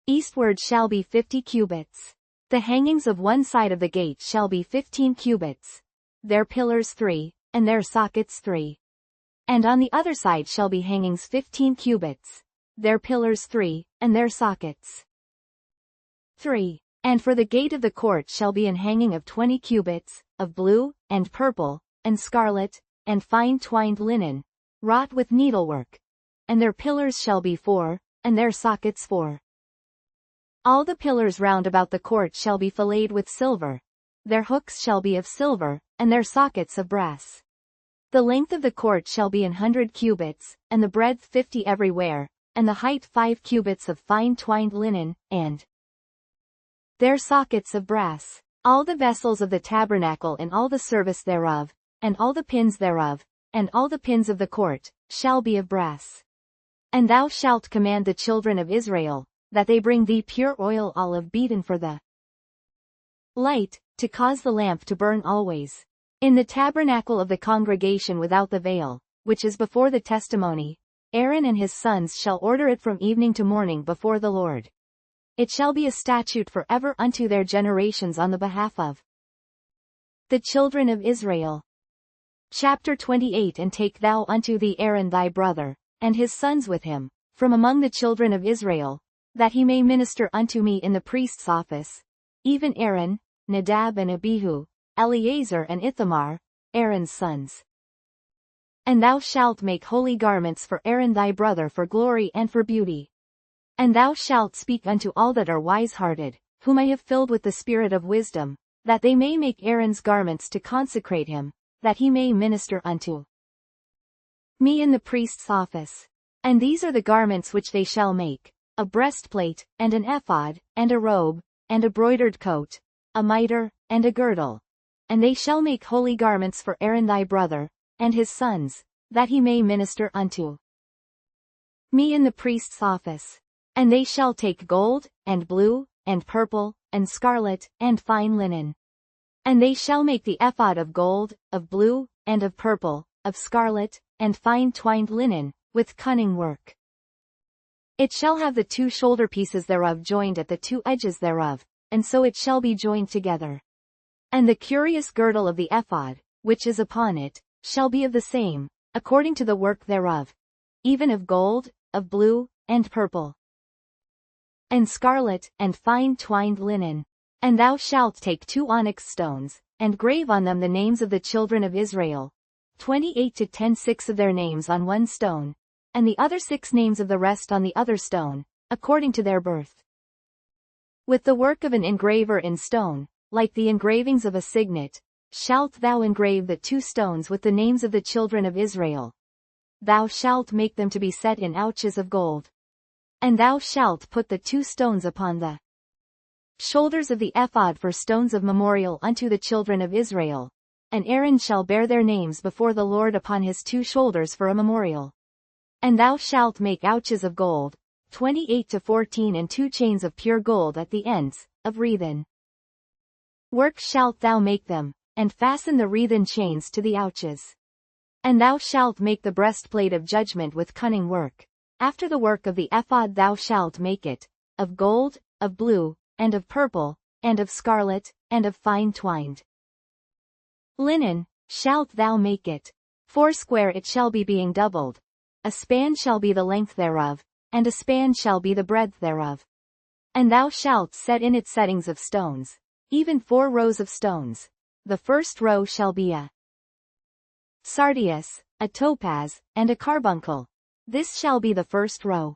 eastward shall be 50 cubits. The hangings of one side of the gate shall be 15 cubits. Their pillars 3, and their sockets 3. And on the other side shall be hangings 15 cubits. Their pillars 3, and their sockets 3. And for the gate of the court shall be an hanging of 20 cubits, of blue, and purple, and scarlet, and fine twined linen, wrought with needlework. And their pillars shall be 4, and their sockets 4. All the pillars round about the court shall be filleted with silver. Their hooks shall be of silver, and their sockets of brass. The length of the court shall be 100 cubits, and the breadth 50 everywhere, and the height 5 cubits of fine twined linen, and their sockets of brass. All the vessels of the tabernacle and all the service thereof, and all the pins thereof, and all the pins of the court, shall be of brass. And thou shalt command the children of Israel, that they bring thee pure oil olive beaten for the light, to cause the lamp to burn always. In the tabernacle of the congregation without the veil, which is before the testimony, Aaron and his sons shall order it from evening to morning before the Lord. It shall be a statute forever unto their generations on the behalf of the children of Israel. Chapter 28. And take thou unto thee Aaron thy brother, and his sons with him, from among the children of Israel, that he may minister unto me in the priest's office, even Aaron, Nadab and Abihu, Eleazar and Ithamar, Aaron's sons. And thou shalt make holy garments for Aaron thy brother for glory and for beauty. And thou shalt speak unto all that are wise-hearted, whom I have filled with the spirit of wisdom, that they may make Aaron's garments to consecrate him, that he may minister unto me in the priest's office. And these are the garments which they shall make: a breastplate, and an ephod, and a robe, and a broidered coat, a mitre, and a girdle. And they shall make holy garments for Aaron thy brother, and his sons, that he may minister unto me in the priest's office. And they shall take gold, and blue, and purple, and scarlet, and fine linen. And they shall make the ephod of gold, of blue, and of purple, of scarlet, and fine twined linen, with cunning work. It shall have the 2 shoulder pieces thereof joined at the 2 edges thereof, and so it shall be joined together. And the curious girdle of the ephod, which is upon it, shall be of the same, according to the work thereof, even of gold, of blue, and purple, and scarlet, and fine twined linen. And thou shalt take 2 onyx stones, and grave on them the names of the children of Israel, 28 to 10, 6 of their names on one stone, and the other 6 names of the rest on the other stone, according to their birth. With the work of an engraver in stone, like the engravings of a signet, shalt thou engrave the 2 stones with the names of the children of Israel. Thou shalt make them to be set in ouches of gold. And thou shalt put the 2 stones upon the shoulders of the ephod for stones of memorial unto the children of Israel. And Aaron shall bear their names before the Lord upon his 2 shoulders for a memorial. And thou shalt make ouches of gold, 28 to 14, and 2 chains of pure gold at the ends, of wreathen work shalt thou make them, and fasten the wreathen chains to the ouches. And thou shalt make the breastplate of judgment with cunning work. After the work of the ephod thou shalt make it, of gold, of blue, and of purple, and of scarlet, and of fine twined linen, shalt thou make it. 4 square it shall be, being doubled. A span shall be the length thereof, and a span shall be the breadth thereof. And thou shalt set in it settings of stones, even 4 rows of stones. The first row shall be a sardius, a topaz, and a carbuncle. This shall be the first row.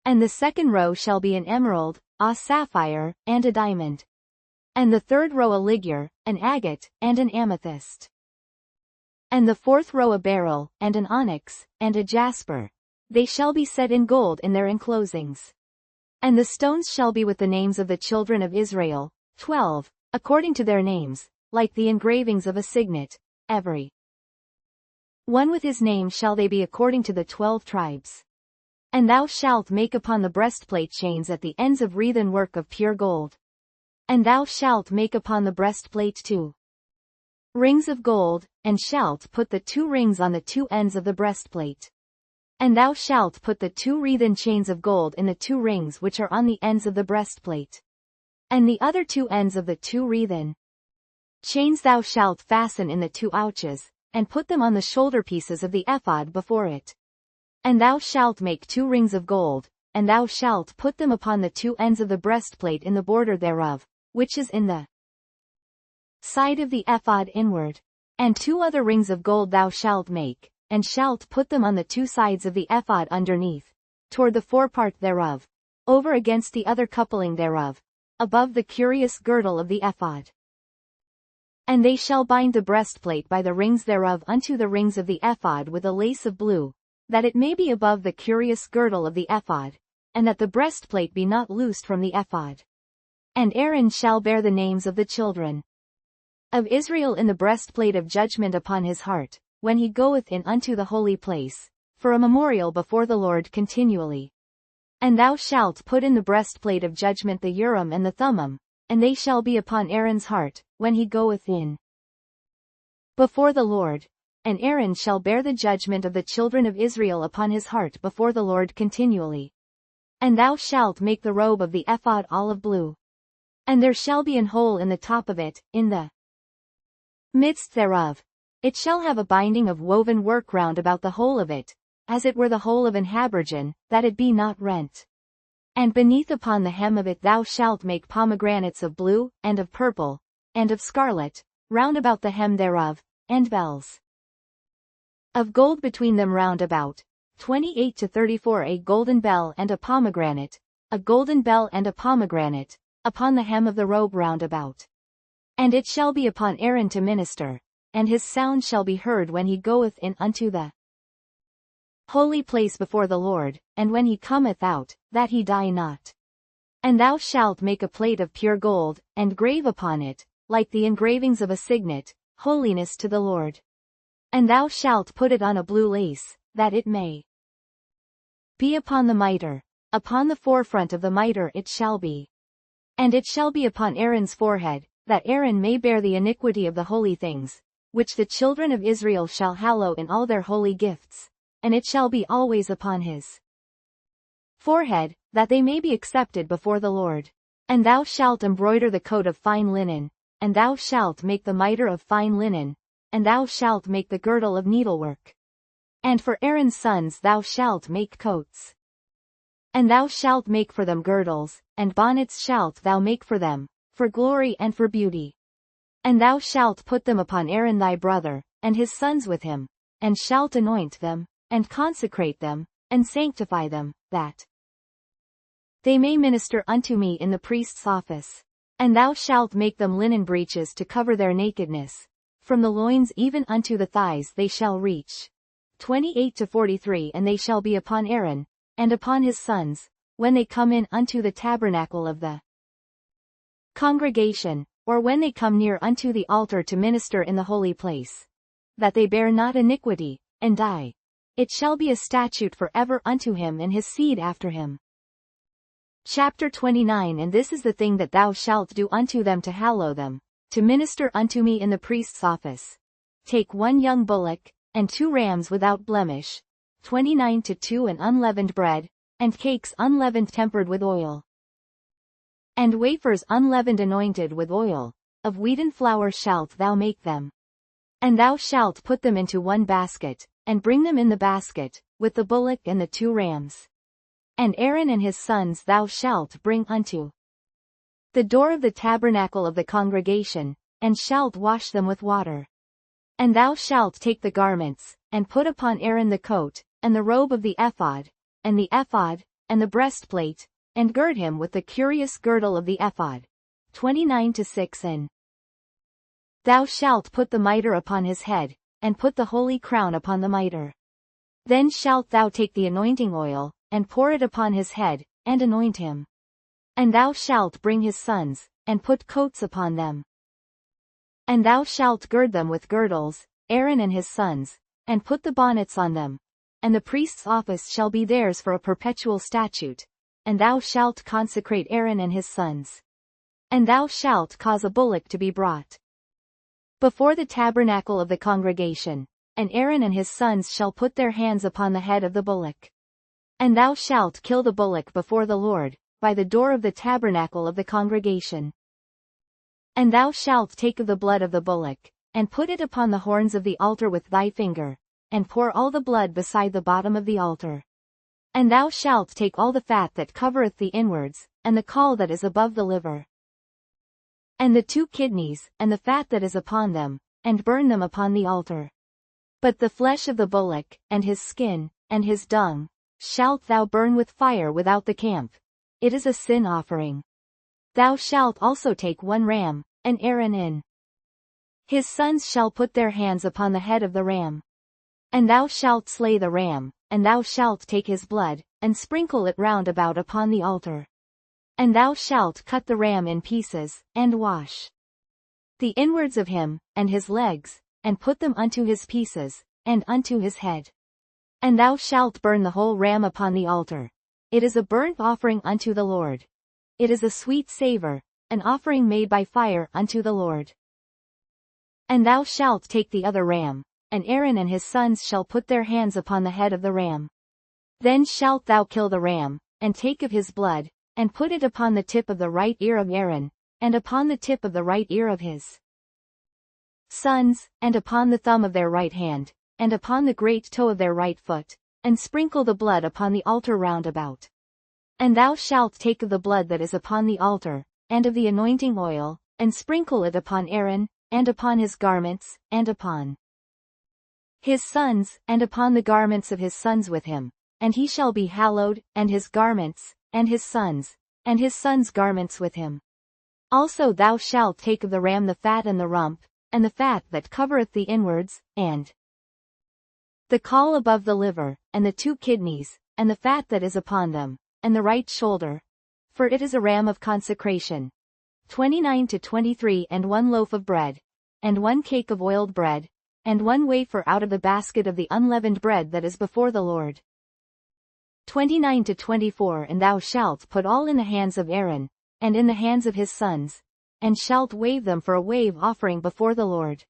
And the second row shall be an emerald, a sapphire, and a diamond. And the third row a ligure, an agate, and an amethyst. And the fourth row a beryl, and an onyx, and a jasper. They shall be set in gold in their enclosings. And the stones shall be with the names of the children of Israel, 12, according to their names, like the engravings of a signet, every one with his name shall they be according to the 12 tribes. And thou shalt make upon the breastplate chains at the ends of wreathen work of pure gold. And thou shalt make upon the breastplate 2 rings of gold, and shalt put the 2 rings on the 2 ends of the breastplate. And thou shalt put the 2 wreathen chains of gold in the 2 rings which are on the ends of the breastplate. And the other 2 ends of the 2 wreathen chains thou shalt fasten in the 2 ouches, and put them on the shoulder pieces of the ephod before it. And thou shalt make 2 rings of gold, and thou shalt put them upon the 2 ends of the breastplate in the border thereof, which is in the side of the ephod inward. And 2 other rings of gold thou shalt make, and shalt put them on the 2 sides of the ephod underneath, toward the forepart thereof, over against the other coupling thereof, above the curious girdle of the ephod. And they shall bind the breastplate by the rings thereof unto the rings of the ephod with a lace of blue, that it may be above the curious girdle of the ephod, and that the breastplate be not loosed from the ephod. And Aaron shall bear the names of the children of Israel in the breastplate of judgment upon his heart, when he goeth in unto the holy place, for a memorial before the Lord continually. And thou shalt put in the breastplate of judgment the Urim and the Thummim, and they shall be upon Aaron's heart, when he goeth in before the Lord. And Aaron shall bear the judgment of the children of Israel upon his heart before the Lord continually. And thou shalt make the robe of the ephod olive blue. And there shall be an hole in the top of it, in the midst thereof. It shall have a binding of woven work round about the whole of it, as it were the hole of an habergeon, that it be not rent. And beneath upon the hem of it thou shalt make pomegranates of blue, and of purple, and of scarlet, round about the hem thereof, and bells of gold between them round about, 28 to 34 a golden bell and a pomegranate, a golden bell and a pomegranate, upon the hem of the robe round about. And it shall be upon Aaron to minister, and his sound shall be heard when he goeth in unto the holy place before the Lord, and when he cometh out, that he die not. And thou shalt make a plate of pure gold, and grave upon it, like the engravings of a signet, holiness to the Lord. And thou shalt put it on a blue lace, that it may be upon the mitre, upon the forefront of the mitre it shall be. And it shall be upon Aaron's forehead, that Aaron may bear the iniquity of the holy things, which the children of Israel shall hallow in all their holy gifts, and it shall be always upon his forehead, that they may be accepted before the Lord. And thou shalt embroider the coat of fine linen, and thou shalt make the mitre of fine linen, and thou shalt make the girdle of needlework. And for Aaron's sons thou shalt make coats. And thou shalt make for them girdles, and bonnets shalt thou make for them, for glory and for beauty. And thou shalt put them upon Aaron thy brother, and his sons with him, and shalt anoint them, and consecrate them, and sanctify them, that they may minister unto me in the priest's office. And thou shalt make them linen breeches to cover their nakedness. From the loins even unto the thighs they shall reach. 28 to 43 And they shall be upon Aaron, and upon his sons, when they come in unto the tabernacle of the congregation, or when they come near unto the altar to minister in the holy place. That they bear not iniquity, and die. It shall be a statute for ever unto him and his seed after him. Chapter 29 And this is the thing that thou shalt do unto them to hallow them, to minister unto me in the priest's office. Take 1 young bullock, and 2 rams without blemish, 29 to 2 and unleavened bread, and cakes unleavened tempered with oil. And wafers unleavened anointed with oil, of wheaten flour shalt thou make them. And thou shalt put them into 1 basket, and bring them in the basket, with the bullock and the 2 rams. And Aaron and his sons thou shalt bring unto the door of the tabernacle of the congregation, and shalt wash them with water. And thou shalt take the garments, and put upon Aaron the coat, and the robe of the ephod, and the breastplate, and gird him with the curious girdle of the ephod. 29 to 6 And thou shalt put the mitre upon his head, and put the holy crown upon the mitre. Then shalt thou take the anointing oil, and pour it upon his head, and anoint him. And thou shalt bring his sons, and put coats upon them. And thou shalt gird them with girdles, Aaron and his sons, and put the bonnets on them. And the priest's office shall be theirs for a perpetual statute. And thou shalt consecrate Aaron and his sons. And thou shalt cause a bullock to be brought before the tabernacle of the congregation, and Aaron and his sons shall put their hands upon the head of the bullock. And thou shalt kill the bullock before the Lord, by the door of the tabernacle of the congregation. And thou shalt take of the blood of the bullock, and put it upon the horns of the altar with thy finger, and pour all the blood beside the bottom of the altar. And thou shalt take all the fat that covereth the inwards, and the caul that is above the liver, and the 2 kidneys, and the fat that is upon them, and burn them upon the altar. But the flesh of the bullock, and his skin, and his dung, shalt thou burn with fire without the camp. It is a sin offering. Thou shalt also take 1 ram, and Aaron and his sons shall put their hands upon the head of the ram. And thou shalt slay the ram, and thou shalt take his blood, and sprinkle it round about upon the altar. And thou shalt cut the ram in pieces, and wash the inwards of him, and his legs, and put them unto his pieces, and unto his head. And thou shalt burn the whole ram upon the altar. It is a burnt offering unto the Lord. It is a sweet savor, an offering made by fire unto the Lord. And thou shalt take the other ram, and Aaron and his sons shall put their hands upon the head of the ram. Then shalt thou kill the ram, and take of his blood, and put it upon the tip of the right ear of Aaron, and upon the tip of the right ear of his sons, and upon the thumb of their right hand, and upon the great toe of their right foot, and sprinkle the blood upon the altar round about. And thou shalt take of the blood that is upon the altar, and of the anointing oil, and sprinkle it upon Aaron, and upon his garments, and upon his sons, and upon the garments of his sons with him, and he shall be hallowed, and his garments, and his sons' garments with him. Also thou shalt take of the ram the fat and the rump, and the fat that covereth the inwards, and the caul above the liver, and the 2 kidneys, and the fat that is upon them, and the right shoulder. For it is a ram of consecration. 29 to 23 And 1 loaf of bread, and 1 cake of oiled bread, and 1 wafer out of the basket of the unleavened bread that is before the Lord. 29 to 24 And thou shalt put all in the hands of Aaron, and in the hands of his sons, and shalt wave them for a wave offering before the Lord.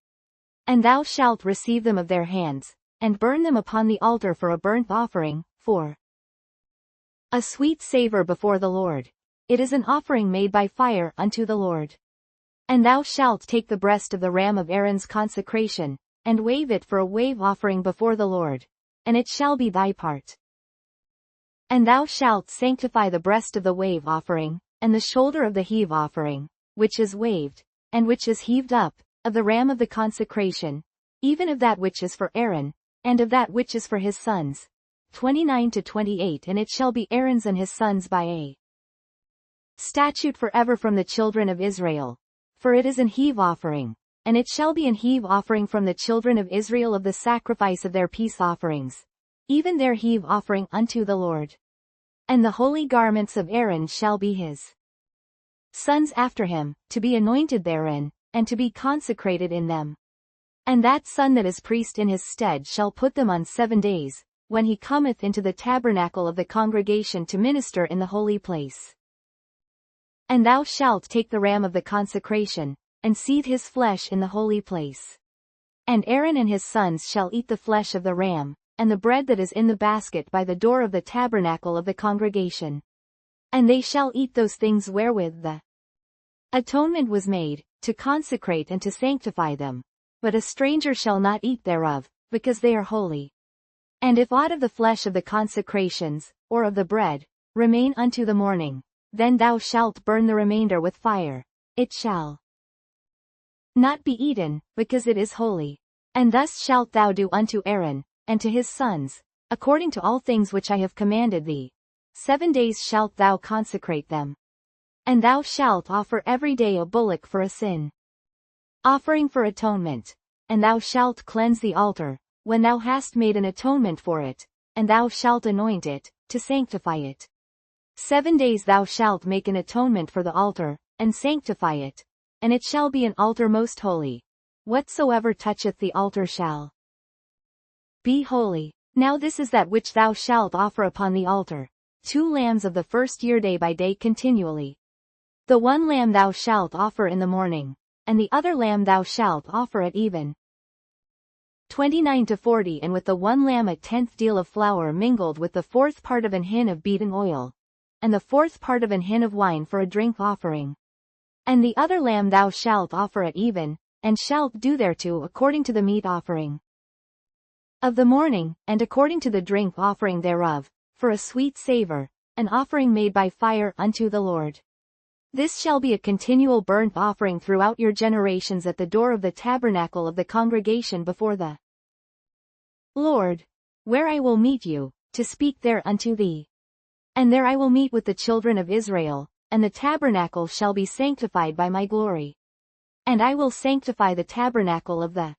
And thou shalt receive them of their hands, and burn them upon the altar for a burnt offering, for a sweet savor before the Lord. It is an offering made by fire unto the Lord. And thou shalt take the breast of the ram of Aaron's consecration, and wave it for a wave offering before the Lord, and it shall be thy part. And thou shalt sanctify the breast of the wave offering, and the shoulder of the heave offering, which is waved, and which is heaved up, of the ram of the consecration, even of that which is for Aaron, and of that which is for his sons. 29 to 28 And it shall be Aaron's and his sons by a statute forever from the children of Israel. For it is an heave offering, and it shall be an heave offering from the children of Israel of the sacrifice of their peace offerings, even their heave offering unto the Lord. And the holy garments of Aaron shall be his sons after him, to be anointed therein, and to be consecrated in them. And that son that is priest in his stead shall put them on 7 days, when he cometh into the tabernacle of the congregation to minister in the holy place. And thou shalt take the ram of the consecration, and seethe his flesh in the holy place. And Aaron and his sons shall eat the flesh of the ram, and the bread that is in the basket by the door of the tabernacle of the congregation. And they shall eat those things wherewith the atonement was made, to consecrate and to sanctify them. But a stranger shall not eat thereof, because they are holy. And if aught of the flesh of the consecrations, or of the bread, remain unto the morning, then thou shalt burn the remainder with fire. It shall not be eaten, because it is holy. And thus shalt thou do unto Aaron, and to his sons, according to all things which I have commanded thee. 7 days shalt thou consecrate them. And thou shalt offer every day a bullock for a sin offering for atonement. And thou shalt cleanse the altar, when thou hast made an atonement for it, and thou shalt anoint it, to sanctify it. 7 days thou shalt make an atonement for the altar, and sanctify it, and it shall be an altar most holy. Whatsoever toucheth the altar shall be holy. Now this is that which thou shalt offer upon the altar: 2 lambs of the first year day by day continually. The 1 lamb thou shalt offer in the morning, and the other lamb thou shalt offer at even. 29 to 40 And with the 1 lamb a 10th deal of flour mingled with the 4th part of an hin of beaten oil, and the 4th part of an hin of wine for a drink offering. And the other lamb thou shalt offer at even, and shalt do thereto according to the meat offering of the morning, and according to the drink offering thereof, for a sweet savor, an offering made by fire unto the Lord. This shall be a continual burnt offering throughout your generations at the door of the tabernacle of the congregation before the Lord, where I will meet you, to speak there unto thee. And there I will meet with the children of Israel, and the tabernacle shall be sanctified by my glory. And I will sanctify the tabernacle of the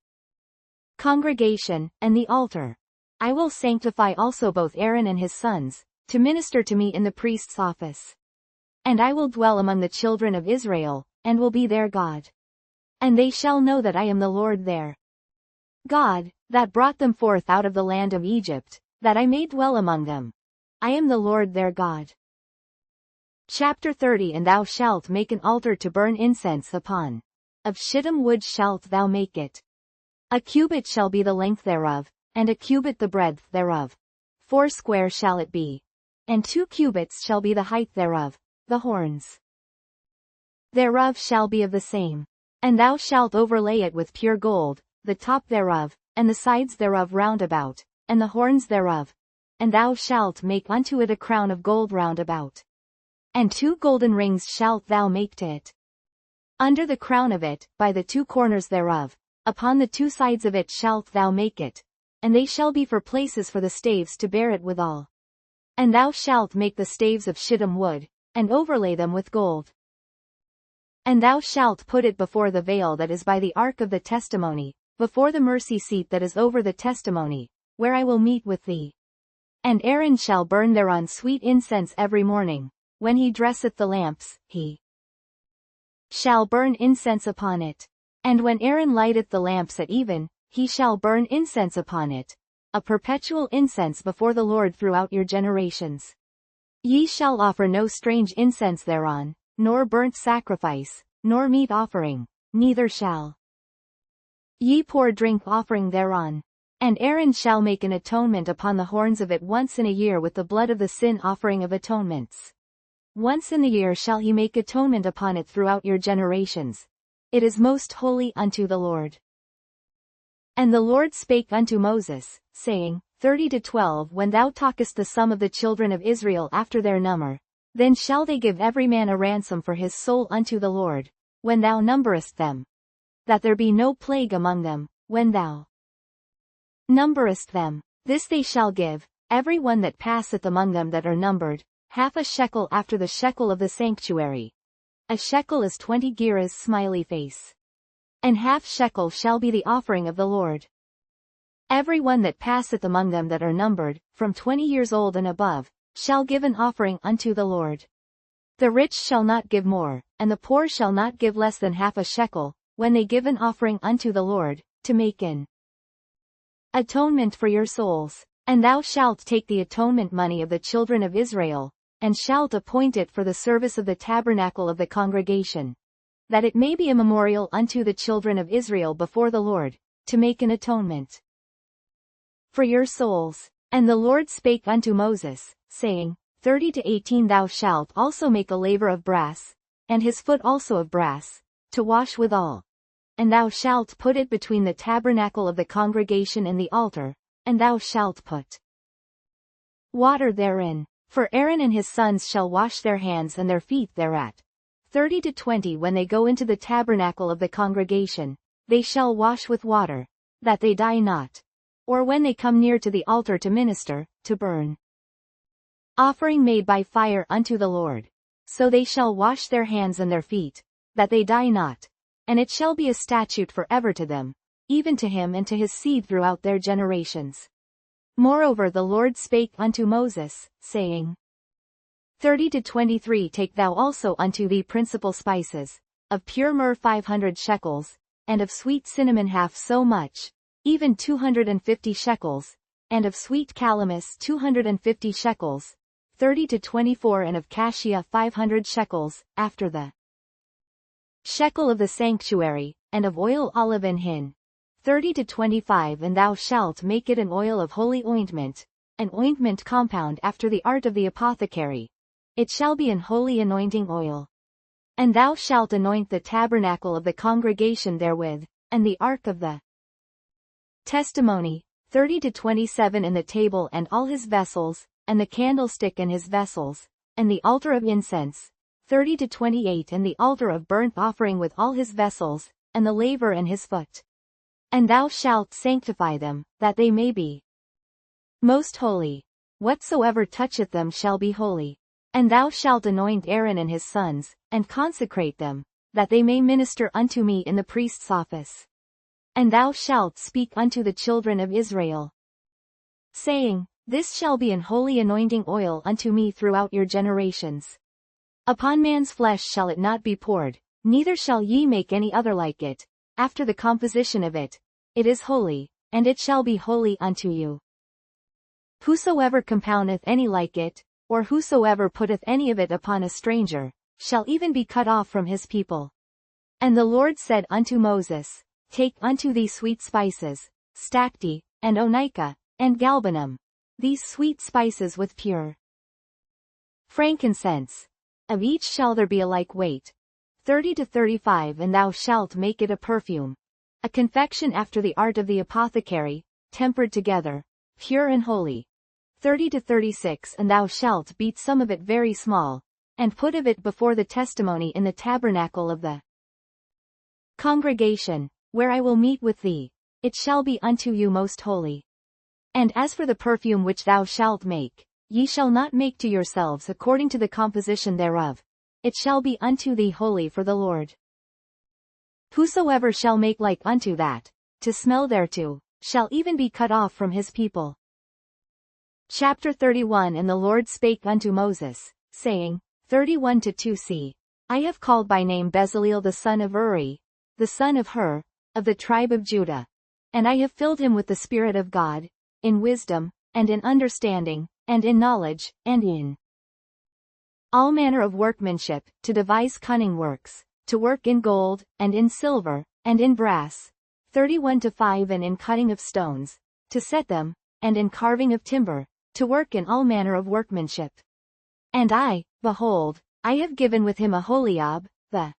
congregation, and the altar. I will sanctify also both Aaron and his sons, to minister to me in the priest's office. And I will dwell among the children of Israel, and will be their God. And they shall know that I am the Lord their God, that brought them forth out of the land of Egypt, that I may dwell among them. I am the Lord their God. Chapter 30 And thou shalt make an altar to burn incense upon. Of shittim wood shalt thou make it. A cubit shall be the length thereof, and a cubit the breadth thereof. 4 shall it be. And 2 cubits shall be the height thereof. The horns thereof shall be of the same. And thou shalt overlay it with pure gold, the top thereof, and the sides thereof round about, and the horns thereof. And thou shalt make unto it a crown of gold round about. And 2 golden rings shalt thou make to it. Under the crown of it, by the 2 corners thereof, upon the 2 sides of it shalt thou make it, and they shall be for places for the staves to bear it withal. And thou shalt make the staves of shittim wood, and overlay them with gold. And thou shalt put it before the veil that is by the ark of the testimony, before the mercy seat that is over the testimony, where I will meet with thee. And Aaron shall burn thereon sweet incense every morning, when he dresseth the lamps, he shall burn incense upon it. And when Aaron lighteth the lamps at even, he shall burn incense upon it, a perpetual incense before the Lord throughout your generations. Ye shall offer no strange incense thereon, nor burnt sacrifice, nor meat offering, neither shall ye pour drink offering thereon. And Aaron shall make an atonement upon the horns of it once in a year with the blood of the sin offering of atonements. Once in the year shall he make atonement upon it throughout your generations. It is most holy unto the Lord. And the Lord spake unto Moses, saying, 30 to 12 When thou talkest the sum of the children of Israel after their number, then shall they give every man a ransom for his soul unto the Lord, when thou numberest them. That there be no plague among them, when thou numberest them. This they shall give, every one that passeth among them that are numbered, half a shekel after the shekel of the sanctuary. A shekel is 20 gerahs smiley face. And half shekel shall be the offering of the Lord. Every one that passeth among them that are numbered, from 20 years old and above, shall give an offering unto the Lord. The rich shall not give more, and the poor shall not give less than half a shekel, when they give an offering unto the Lord, to make an atonement for your souls. And thou shalt take the atonement money of the children of Israel, and shalt appoint it for the service of the tabernacle of the congregation, that it may be a memorial unto the children of Israel before the Lord, to make an atonement for your souls. And the Lord spake unto Moses, saying, 30 to 18 Thou shalt also make a laver of brass, and his foot also of brass, to wash withal. And thou shalt put it between the tabernacle of the congregation and the altar, and thou shalt put water therein. For Aaron and his sons shall wash their hands and their feet thereat. 30 to 20 When they go into the tabernacle of the congregation, they shall wash with water, that they die not. Or when they come near to the altar to minister, to burn offering made by fire unto the Lord. So they shall wash their hands and their feet, that they die not. And it shall be a statute forever to them, even to him and to his seed throughout their generations. Moreover the Lord spake unto Moses, saying, 30 to 23 Take thou also unto thee principal spices, of pure myrrh 500 shekels, and of sweet cinnamon half so much, even 250 shekels, and of sweet calamus 250 shekels, 30 to 24 And of cassia 500 shekels, after the shekel of the sanctuary, and of oil olive and hin, 30 to 25 And thou shalt make it an oil of holy ointment, an ointment compound after the art of the apothecary. It shall be an holy anointing oil. And thou shalt anoint the tabernacle of the congregation therewith, and the ark of the testimony, 30 to 27 And the table and all his vessels, and the candlestick and his vessels, and the altar of incense, 30 to 28 And the altar of burnt offering with all his vessels, and the laver and his foot. And thou shalt sanctify them, that they may be most holy. Whatsoever toucheth them shall be holy. And thou shalt anoint Aaron and his sons, and consecrate them, that they may minister unto me in the priest's office. And thou shalt speak unto the children of Israel, saying, This shall be an holy anointing oil unto me throughout your generations. Upon man's flesh shall it not be poured, neither shall ye make any other like it, after the composition of it. It is holy, and it shall be holy unto you. Whosoever compoundeth any like it, or whosoever putteth any of it upon a stranger, shall even be cut off from his people. And the Lord said unto Moses, Take unto thee sweet spices, stacte, and onycha, and galbanum, these sweet spices with pure frankincense. Of each shall there be a like weight, 30 to 35 And thou shalt make it a perfume, a confection after the art of the apothecary, tempered together, pure and holy. 30 to 36 And thou shalt beat some of it very small, and put of it before the testimony in the tabernacle of the congregation, where I will meet with thee. It shall be unto you most holy. And as for the perfume which thou shalt make, ye shall not make to yourselves according to the composition thereof. It shall be unto thee holy for the Lord. Whosoever shall make like unto that, to smell thereto, shall even be cut off from his people. Chapter 31. And the Lord spake unto Moses, saying, 31-2 I have called by name Bezaleel the son of Uri, the son of Hur, of the tribe of Judah. And I have filled him with the Spirit of God, in wisdom, and in understanding, and in knowledge, and in all manner of workmanship, to devise cunning works, to work in gold, and in silver, and in brass, 31-5 and in cutting of stones, to set them, and in carving of timber, to work in all manner of workmanship. And I, behold, I have given with him Aholiab, the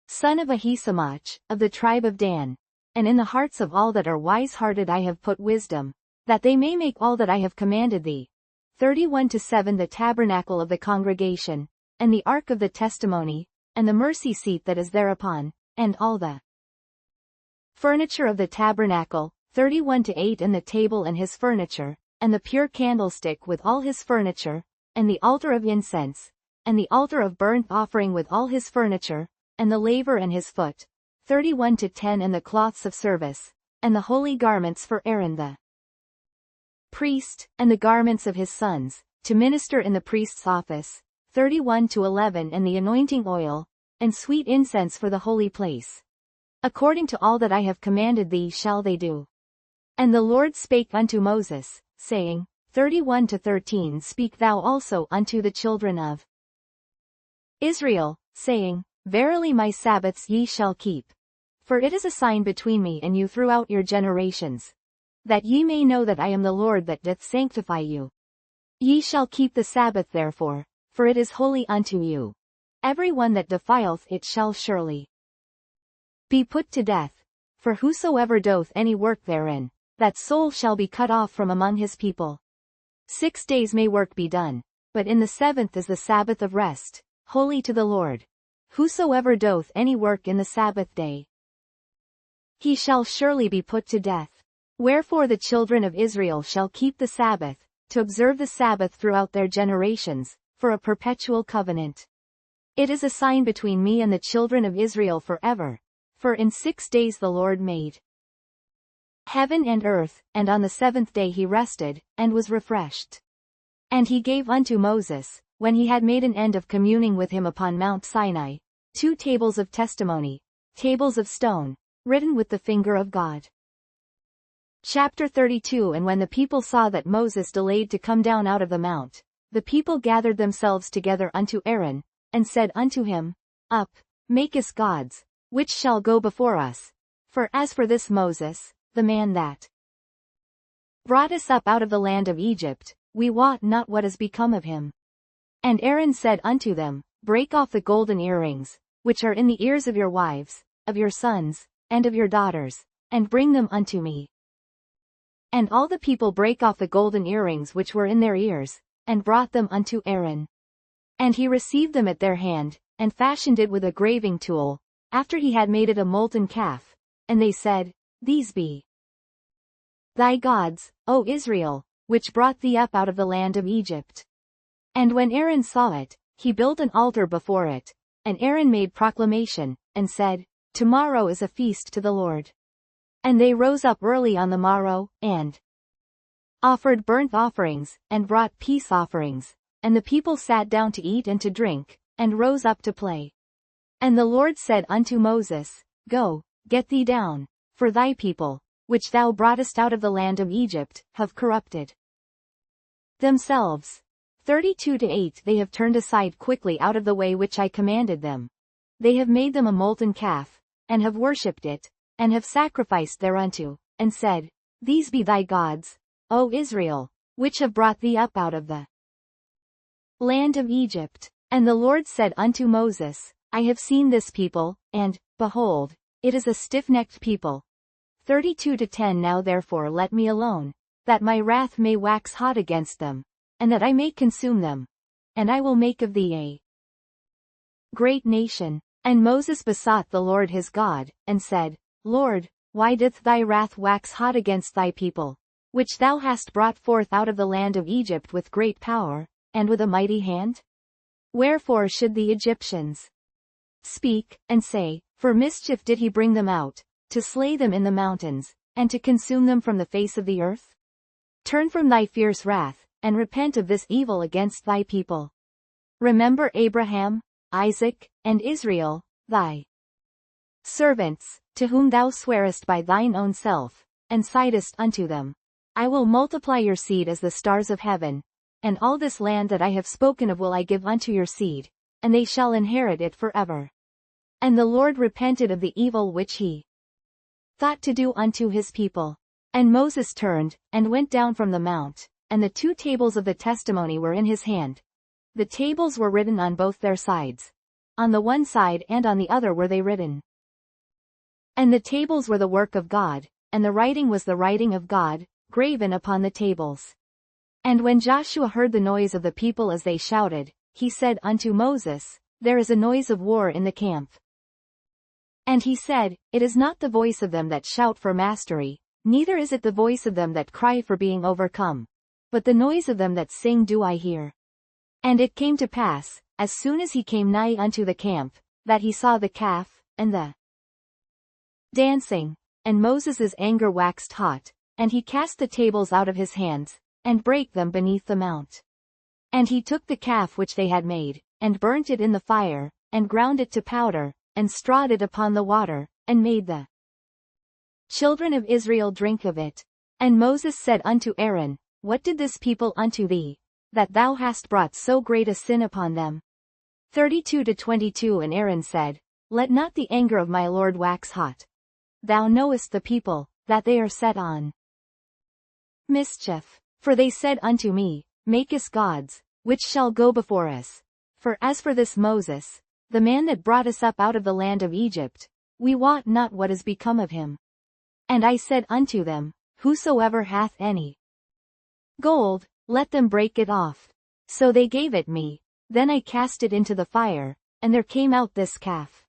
son of Ahisamach, of the tribe of Dan. And in the hearts of all that are wise-hearted I have put wisdom, that they may make all that I have commanded thee. 31-7 The tabernacle of the congregation, and the ark of the testimony, and the mercy seat that is thereupon, and all the furniture of the tabernacle, 31-8 And the table and his furniture, and the pure candlestick with all his furniture, and the altar of incense, and the altar of burnt offering with all his furniture, and the laver and his foot, 31-10 And the cloths of service, and the holy garments for Aaron the priest, and the garments of his sons, to minister in the priest's office, 31-11 And the anointing oil, and sweet incense for the holy place. According to all that I have commanded thee shall they do. And the Lord spake unto Moses, saying, 31-13 Speak thou also unto the children of Israel, saying, Verily my Sabbaths ye shall keep. For it is a sign between me and you throughout your generations, that ye may know that I am the Lord that doth sanctify you. Ye shall keep the Sabbath therefore, for it is holy unto you. Every one that defileth it shall surely be put to death, for whosoever doth any work therein, that soul shall be cut off from among his people. 6 days may work be done, but in the 7th is the Sabbath of rest, holy to the Lord. Whosoever doth any work in the Sabbath day, he shall surely be put to death. Wherefore the children of Israel shall keep the Sabbath, to observe the Sabbath throughout their generations, for a perpetual covenant. It is a sign between me and the children of Israel forever. For in 6 days the Lord made heaven and earth, and on the 7th day he rested, and was refreshed. And he gave unto Moses, when he had made an end of communing with him upon Mount Sinai, 2 tables of testimony, tables of stone, written with the finger of God. Chapter 32 And when the people saw that Moses delayed to come down out of the mount, the people gathered themselves together unto Aaron, and said unto him, Up, make us gods, which shall go before us. For as for this Moses, the man that brought us up out of the land of Egypt, we wot not what is become of him. And Aaron said unto them, Break off the golden earrings, which are in the ears of your wives, of your sons, and of your daughters, and bring them unto me. And all the people brake off the golden earrings which were in their ears, and brought them unto Aaron. And he received them at their hand, and fashioned it with a graving tool, after he had made it a molten calf. And they said, These be thy gods, O Israel, which brought thee up out of the land of Egypt. And when Aaron saw it, he built an altar before it, and Aaron made proclamation, and said, Tomorrow is a feast to the Lord. And they rose up early on the morrow, and offered burnt offerings, and brought peace offerings, and the people sat down to eat and to drink, and rose up to play. And the Lord said unto Moses, Go, get thee down, for thy people, which thou broughtest out of the land of Egypt, have corrupted themselves. 32-8 They have turned aside quickly out of the way which I commanded them. They have made them a molten calf, and have worshipped it, and have sacrificed thereunto, and said, These be thy gods, O Israel, which have brought thee up out of the land of Egypt. And the Lord said unto Moses, I have seen this people, and, behold, it is a stiff-necked people. 32-10 Now therefore let me alone, that my wrath may wax hot against them, and that I may consume them. And I will make of thee a great nation. And Moses besought the Lord his God, and said, Lord, why doth thy wrath wax hot against thy people? which thou hast brought forth out of the land of Egypt with great power, and with a mighty hand? Wherefore should the Egyptians speak, and say, for mischief did he bring them out, to slay them in the mountains, and to consume them from the face of the earth? Turn from thy fierce wrath, and repent of this evil against thy people. Remember Abraham, Isaac, and Israel, thy servants, to whom thou swarest by thine own self, and sightest unto them, I will multiply your seed as the stars of heaven, and all this land that I have spoken of will I give unto your seed, and they shall inherit it forever. And the Lord repented of the evil which he thought to do unto his people. And Moses turned, and went down from the mount, and the 2 tables of the testimony were in his hand. The tables were written on both their sides. On the one side and on the other were they written. And the tables were the work of God, and the writing was the writing of God, graven upon the tables. And when Joshua heard the noise of the people as they shouted, he said unto Moses, There is a noise of war in the camp. And he said, It is not the voice of them that shout for mastery, neither is it the voice of them that cry for being overcome, but the noise of them that sing do I hear. And it came to pass, as soon as he came nigh unto the camp, that he saw the calf, and the dancing, and Moses' anger waxed hot, and he cast the tables out of his hands, and brake them beneath the mount. And he took the calf which they had made, and burnt it in the fire, and ground it to powder, and strawed it upon the water, and made the children of Israel drink of it. And Moses said unto Aaron, What did this people unto thee, that thou hast brought so great a sin upon them? 32-22 And Aaron said, Let not the anger of my Lord wax hot. Thou knowest the people, that they are set on mischief. For they said unto me, Make us gods, which shall go before us. For as for this Moses, the man that brought us up out of the land of Egypt, we wot not what is become of him. And I said unto them, Whosoever hath any gold, let them break it off. So they gave it me. Then I cast it into the fire, and there came out this calf.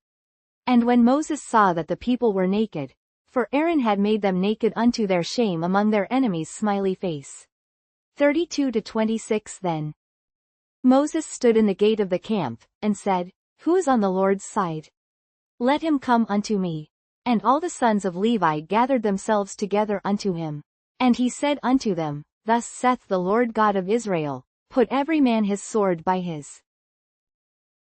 And when Moses saw that the people were naked, for Aaron had made them naked unto their shame among their enemies' smiley face. 32-26 Then Moses stood in the gate of the camp, and said, Who is on the Lord's side? Let him come unto me. And all the sons of Levi gathered themselves together unto him. And he said unto them, Thus saith the Lord God of Israel, Put every man his sword by his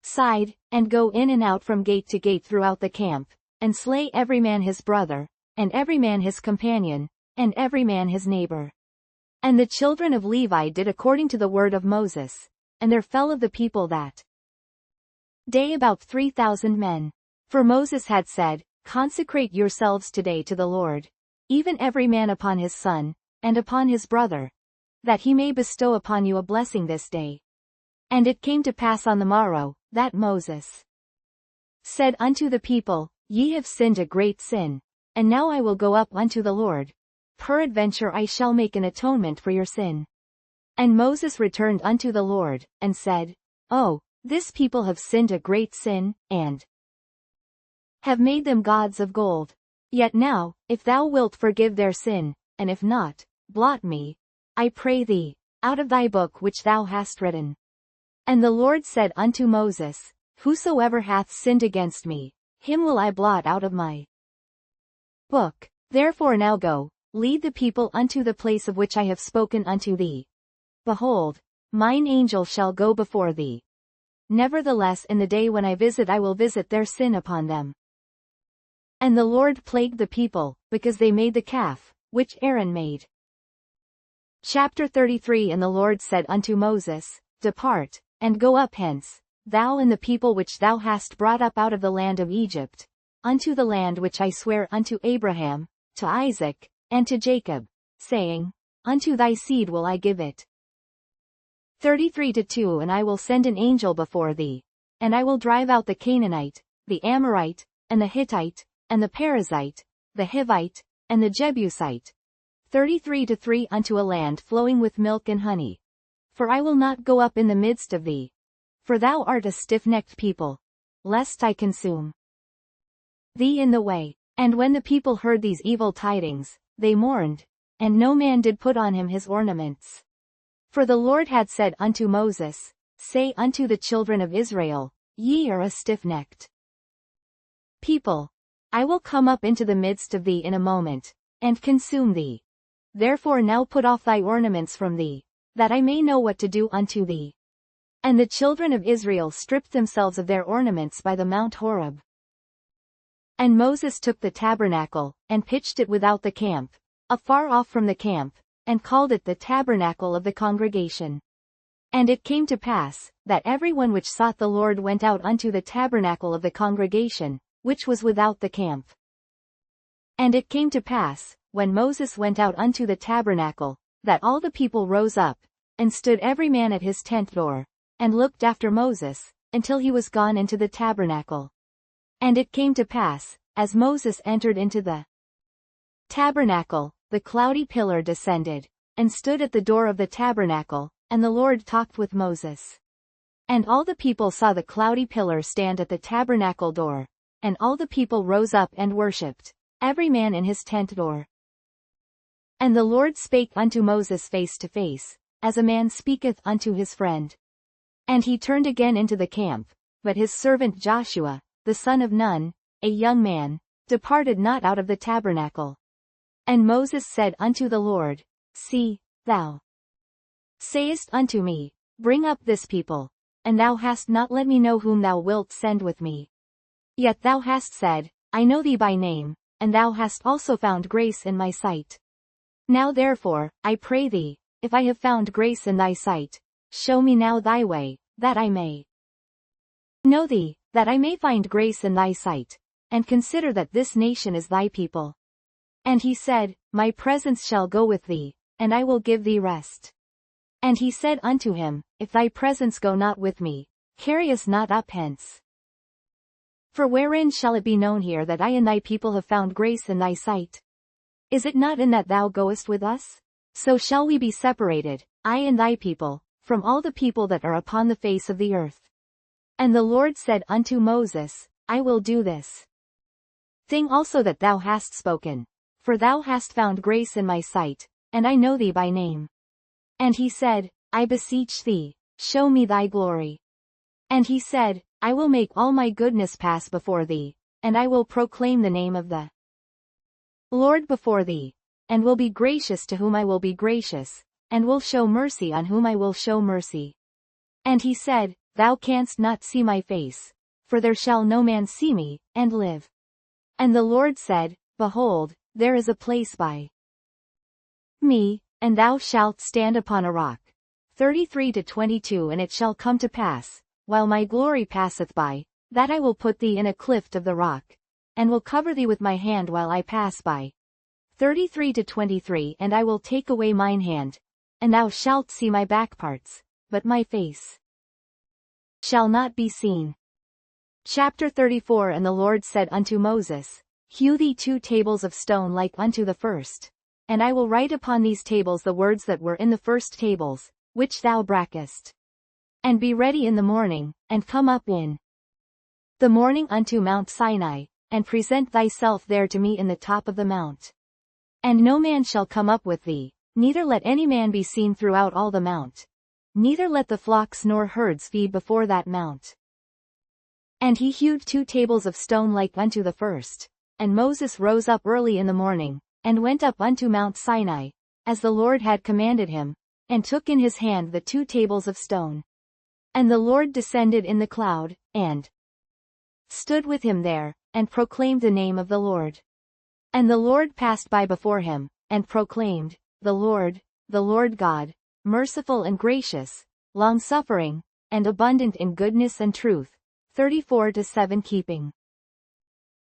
side, and go in and out from gate to gate throughout the camp, and slay every man his brother, and every man his companion, and every man his neighbor. And the children of Levi did according to the word of Moses, and there fell of the people that day about 3,000 men. For Moses had said, Consecrate yourselves today to the Lord, even every man upon his son, and upon his brother, that he may bestow upon you a blessing this day. And it came to pass on the morrow, that Moses said unto the people, Ye have sinned a great sin, and now I will go up unto the Lord. Peradventure I shall make an atonement for your sin. And Moses returned unto the Lord, and said, Oh, this people have sinned a great sin, and have made them gods of gold. Yet now, if thou wilt forgive their sin, and if not, blot me, I pray thee, out of thy book which thou hast written. And the Lord said unto Moses, Whosoever hath sinned against me, him will I blot out of my book. Therefore now go, lead the people unto the place of which I have spoken unto thee. Behold, mine angel shall go before thee. Nevertheless in the day when I will visit their sin upon them. And the Lord plagued the people, because they made the calf, which Aaron made. Chapter 33 And the Lord said unto Moses, Depart, and go up hence, thou and the people which thou hast brought up out of the land of Egypt, unto the land which I swear unto Abraham, to Isaac, and to Jacob, saying, Unto thy seed will I give it. 33-2 And I will send an angel before thee, and I will drive out the Canaanite, the Amorite, and the Hittite, and the Perizzite, the Hivite, and the Jebusite. 33-3 Unto a land flowing with milk and honey. For I will not go up in the midst of thee. For thou art a stiff-necked people, lest I consume thee in the way. And when the people heard these evil tidings, they mourned, and no man did put on him his ornaments. For the Lord had said unto Moses, Say unto the children of Israel, Ye are a stiff-necked people. I will come up into the midst of thee in a moment, and consume thee. Therefore now put off thy ornaments from thee, that I may know what to do unto thee. And the children of Israel stripped themselves of their ornaments by the Mount Horeb. And Moses took the tabernacle, and pitched it without the camp, afar off from the camp, and called it the tabernacle of the congregation. And it came to pass, that every one which sought the Lord went out unto the tabernacle of the congregation, which was without the camp. And it came to pass, when Moses went out unto the tabernacle, that all the people rose up, and stood every man at his tent door, and looked after Moses, until he was gone into the tabernacle. And it came to pass, as Moses entered into the tabernacle, the cloudy pillar descended, and stood at the door of the tabernacle, and the Lord talked with Moses. And all the people saw the cloudy pillar stand at the tabernacle door, and all the people rose up and worshipped, every man in his tent door. And the Lord spake unto Moses face to face, as a man speaketh unto his friend. And he turned again into the camp, but his servant Joshua, the son of Nun, a young man, departed not out of the tabernacle. And Moses said unto the Lord, See, thou sayest unto me, Bring up this people, and thou hast not let me know whom thou wilt send with me. Yet thou hast said, I know thee by name, and thou hast also found grace in my sight. Now therefore, I pray thee, if I have found grace in thy sight, show me now thy way, that I may know thee, that I may find grace in thy sight, and consider that this nation is thy people. And he said, My presence shall go with thee, and I will give thee rest. And he said unto him, If thy presence go not with me, carry us not up hence. For wherein shall it be known here that I and thy people have found grace in thy sight? Is it not in that thou goest with us? So shall we be separated, I and thy people, from all the people that are upon the face of the earth. And the Lord said unto Moses, I will do this thing also that thou hast spoken, for thou hast found grace in my sight, and I know thee by name. And he said, I beseech thee, show me thy glory. And he said, I will make all my goodness pass before thee, and I will proclaim the name of the Lord before thee, and will be gracious to whom I will be gracious, and will show mercy on whom I will show mercy. And he said, Thou canst not see my face, for there shall no man see me, and live. And the Lord said, Behold, there is a place by me, and thou shalt stand upon a rock. 33-22 And it shall come to pass, while my glory passeth by, that I will put thee in a cleft of the rock, and will cover thee with my hand while I pass by. 33-23 And I will take away mine hand, and thou shalt see my back parts, but my face shall not be seen. Chapter 34 And the Lord said unto Moses, Hew thee 2 tables of stone like unto the first, and I will write upon these tables the words that were in the first tables, which thou brakest. And be ready in the morning, and come up in the morning unto Mount Sinai, and present thyself there to me in the top of the mount. And no man shall come up with thee, neither let any man be seen throughout all the mount. Neither let the flocks nor herds feed before that mount. And he hewed 2 tables of stone like unto the first. And Moses rose up early in the morning, and went up unto Mount Sinai, as the Lord had commanded him, and took in his hand the 2 tables of stone. And the Lord descended in the cloud, and stood with him there, and proclaimed the name of the Lord. And the Lord passed by before him, and proclaimed, the Lord God, merciful and gracious, long-suffering, and abundant in goodness and truth. 34-7 Keeping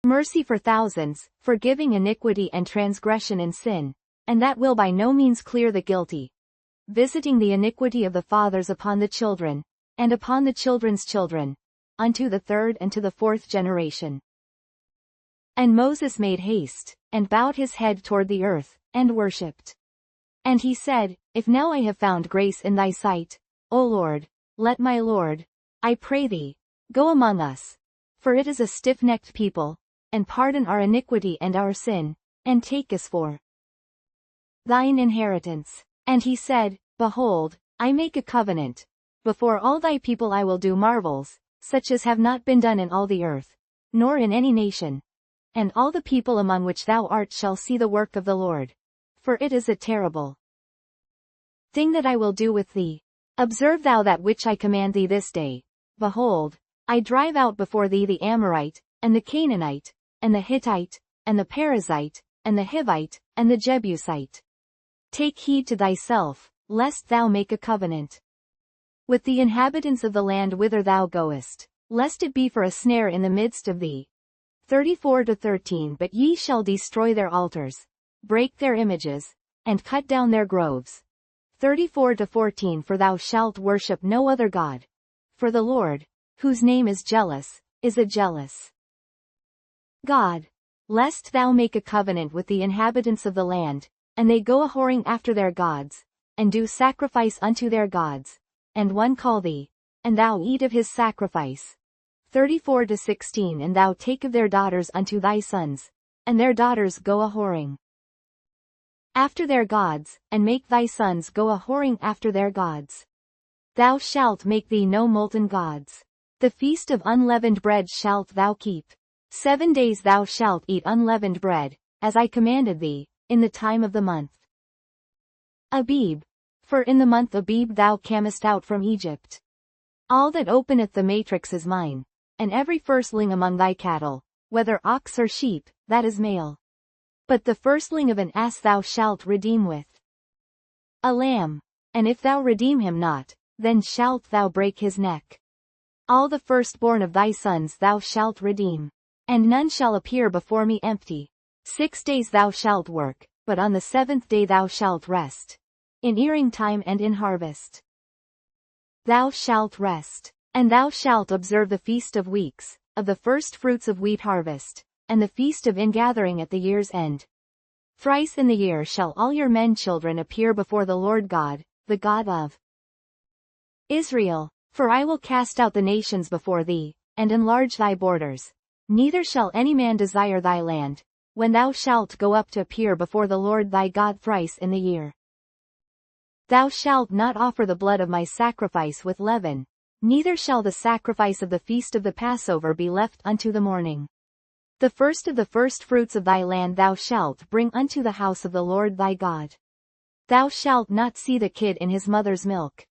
mercy for thousands, forgiving iniquity and transgression and sin, and that will by no means clear the guilty, visiting the iniquity of the fathers upon the children, and upon the children's children, unto the 3rd and to the 4th generation. And Moses made haste, and bowed his head toward the earth, and worshipped. And he said, If now I have found grace in thy sight, O Lord, let my Lord, I pray thee, go among us. For it is a stiff-necked people, and pardon our iniquity and our sin, and take us for thine inheritance. And he said, Behold, I make a covenant. Before all thy people I will do marvels, such as have not been done in all the earth, nor in any nation. And all the people among which thou art shall see the work of the Lord. For it is a terrible thing that I will do with thee. Observe thou that which I command thee this day. Behold, I drive out before thee the Amorite, and the Canaanite, and the Hittite, and the Perizzite, and the Hivite, and the Jebusite. Take heed to thyself, lest thou make a covenant with the inhabitants of the land whither thou goest, lest it be for a snare in the midst of thee. 34-13 But ye shall destroy their altars, break their images, and cut down their groves. 34-14 For thou shalt worship no other God. For the Lord, whose name is jealous, is a jealous God. Lest thou make a covenant with the inhabitants of the land, and they go a-whoring after their gods, and do sacrifice unto their gods, and one call thee, and thou eat of his sacrifice. 34-16 And thou take of their daughters unto thy sons, and their daughters go a-whoring after their gods, and make thy sons go a-whoring after their gods. Thou shalt make thee no molten gods. The feast of unleavened bread shalt thou keep. 7 days thou shalt eat unleavened bread, as I commanded thee, in the time of the month Abib. For in the month Abib thou camest out from Egypt. All that openeth the matrix is mine, and every firstling among thy cattle, whether ox or sheep, that is male. But the firstling of an ass thou shalt redeem with a lamb, and if thou redeem him not, then shalt thou break his neck. All the firstborn of thy sons thou shalt redeem, and none shall appear before me empty. 6 days thou shalt work, but on the 7th day thou shalt rest. In earing time and in harvest thou shalt rest, and thou shalt observe the feast of weeks, of the first fruits of wheat harvest, and the feast of ingathering at the year's end. Thrice in the year shall all your men children appear before the Lord God, the God of Israel. For I will cast out the nations before thee, and enlarge thy borders. Neither shall any man desire thy land, when thou shalt go up to appear before the Lord thy God thrice in the year. Thou shalt not offer the blood of my sacrifice with leaven, neither shall the sacrifice of the feast of the Passover be left unto the morning. The first of the firstfruits of thy land thou shalt bring unto the house of the Lord thy God. Thou shalt not see the kid in his mother's milk.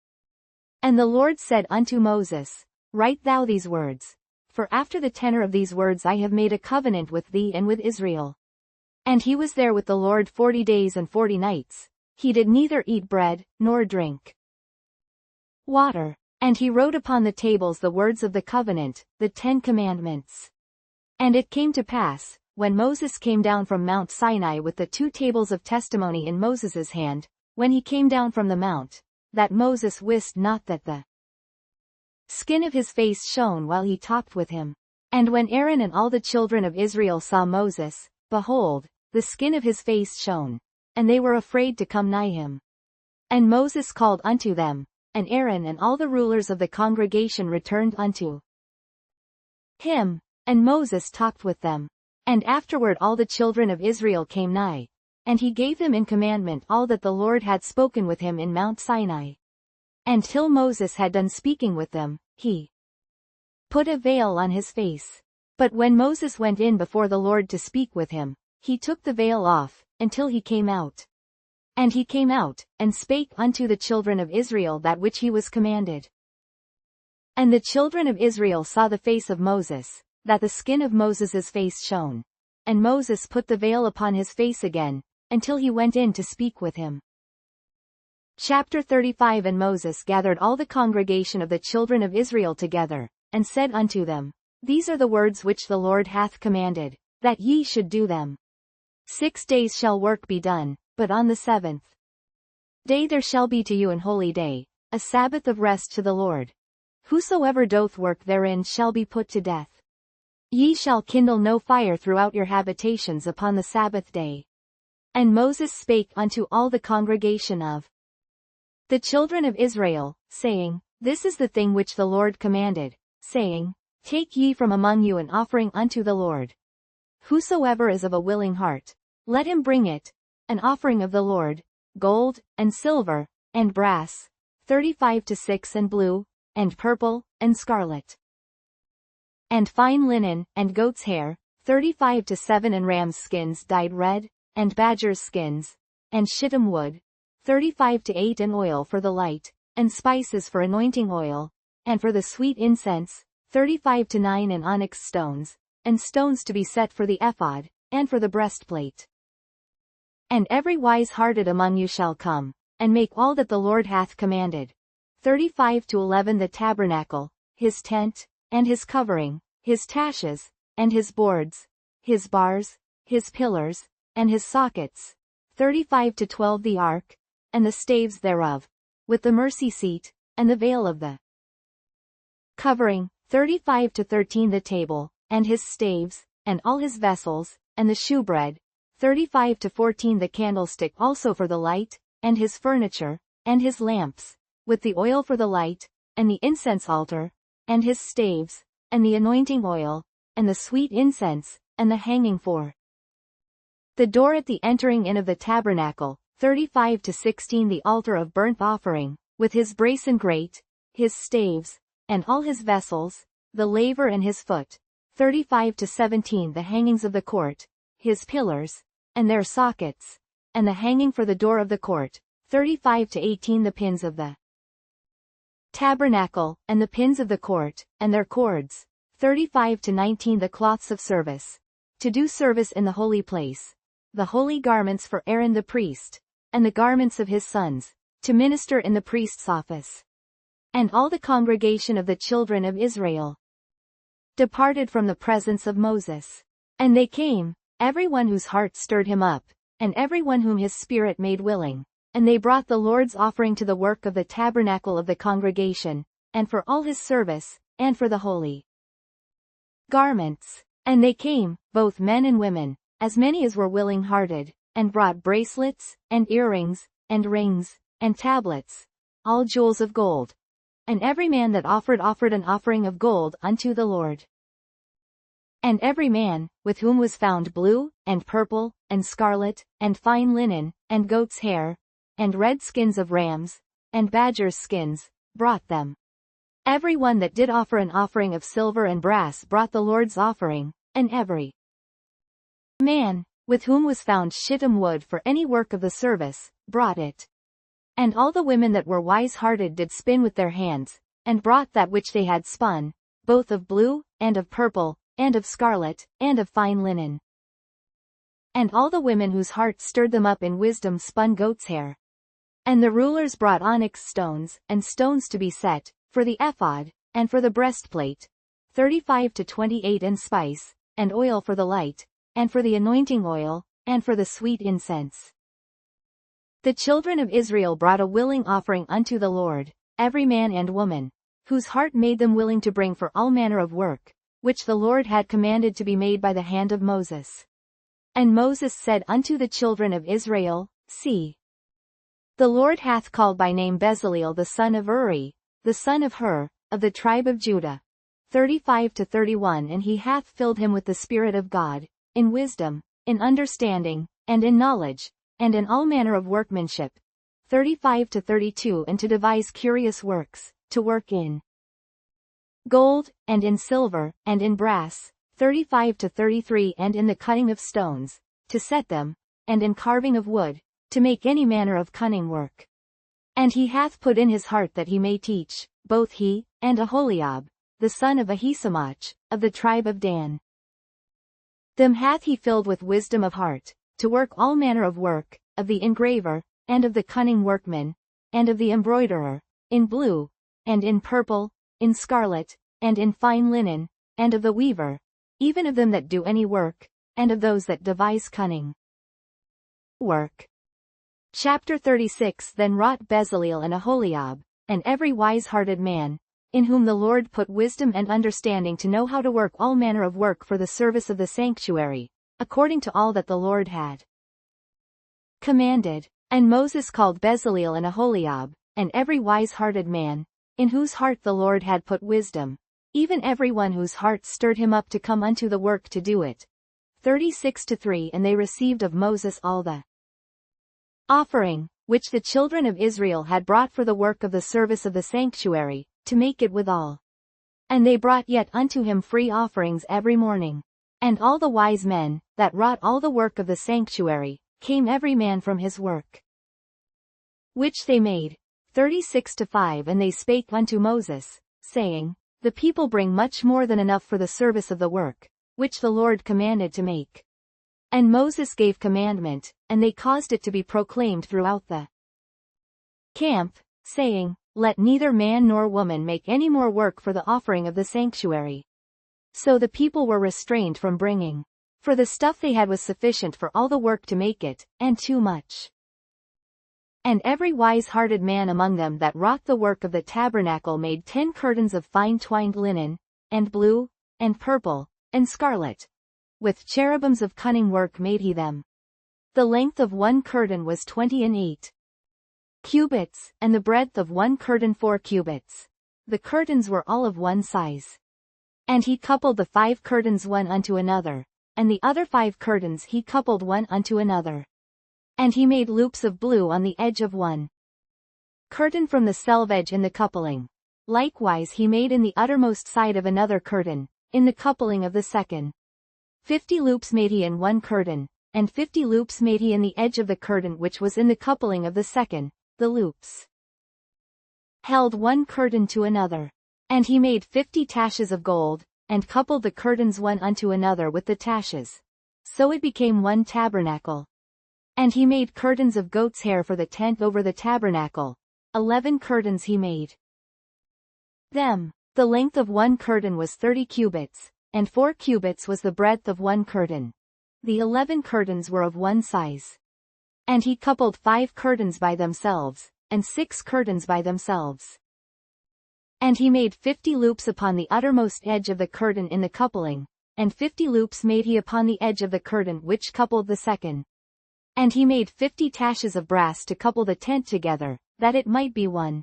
And the Lord said unto Moses, Write thou these words, for after the tenor of these words I have made a covenant with thee and with Israel. And he was there with the Lord 40 days and 40 nights. He did neither eat bread, nor drink water. And he wrote upon the tables the words of the covenant, the 10 commandments. And it came to pass, when Moses came down from Mount Sinai with the 2 tables of testimony in Moses' hand, when he came down from the mount, that Moses wist not that the skin of his face shone while he talked with him. And when Aaron and all the children of Israel saw Moses, behold, the skin of his face shone, and they were afraid to come nigh him. And Moses called unto them, and Aaron and all the rulers of the congregation returned unto him, and Moses talked with them. And afterward all the children of Israel came nigh, and he gave them in commandment all that the Lord had spoken with him in Mount Sinai. And till Moses had done speaking with them, he put a veil on his face. But when Moses went in before the Lord to speak with him, he took the veil off, until he came out. And he came out, and spake unto the children of Israel that which he was commanded. And the children of Israel saw the face of Moses, that the skin of Moses' face shone. And Moses put the veil upon his face again, until he went in to speak with him. Chapter 35 And Moses gathered all the congregation of the children of Israel together, and said unto them, These are the words which the Lord hath commanded, that ye should do them. 6 days shall work be done, but on the 7th day there shall be to you an holy day, a Sabbath of rest to the Lord. Whosoever doth work therein shall be put to death. Ye shall kindle no fire throughout your habitations upon the Sabbath day. And Moses spake unto all the congregation of the children of Israel, saying, This is the thing which the Lord commanded, saying, Take ye from among you an offering unto the Lord. Whosoever is of a willing heart, let him bring it. an offering of the Lord, gold, and silver, and brass, 35 to 6 and blue, and purple, and scarlet. And fine linen, and goat's hair, 35 to 7 and ram's skins dyed red, and badger's skins, and shittim wood, 35 to 8 and oil for the light, and spices for anointing oil, and for the sweet incense, 35 to 9 and onyx stones, and stones to be set for the ephod, and for the breastplate. And every wise-hearted among you shall come, and make all that the Lord hath commanded. 35 to 11 the tabernacle, his tent, and his covering, his taches, and his boards, his bars, his pillars, and his sockets. 35 to 12 the ark, and the staves thereof, with the mercy seat, and the veil of the covering. 35 to 13 the table, and his staves, and all his vessels, and the shewbread. 35 to 14 the candlestick also for the light, and his furniture, and his lamps, with the oil for the light, and the incense altar, and his staves, and the anointing oil, and the sweet incense, and the hanging for the door at the entering in of the tabernacle. 35 to 16 the altar of burnt offering, with his brasen grate, his staves, and all his vessels, the laver and his foot. 35 to 17 the hangings of the court, his pillars, and their sockets, and the hanging for the door of the court. 35 to 18 the pins of the tabernacle, and the pins of the court, and their cords. 35 to 19 the cloths of service, to do service in the holy place, the holy garments for Aaron the priest, and the garments of his sons, to minister in the priest's office. And all the congregation of the children of Israel departed from the presence of Moses. And they came, every one whose heart stirred him up, and every one whom his spirit made willing, and they brought the Lord's offering to the work of the tabernacle of the congregation, and for all his service, and for the holy garments. And they came, both men and women, as many as were willing-hearted, and brought bracelets, and earrings, and rings, and tablets, all jewels of gold. And every man that offered an offering of gold unto the Lord. And every man, with whom was found blue, and purple, and scarlet, and fine linen, and goat's hair, and red skins of rams, and badgers' skins, brought them. Every one that did offer an offering of silver and brass brought the Lord's offering, and every man, with whom was found shittim wood for any work of the service, brought it. And all the women that were wise-hearted did spin with their hands, and brought that which they had spun, both of blue, and of purple, and of scarlet, and of fine linen. And all the women whose hearts stirred them up in wisdom spun goat's hair. And the rulers brought onyx stones, and stones to be set, for the ephod, and for the breastplate. 35 to 28 and spice, and oil for the light, and for the anointing oil, and for the sweet incense. The children of Israel brought a willing offering unto the Lord, every man and woman, whose heart made them willing to bring for all manner of work, which the Lord had commanded to be made by the hand of Moses. And Moses said unto the children of Israel, See, the Lord hath called by name Bezaleel the son of Uri, the son of Hur, of the tribe of Judah. 35 to 31 And he hath filled him with the Spirit of God, in wisdom, in understanding, and in knowledge, and in all manner of workmanship. 35 to 32 And to devise curious works, to work in gold, and in silver, and in brass. 35 to 33 And in the cutting of stones, to set them, and in carving of wood, to make any manner of cunning work. And he hath put in his heart that he may teach, both he, and Aholiab, the son of Ahisamach, of the tribe of Dan. Them hath he filled with wisdom of heart, to work all manner of work, of the engraver, and of the cunning workman, and of the embroiderer, in blue, and in purple, in scarlet, and in fine linen, and of the weaver, even of them that do any work, and of those that devise cunning work. Chapter 36 Then wrought Bezaleel and Aholiab, and every wise-hearted man, in whom the Lord put wisdom and understanding to know how to work all manner of work for the service of the sanctuary, according to all that the Lord had commanded. And Moses called Bezaleel and Aholiab, and every wise-hearted man, in whose heart the Lord had put wisdom, even every one whose heart stirred him up to come unto the work to do it. 36 to 3 And they received of Moses all the offering, which the children of Israel had brought for the work of the service of the sanctuary, to make it withal. And they brought yet unto him free offerings every morning. And all the wise men, that wrought all the work of the sanctuary, came every man from his work, which they made, 36-5. And they spake unto Moses, saying, The people bring much more than enough for the service of the work, which the Lord commanded to make. And Moses gave commandment, and they caused it to be proclaimed throughout the camp, saying, Let neither man nor woman make any more work for the offering of the sanctuary. So the people were restrained from bringing, for the stuff they had was sufficient for all the work to make it, and too much. And every wise-hearted man among them that wrought the work of the tabernacle made 10 curtains of fine twined linen, and blue, and purple, and scarlet. With cherubims of cunning work made he them. The length of one curtain was 20 cubits, and the breadth of one curtain 4 cubits. The curtains were all of one size. And he coupled the 5 curtains one unto another, and the other 5 curtains he coupled one unto another. And he made loops of blue on the edge of one curtain from the selvedge in the coupling. Likewise he made in the uttermost side of another curtain, in the coupling of the second. 50 loops made he in one curtain, and 50 loops made he in the edge of the curtain which was in the coupling of the second. The loops held one curtain to another. And he made 50 taches of gold, and coupled the curtains one unto another with the taches. So it became one tabernacle. And he made curtains of goat's hair for the tent over the tabernacle. 11 curtains he made them. The length of one curtain was 30 cubits, and 4 cubits was the breadth of one curtain. The 11 curtains were of one size. And he coupled 5 curtains by themselves, and 6 curtains by themselves. And he made 50 loops upon the uttermost edge of the curtain in the coupling, and 50 loops made he upon the edge of the curtain which coupled the second. And he made 50 taches of brass to couple the tent together, that it might be one.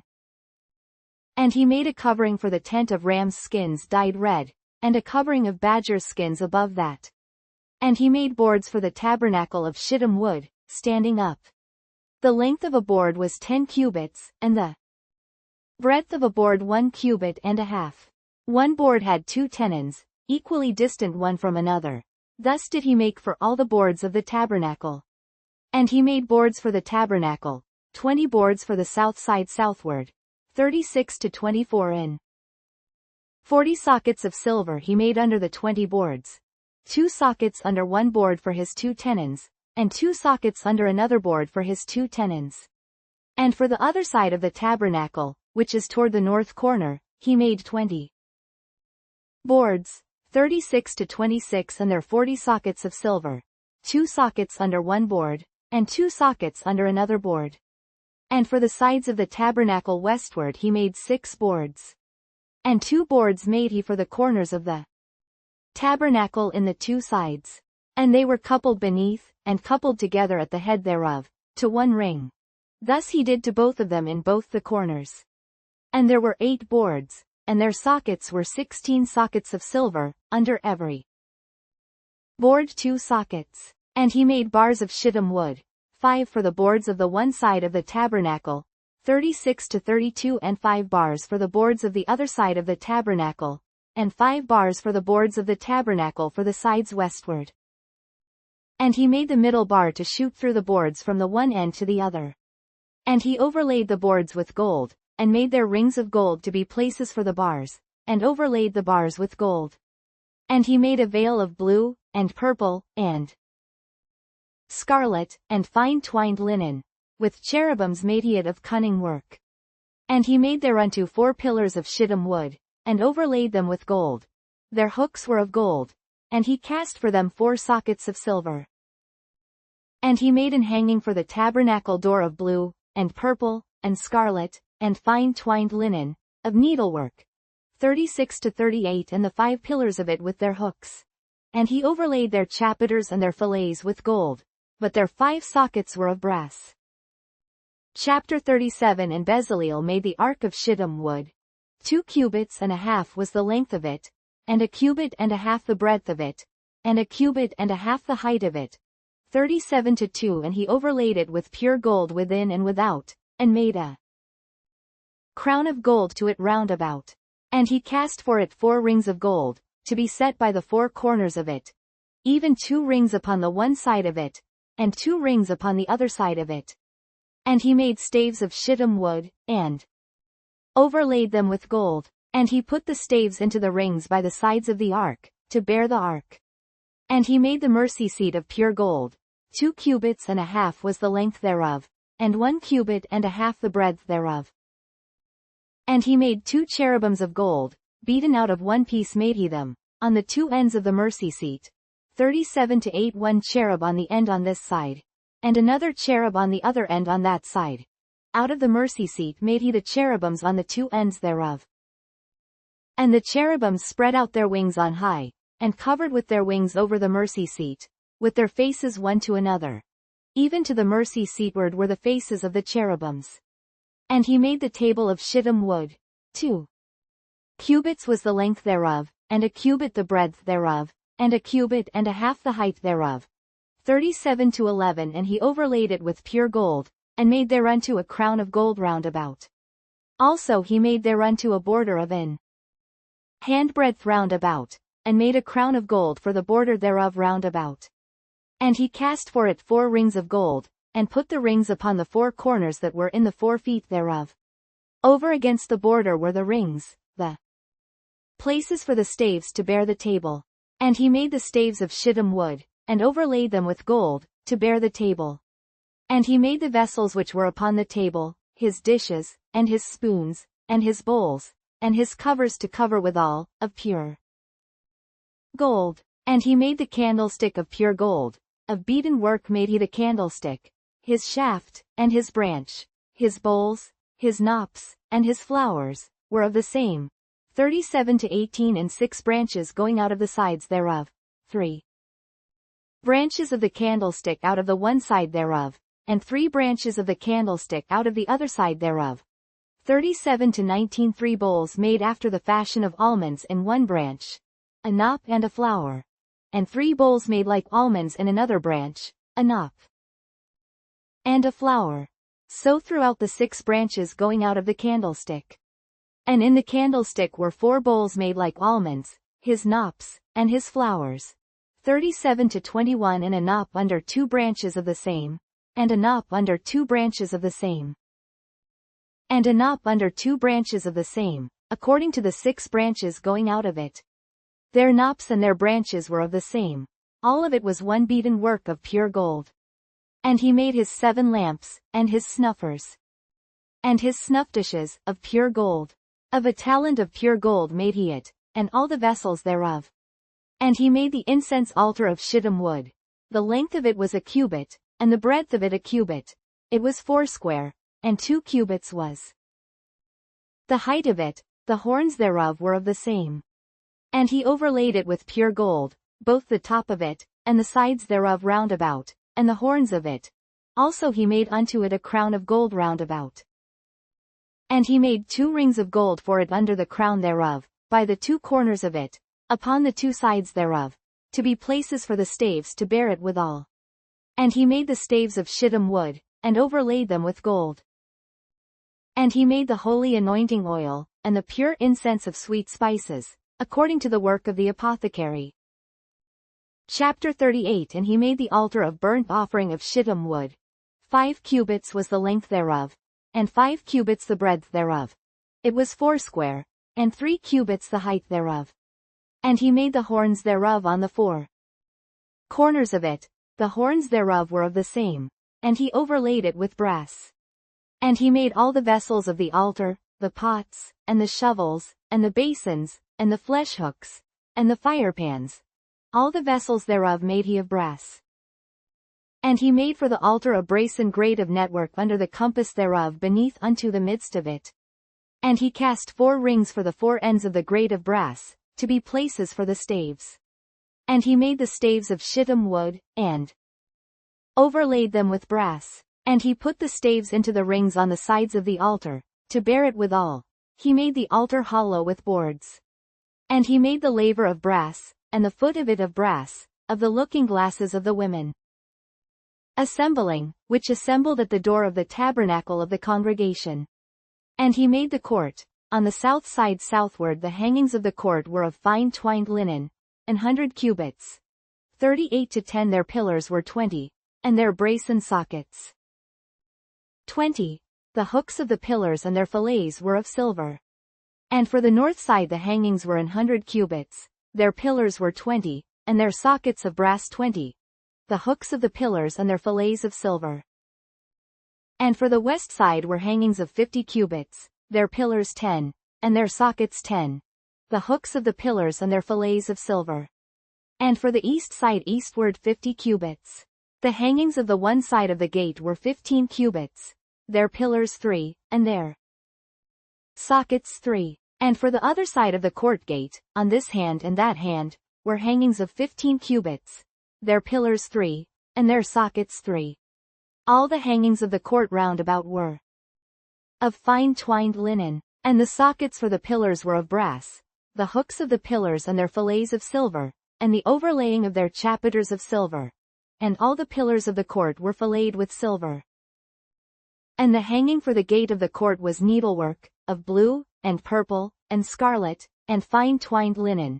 And he made a covering for the tent of ram's skins dyed red, and a covering of badger skins above that. And he made boards for the tabernacle of shittim wood, standing up. The length of a board was 10 cubits, and the breadth of a board 1 cubit and a half. One board had 2 tenons, equally distant one from another. Thus did he make for all the boards of the tabernacle. And he made boards for the tabernacle, 20 boards for the south side southward, 36-24 in. 40 sockets of silver he made under the 20 boards. 2 sockets under one board for his 2 tenons, and 2 sockets under another board for his 2 tenons. And for the other side of the tabernacle, which is toward the north corner, he made 20 boards, 36-26 and their 40 sockets of silver. 2 sockets under one board, and 2 sockets under another board. And for the sides of the tabernacle westward he made 6 boards. And 2 boards made he for the corners of the tabernacle in the 2 sides. And they were coupled beneath, and coupled together at the head thereof, to one ring. Thus he did to both of them in both the corners. And there were 8 boards, and their sockets were 16 sockets of silver, under every board 2 sockets. And he made bars of shittim wood, 5 for the boards of the one side of the tabernacle, 36-32 and 5 bars for the boards of the other side of the tabernacle, and 5 bars for the boards of the tabernacle for the sides westward. And he made the middle bar to shoot through the boards from the one end to the other. And he overlaid the boards with gold, and made their rings of gold to be places for the bars, and overlaid the bars with gold. And he made a veil of blue, and purple, and scarlet, and fine twined linen. With cherubims made he it of cunning work. And he made thereunto 4 pillars of shittim wood, and overlaid them with gold. Their hooks were of gold. And he cast for them 4 sockets of silver. And he made an hanging for the tabernacle door of blue, and purple, and scarlet, and fine twined linen, of needlework. 36-38 and the 5 pillars of it with their hooks. And he overlaid their chapiters and their fillets with gold, but their 5 sockets were of brass. Chapter 37. And Bezaleel made the ark of shittim wood. 2 cubits and a half was the length of it, and a cubit and a half the breadth of it, and a cubit and a half the height of it. 37:2. And he overlaid it with pure gold within and without, and made a crown of gold to it round about. And he cast for it 4 rings of gold, to be set by the 4 corners of it, even 2 rings upon the one side of it, and 2 rings upon the other side of it. And he made staves of shittim wood, and overlaid them with gold. And he put the staves into the rings by the sides of the ark, to bear the ark. And he made the mercy seat of pure gold. 2 cubits and a half was the length thereof, and 1 cubit and a half the breadth thereof. And he made 2 cherubims of gold, beaten out of one piece made he them, on the 2 ends of the mercy seat. 37:8. 1 cherub on the end on this side, and another cherub on the other end on that side. Out of the mercy seat made he the cherubims on the 2 ends thereof. And the cherubims spread out their wings on high, and covered with their wings over the mercy seat, with their faces one to another. Even to the mercy seatward were the faces of the cherubims. And he made the table of shittim wood. 2 cubits was the length thereof, and a cubit the breadth thereof, and a cubit and a half the height thereof. 37:11. And he overlaid it with pure gold, and made thereunto a crown of gold round about. Also he made thereunto a border of an handbreadth round about, and made a crown of gold for the border thereof round about. And he cast for it 4 rings of gold, and put the rings upon the 4 corners that were in the 4 feet thereof. Over against the border were the rings, the places for the staves to bear the table. And he made the staves of shittim wood, and overlaid them with gold, to bear the table. And he made the vessels which were upon the table, his dishes, and his spoons, and his bowls, and his covers to cover withal, of pure gold. And he made the candlestick of pure gold. Of beaten work made he the candlestick, his shaft, and his branch, his bowls, his knops, and his flowers, were of the same. 37:18. And 6 branches going out of the sides thereof. 3 branches of the candlestick out of the one side thereof, and 3 branches of the candlestick out of the other side thereof. 37:19. 3 bowls made after the fashion of almonds in one branch, a knop and a flower. And 3 bowls made like almonds in another branch, a knop and a flower. So throughout the 6 branches going out of the candlestick. And in the candlestick were 4 bowls made like almonds, his knops, and his flowers. 37:21. And a knop under 2 branches of the same, and a knop under 2 branches of the same, and a knop under 2 branches of the same, according to the 6 branches going out of it. Their knops and their branches were of the same. All of it was one beaten work of pure gold. And he made his 7 lamps, and his snuffers, and his snuff dishes, of pure gold. Of a talent of pure gold made he it, and all the vessels thereof. And he made the incense altar of shittim wood. The length of it was a cubit, and the breadth of it a cubit. It was 4 square, and 2 cubits was the height of it. The horns thereof were of the same. And he overlaid it with pure gold, both the top of it, and the sides thereof round about, and the horns of it. Also he made unto it a crown of gold round about. And he made 2 rings of gold for it under the crown thereof, by the 2 corners of it, upon the 2 sides thereof, to be places for the staves to bear it withal. And he made the staves of shittim wood, and overlaid them with gold. And he made the holy anointing oil, and the pure incense of sweet spices, according to the work of the apothecary. Chapter 38. And he made the altar of burnt offering of shittim wood. 5 cubits was the length thereof, and 5 cubits the breadth thereof. It was 4 square, and 3 cubits the height thereof. And he made the horns thereof on the 4 corners of it. The horns thereof were of the same, and he overlaid it with brass. And he made all the vessels of the altar, the pots, and the shovels, and the basins, and the flesh hooks, and the firepans. All the vessels thereof made he of brass. And he made for the altar a brasen grate of network under the compass thereof beneath unto the midst of it. And he cast 4 rings for the 4 ends of the grate of brass, to be places for the staves. And he made the staves of shittim wood, and overlaid them with brass. And he put the staves into the rings on the sides of the altar, to bear it withal. He made the altar hollow with boards. And he made the laver of brass, and the foot of it of brass, of the looking glasses of the women. assembling, which assembled at the door of the tabernacle of the congregation. And he made the court. On the south side southward the hangings of the court were of fine twined linen, 100 cubits. 38 to 10 their pillars were 20, and their brazen sockets 20. The hooks of the pillars and their fillets were of silver. And for the north side the hangings were 100 cubits, their pillars were 20, and their sockets of brass 20. The hooks of the pillars and their fillets of silver. And for the west side were hangings of 50 cubits, their pillars 10, and their sockets 10. The hooks of the pillars and their fillets of silver. And for the east side eastward 50 cubits. The hangings of the one side of the gate were 15 cubits, their pillars 3, and their sockets 3. And for the other side of the court gate, on this hand and that hand, were hangings of 15 cubits, their pillars 3, and their sockets 3. All the hangings of the court round about were of fine twined linen, and the sockets for the pillars were of brass, the hooks of the pillars and their fillets of silver, and the overlaying of their chapiters of silver. And all the pillars of the court were filleted with silver. And the hanging for the gate of the court was needlework, of blue, and purple, and scarlet, and fine twined linen.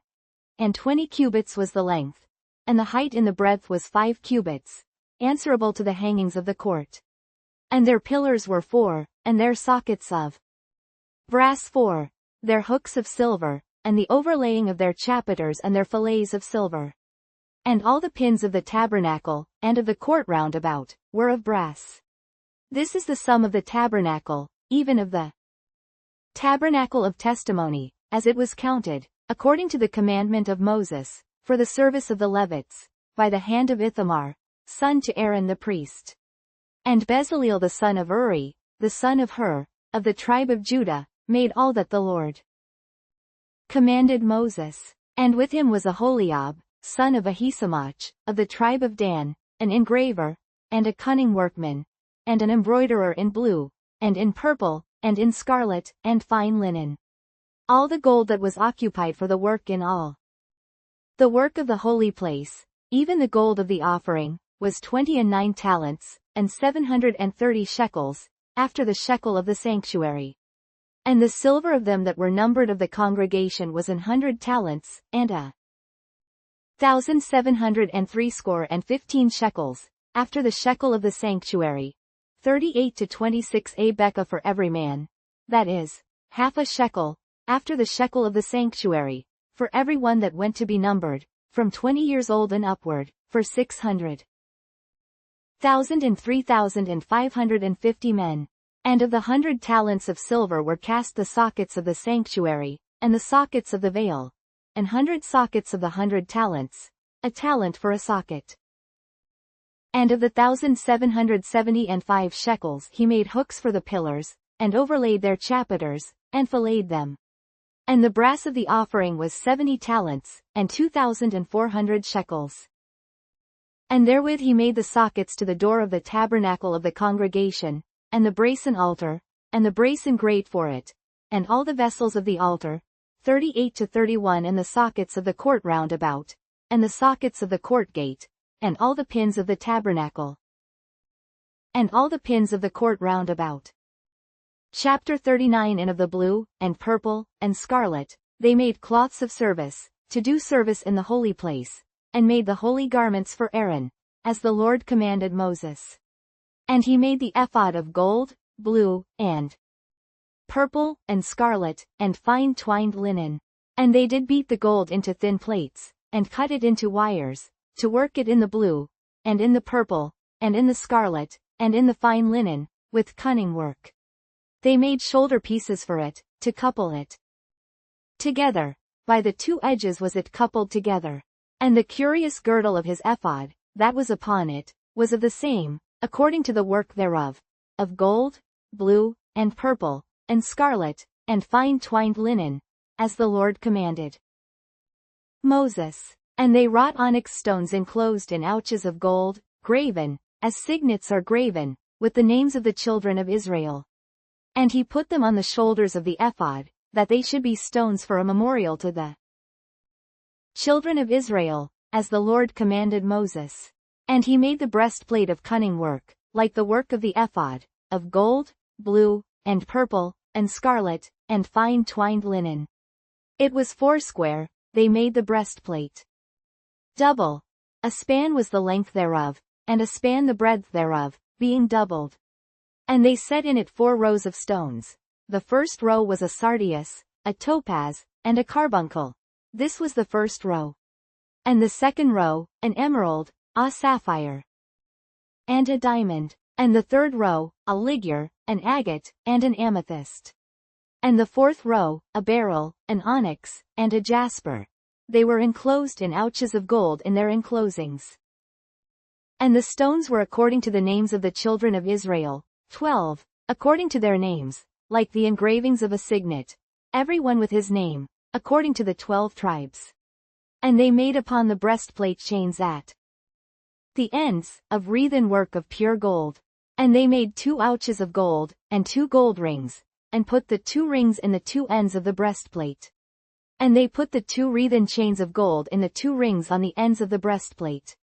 And 20 cubits was the length, and the height in the breadth was 5 cubits, answerable to the hangings of the court. And their pillars were 4, and their sockets of brass 4, their hooks of silver, and the overlaying of their chapiters and their fillets of silver. And all the pins of the tabernacle, and of the court round about, were of brass. This is the sum of the tabernacle, even of the tabernacle of testimony, as it was counted, according to the commandment of Moses, for the service of the Levites, by the hand of Ithamar, son to Aaron the priest. And Bezaleel the son of Uri, the son of Hur, of the tribe of Judah, made all that the Lord commanded Moses. And with him was Aholiab, son of Ahisamach, of the tribe of Dan, an engraver, and a cunning workman, and an embroiderer in blue, and in purple, and in scarlet, and fine linen. All the gold that was occupied for the work in all the work of the holy place, even the gold of the offering, was 29 talents, and 730 shekels, after the shekel of the sanctuary. And the silver of them that were numbered of the congregation was 100 talents, and 1,760 shekels, after the shekel of the sanctuary, 38 to 26 bekah for every man, that is, half a shekel, after the shekel of the sanctuary, for every one that went to be numbered, from 20 years old and upward, for 600,000 and 3,550 men. And of the 100 talents of silver were cast the sockets of the sanctuary, and the sockets of the veil, 100 sockets of the 100 talents, a talent for a socket. And of the 1,775 shekels he made hooks for the pillars, and overlaid their chapiters, and filleted them. And the brass of the offering was 70 talents, and 2,400 shekels. And therewith he made the sockets to the door of the tabernacle of the congregation, and the brazen altar, and the brazen grate for it, and all the vessels of the altar, 38 to 31 and the sockets of the court round about, and the sockets of the court gate, and all the pins of the tabernacle, and all the pins of the court round about. Chapter 39. And of the blue, and purple, and scarlet, they made cloths of service, to do service in the holy place, and made the holy garments for Aaron, as the Lord commanded Moses. And he made the ephod of gold, blue, and purple, and scarlet, and fine twined linen. And they did beat the gold into thin plates, and cut it into wires, to work it in the blue, and in the purple, and in the scarlet, and in the fine linen, with cunning work. They made shoulder pieces for it, to couple it together. By the two edges was it coupled together. And the curious girdle of his ephod, that was upon it, was of the same, according to the work thereof, of gold, blue, and purple, and scarlet, and fine twined linen, as the Lord commanded Moses. And they wrought onyx stones enclosed in ouches of gold, graven, as signets are graven, with the names of the children of Israel. And he put them on the shoulders of the ephod, that they should be stones for a memorial to the children of Israel, as the Lord commanded Moses. And he made the breastplate of cunning work, like the work of the ephod, of gold, blue, and purple, and scarlet, and fine twined linen. It was foursquare, they made the breastplate. Double. A span was the length thereof, and a span the breadth thereof, being doubled. And they set in it 4 rows of stones. The first row was a sardius, a topaz, and a carbuncle. This was the first row. And the second row, an emerald, a sapphire, and a diamond. And the third row, a ligure, an agate, and an amethyst. And the fourth row, a beryl, an onyx, and a jasper. They were enclosed in ouches of gold in their enclosings. And the stones were according to the names of the children of Israel, 12, according to their names, like the engravings of a signet, every one with his name, according to the 12 tribes. And they made upon the breastplate chains at the ends, of wreathen work of pure gold. And they made 2 ouches of gold, and 2 gold rings, and put the 2 rings in the 2 ends of the breastplate. And they put the 2 wreathen chains of gold in the 2 rings on the ends of the breastplate.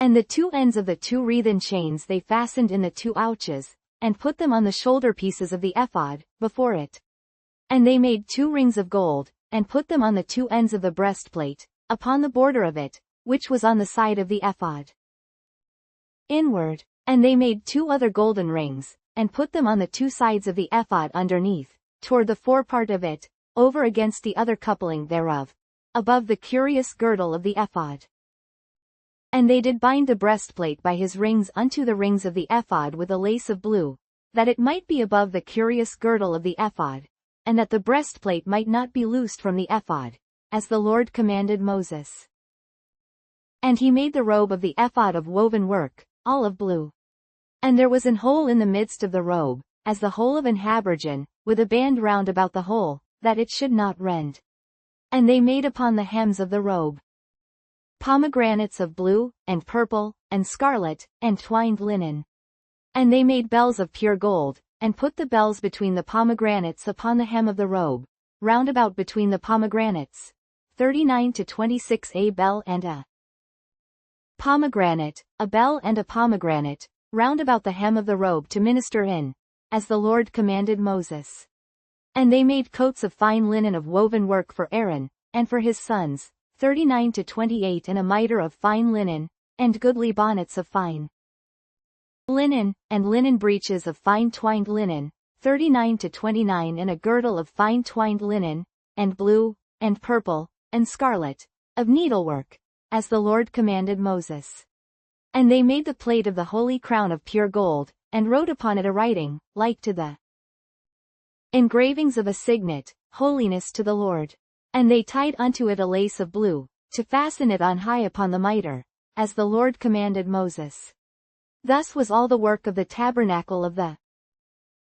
And the 2 ends of the 2 wreathen chains they fastened in the 2 ouches, and put them on the shoulder pieces of the ephod, before it. And they made 2 rings of gold, and put them on the 2 ends of the breastplate, upon the border of it, which was on the side of the ephod inward. And they made 2 other golden rings, and put them on the 2 sides of the ephod underneath, toward the forepart of it, over against the other coupling thereof, above the curious girdle of the ephod. And they did bind the breastplate by his rings unto the rings of the ephod with a lace of blue, that it might be above the curious girdle of the ephod, and that the breastplate might not be loosed from the ephod, as the Lord commanded Moses. And he made the robe of the ephod of woven work, all of blue. And there was an hole in the midst of the robe, as the hole of an habergeon, with a band round about the hole, that it should not rend. And they made upon the hems of the robe pomegranates of blue, and purple, and scarlet, and twined linen. And they made bells of pure gold, and put the bells between the pomegranates upon the hem of the robe, round about between the pomegranates, 39 to 26 a bell and a pomegranate, a bell and a pomegranate, round about the hem of the robe to minister in, as the Lord commanded Moses. And they made coats of fine linen of woven work for Aaron, and for his sons, 39 to 28 and a mitre of fine linen, and goodly bonnets of fine linen, and linen breeches of fine twined linen, 39 to 29 and a girdle of fine twined linen, and blue, and purple, and scarlet, of needlework, as the Lord commanded Moses. And they made the plate of the holy crown of pure gold, and wrote upon it a writing, like to the engravings of a signet, holiness to the Lord. And they tied unto it a lace of blue, to fasten it on high upon the mitre, as the Lord commanded Moses. Thus was all the work of the tabernacle of the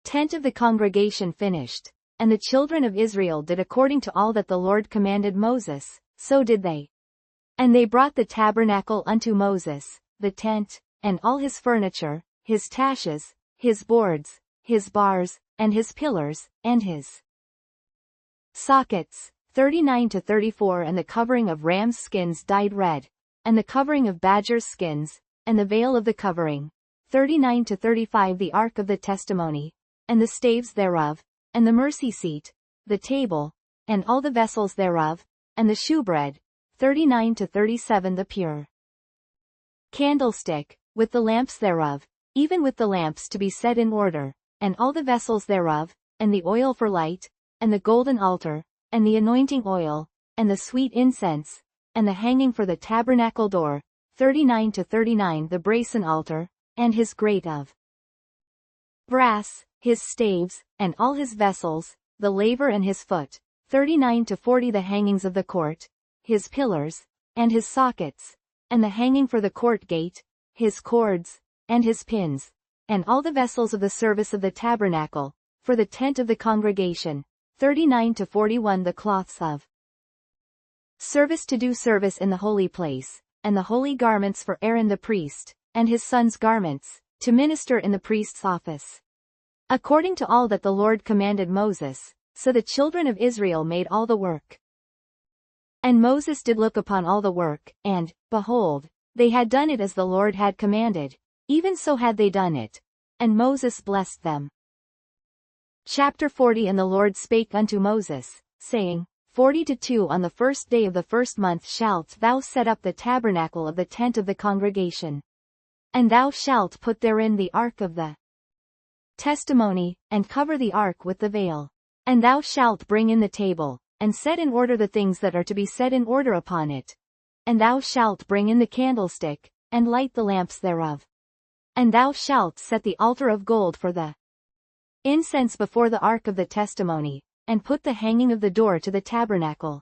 tent of the congregation finished, and the children of Israel did according to all that the Lord commanded Moses, so did they. And they brought the tabernacle unto Moses, the tent, and all his furniture, his taches, his boards, his bars, and his pillars, and his sockets, 39 to 34 and the covering of ram's skins dyed red, and the covering of badger's skins, and the veil of the covering, 39 to 35 the ark of the testimony, and the staves thereof, and the mercy seat, the table, and all the vessels thereof, and the shewbread, 39 to 37 the pure candlestick, with the lamps thereof, even with the lamps to be set in order, and all the vessels thereof, and the oil for light, and the golden altar, and the anointing oil, and the sweet incense, and the hanging for the tabernacle door, 39 to 39 the brazen altar, and his grate of brass, his staves, and all his vessels, the laver and his foot, 39 to 40 the hangings of the court, his pillars, and his sockets, and the hanging for the court gate, his cords, and his pins, and all the vessels of the service of the tabernacle, for the tent of the congregation, 39 to 41 the cloths of service to do service in the holy place, and the holy garments for Aaron the priest, and his sons' garments, to minister in the priest's office. According to all that the Lord commanded Moses, so the children of Israel made all the work. And Moses did look upon all the work, and, behold, They had done it as the Lord had commanded, even so had they done it. And Moses blessed them. Chapter 40 And the Lord spake unto Moses, saying, 42 On the first day of the first month shalt thou set up the tabernacle of the tent of the congregation. And thou shalt put therein the ark of the testimony, and cover the ark with the veil. And thou shalt bring in the table, and set in order the things that are to be set in order upon it. And thou shalt bring in the candlestick, and light the lamps thereof. And thou shalt set the altar of gold for the incense before the ark of the testimony, and put the hanging of the door to the tabernacle.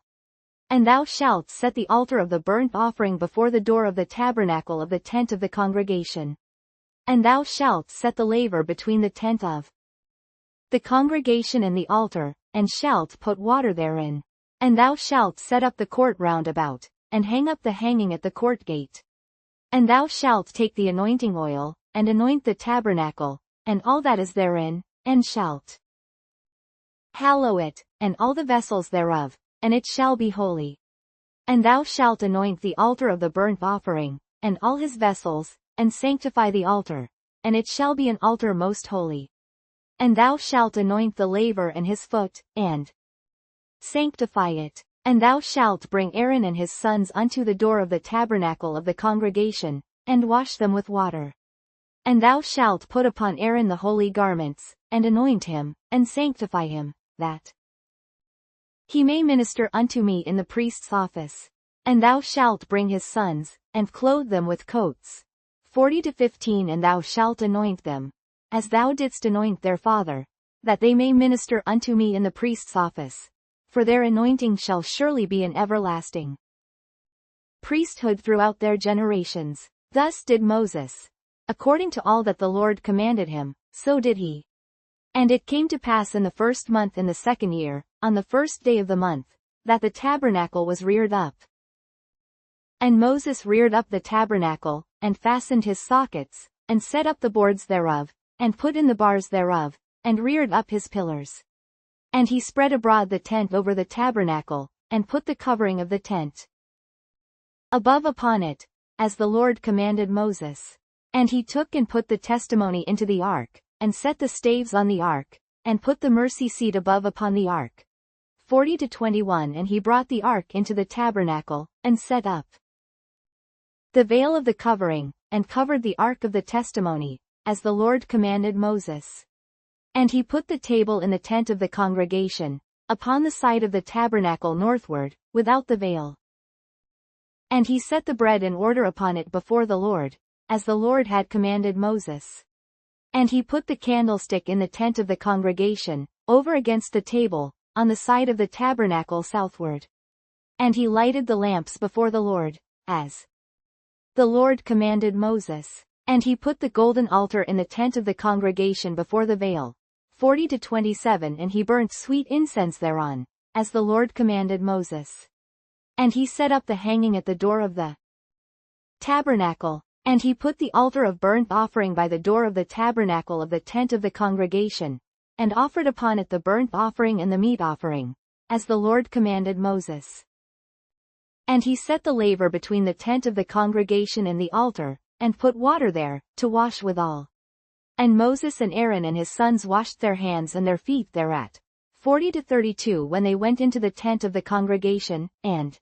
And thou shalt set the altar of the burnt offering before the door of the tabernacle of the tent of the congregation. And thou shalt set the laver between the tent of the congregation and the altar, and shalt put water therein. And thou shalt set up the court round about, and hang up the hanging at the court gate. And thou shalt take the anointing oil, and anoint the tabernacle, and all that is therein, and shalt hallow it, and all the vessels thereof, and it shall be holy. And thou shalt anoint the altar of the burnt offering, and all his vessels, and sanctify the altar, and it shall be an altar most holy. And thou shalt anoint the laver and his foot, and sanctify it. And thou shalt bring Aaron and his sons unto the door of the tabernacle of the congregation, and wash them with water. And thou shalt put upon Aaron the holy garments, and anoint him, and sanctify him, that he may minister unto me in the priest's office. And thou shalt bring his sons, and clothe them with coats. 40-15 And thou shalt anoint them, as thou didst anoint their father, that they may minister unto me in the priest's office. For their anointing shall surely be an everlasting priesthood throughout their generations. Thus did Moses. According to all that the Lord commanded him, so did he. And it came to pass in the first month in the second year, on the first day of the month, that the tabernacle was reared up. And Moses reared up the tabernacle, and fastened his sockets, and set up the boards thereof, and put in the bars thereof, and reared up his pillars. And he spread abroad the tent over the tabernacle, and put the covering of the tent above upon it, as the Lord commanded Moses. And he took and put the testimony into the ark, and set the staves on the ark, and put the mercy seat above upon the ark. 40-21 And he brought the ark into the tabernacle, and set up the veil of the covering, and covered the ark of the testimony, as the Lord commanded Moses. And he put the table in the tent of the congregation, upon the side of the tabernacle northward, without the veil. And he set the bread in order upon it before the Lord, as the Lord had commanded Moses. And he put the candlestick in the tent of the congregation, over against the table, on the side of the tabernacle southward. And he lighted the lamps before the Lord, as the Lord commanded Moses. And he put the golden altar in the tent of the congregation before the veil. 40-27 And he burnt sweet incense thereon, as the Lord commanded Moses. And he set up the hanging at the door of the tabernacle. And he put the altar of burnt offering by the door of the tabernacle of the tent of the congregation, and offered upon it the burnt offering and the meat offering, as the Lord commanded Moses. And he set the laver between the tent of the congregation and the altar, and put water there, to wash withal. And Moses and Aaron and his sons washed their hands and their feet thereat. 40-32 When they went into the tent of the congregation, and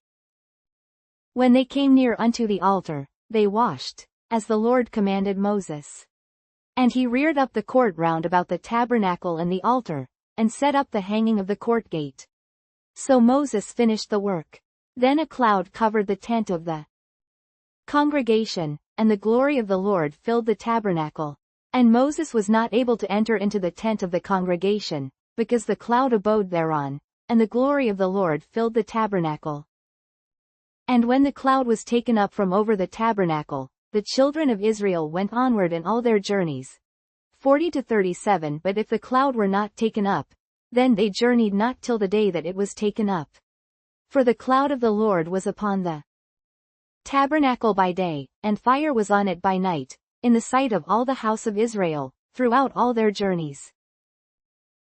when they came near unto the altar, they washed, as the Lord commanded Moses. And he reared up the court round about the tabernacle and the altar, and set up the hanging of the court gate. So Moses finished the work. Then a cloud covered the tent of the congregation, and the glory of the Lord filled the tabernacle. And Moses was not able to enter into the tent of the congregation, because the cloud abode thereon, and the glory of the Lord filled the tabernacle. And when the cloud was taken up from over the tabernacle, the children of Israel went onward in all their journeys. 40-37 But if the cloud were not taken up, then they journeyed not till the day that it was taken up. For the cloud of the Lord was upon the tabernacle by day, and fire was on it by night, in the sight of all the house of Israel, throughout all their journeys.